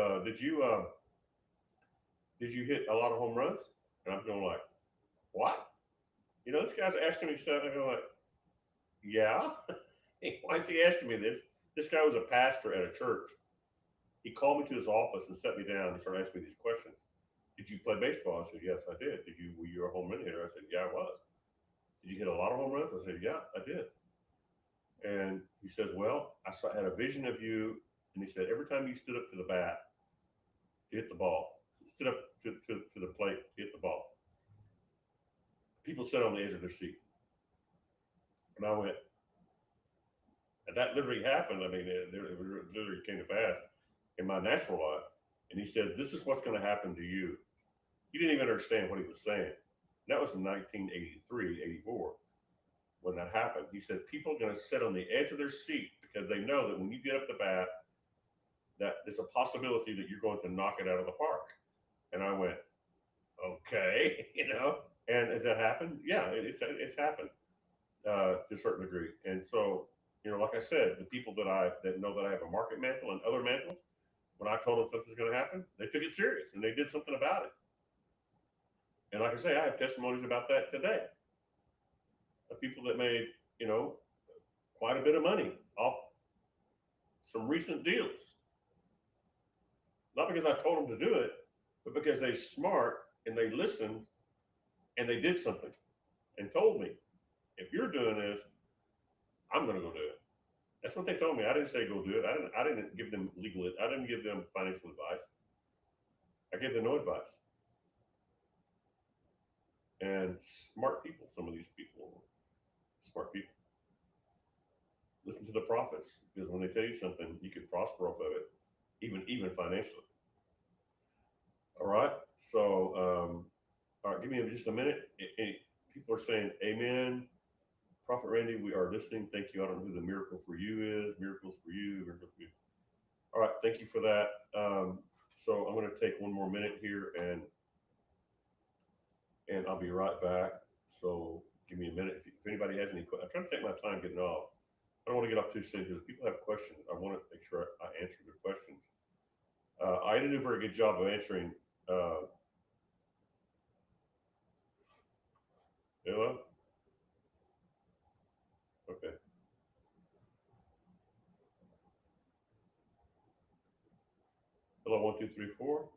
did you hit a lot of home runs? And I'm going like, what? This guy's asking me stuff. I'm going like, yeah. Why is he asking me this? This guy was a pastor at a church. He called me to his office and set me down and started asking me these questions. Did you play baseball? I said, yes, I did. Were you a home run hitter? I said, yeah, I was. Did you hit a lot of home runs? I said, yeah, I did. And he says, well, had a vision of you. And he said, every time you stood up to the bat to hit the ball, stood up to the plate to hit the ball, people sat on the edge of their seat. And I went, and that literally happened. I mean, it literally came to pass in my natural life. And he said, this is what's going to happen to you. He didn't even understand what he was saying. And that was in 1983, 84, when that happened. He said, people are going to sit on the edge of their seat because they know that when you get up the bat, that there's a possibility that you're going to knock it out of the park. And I went, okay, and has that happened? Yeah, it's happened to a certain degree. And so, like I said, the people that know that I have a market mantle and other mantles, when I told them something's going to happen, they took it serious and they did something about it. And like I say, I have testimonies about that today of people that made, quite a bit of money off some recent deals. Not because I told them to do it, but because they're smart and they listened and they did something and told me, if you're doing this, I'm going to go do it. That's what they told me. I didn't say go do it. I didn't give them legal. I didn't give them financial advice. I gave them no advice. And smart people, some of these people, smart people, listen to the prophets because when they tell you something, you can prosper off of it, even financially. All right. So, all right, give me just a minute. People are saying, "Amen." Prophet Randy, we are listening. Thank you. I don't know who the miracle for you is. Miracles for you. Miracles for you. All right. Thank you for that. So I'm going to take one more minute here, and I'll be right back. So give me a minute. If anybody has any questions, I'm trying to take my time getting off. I don't want to get off too soon because people have questions. I want to make sure I answer their questions. I didn't do a very good job of answering. Uh, Hello? Okay. Hello, 1, 2, 3, 4.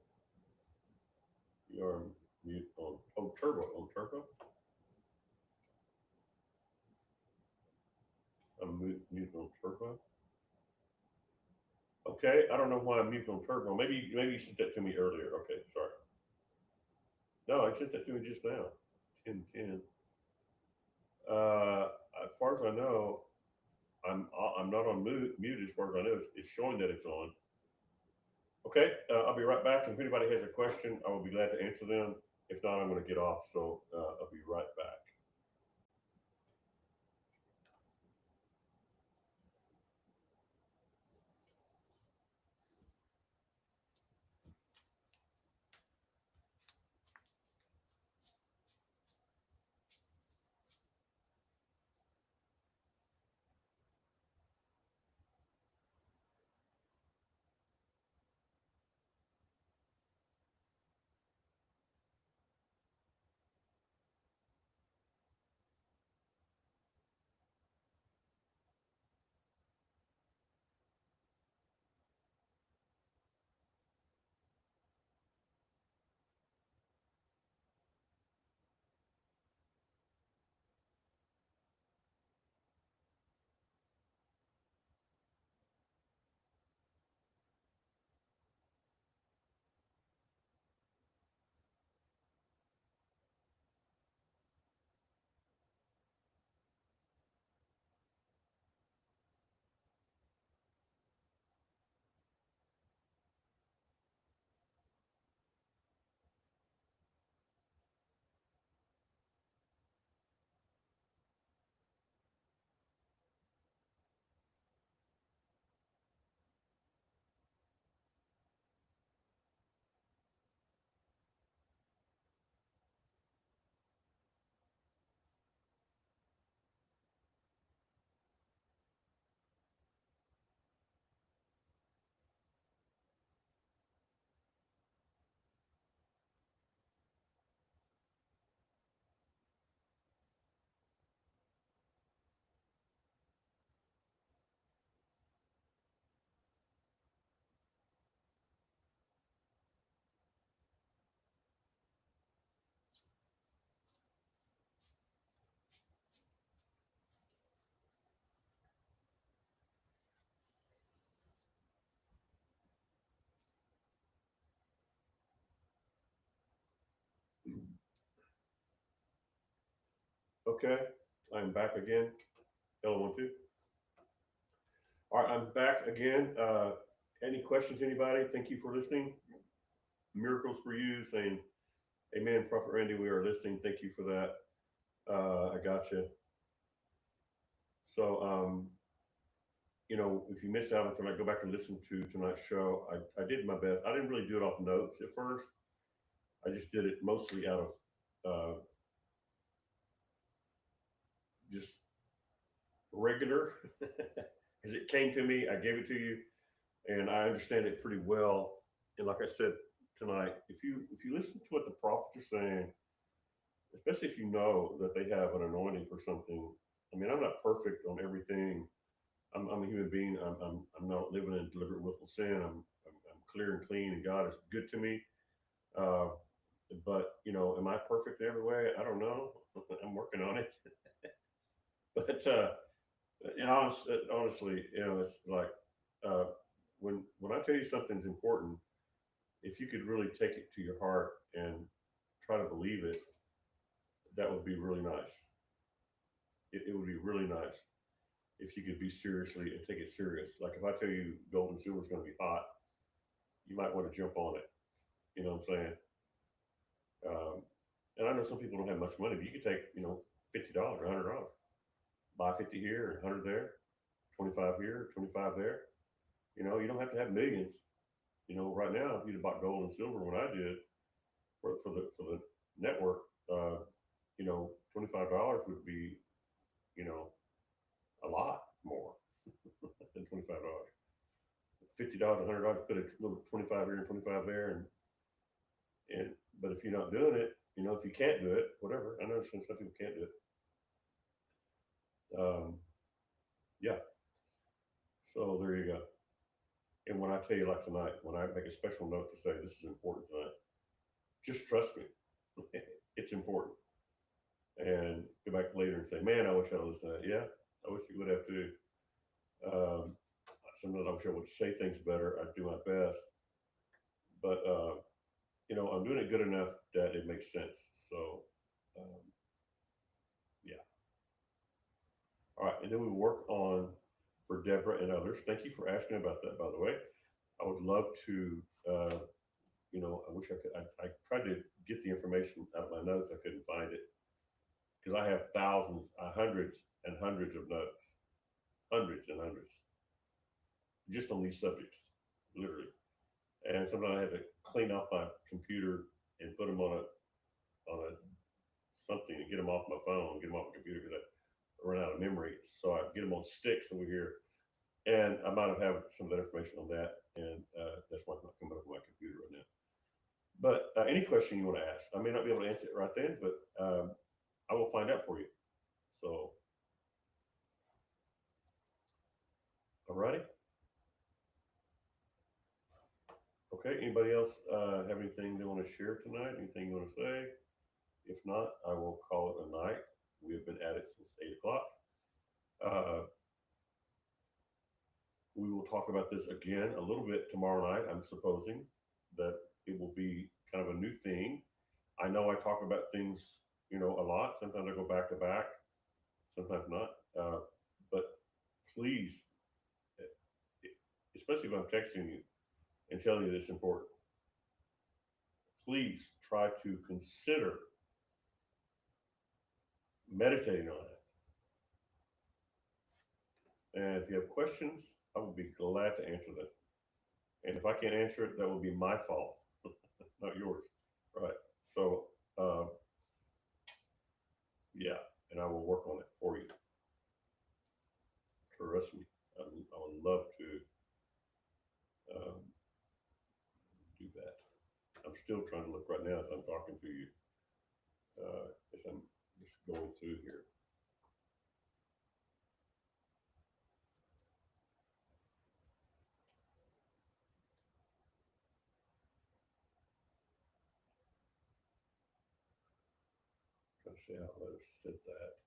You are mute on turbo. On turbo? I'm mute on turbo. Okay. I don't know why I'm mute on turbo. Maybe you sent that to me earlier. Okay. Sorry. No, I sent that to me just now. 10:10. As far as I know, I'm not on mute as far as I know. It's showing that it's on. Okay, I'll be right back. And if anybody has a question, I will be glad to answer them. If not, I'm going to get off. So I'll be right back. Okay, I'm back again. Hello, 1, 2. All right, I'm back again. Any questions, anybody? Thank you for listening. Miracles for you, saying, "Amen." Prophet Randy, we are listening. Thank you for that. I got you. So, if you missed out on tonight, go back and listen to tonight's show. I did my best. I didn't really do it off notes at first. I just did it mostly out of just regular. As it came to me, I gave it to you, and I understand it pretty well. And like I said tonight, if you listen to what the prophets are saying, especially if you know that they have an anointing for something. I mean, I'm not perfect on everything. I'm a human being. I'm not living in deliberate willful sin. I'm clear and clean, and God is good to me. Uh, but am I perfect every way? I don't know. I'm working on it. But And honestly, it's like uh, when I tell you something's important, if you could really take it to your heart and try to believe it, that would be really nice. It would be really nice if you could be seriously and take it serious. Like if I tell you gold and silver is going to be hot, you might want to jump on it. You know what I'm saying? Um, and I know some people don't have much money, but you could take $50, $100, buy 50 here and 100 there, 25 here, 25 there. You don't have to have millions. Right now, if you'd have bought gold and silver when I did for the network, $25 would be you know a lot more than $25. $50, $100, put a little 25 here and 25 there, and but if you're not doing it, if you can't do it, whatever. I understand some people can't do it. Yeah. So there you go. And when I tell you like tonight, when I make a special note to say this is important tonight, just trust me, it's important. And go back later and say, man, I wish I'd listened to that. Yeah, I wish you would have too. Um, Sometimes I wish I would say things better. I'd do my best, but I'm doing it good enough that it makes sense. So, um, yeah. All right, and then we work on for Deborah and others. Thank you for asking about that, by the way. I would love to. I wish I could. I tried to get the information out of my notes. I couldn't find it because I have thousands, hundreds and hundreds of notes, hundreds and hundreds, just on these subjects, literally. And sometimes I have to clean up my computer and put them on a something and get them off my phone, get them off my computer because I run out of memory. So I get them on sticks over here, and I might have had some of that information on that, and that's why it's not coming up on my computer right now. But any question you want to ask, I may not be able to answer it right then, but I will find out for you. So, alrighty. Okay. Anybody else have anything they want to share tonight? Anything you want to say? If not, I will call it a night. We have been at it since 8 o'clock. Uh, we will talk about this again a little bit tomorrow night. I'm supposing that it will be kind of a new theme. I know I talk about things, a lot. Sometimes I go back to back, sometimes not. But please, eh, especially if I'm texting you and telling you this important, please try to consider meditating on it. And if you have questions, I will be glad to answer them. And if I can't answer it, that will be my fault, not yours. Right. So, uh, yeah, and I will work on it for you. Trust me. I would love to um, do that. I'm still trying to look right now as I'm talking to you, as I'm just going through here. Trying to see how to let us sit that.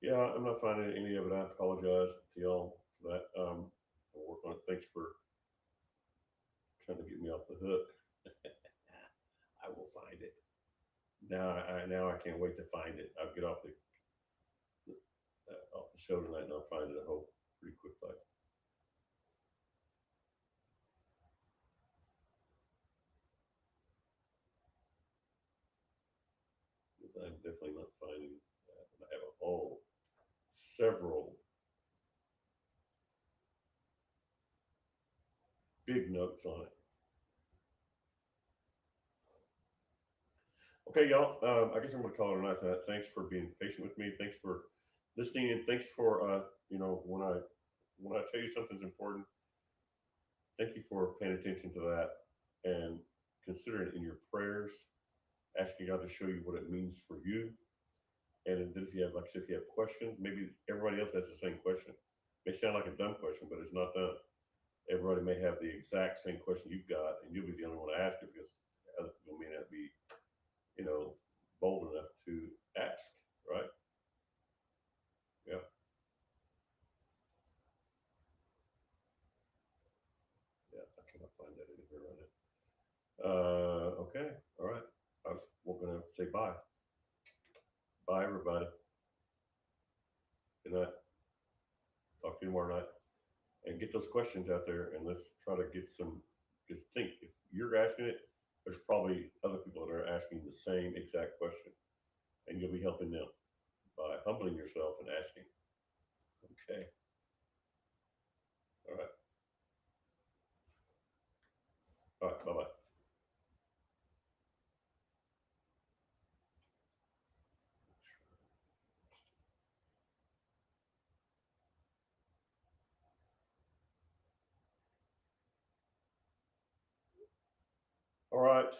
Yeah, I'm not finding any of it. I apologize to y'all for that. I'll work on it. Thanks for trying to get me off the hook. I will find it. Now I can't wait to find it. I'll get off the show tonight and I'll find it. I hope pretty quickly. I'm definitely not finding that. And I have a whole several big notes on it. Okay, y'all. I guess I'm going to call it a night tonight. Thanks for being patient with me. Thanks for listening, and thanks for when I tell you something's important, thank you for paying attention to that and consider it in your prayers, asking God to show you what it means for you. And then if you have, like I said, if you have questions, maybe everybody else has the same question. It may sound like a dumb question, but it's not dumb. Everybody may have the exact same question you've got, and you'll be the only one to ask it because other people may not be, you know, bold enough to ask, right? Yeah. Yeah, I cannot find that in here right now. Okay, all right. We're gonna say bye. Bye, everybody. Good night. Talk to you tomorrow night, and get those questions out there, and let's try to get some. Because think, if you're asking it, there's probably other people that are asking the same exact question, and you'll be helping them by humbling yourself and asking. Okay. All right. All right. Bye bye. All right.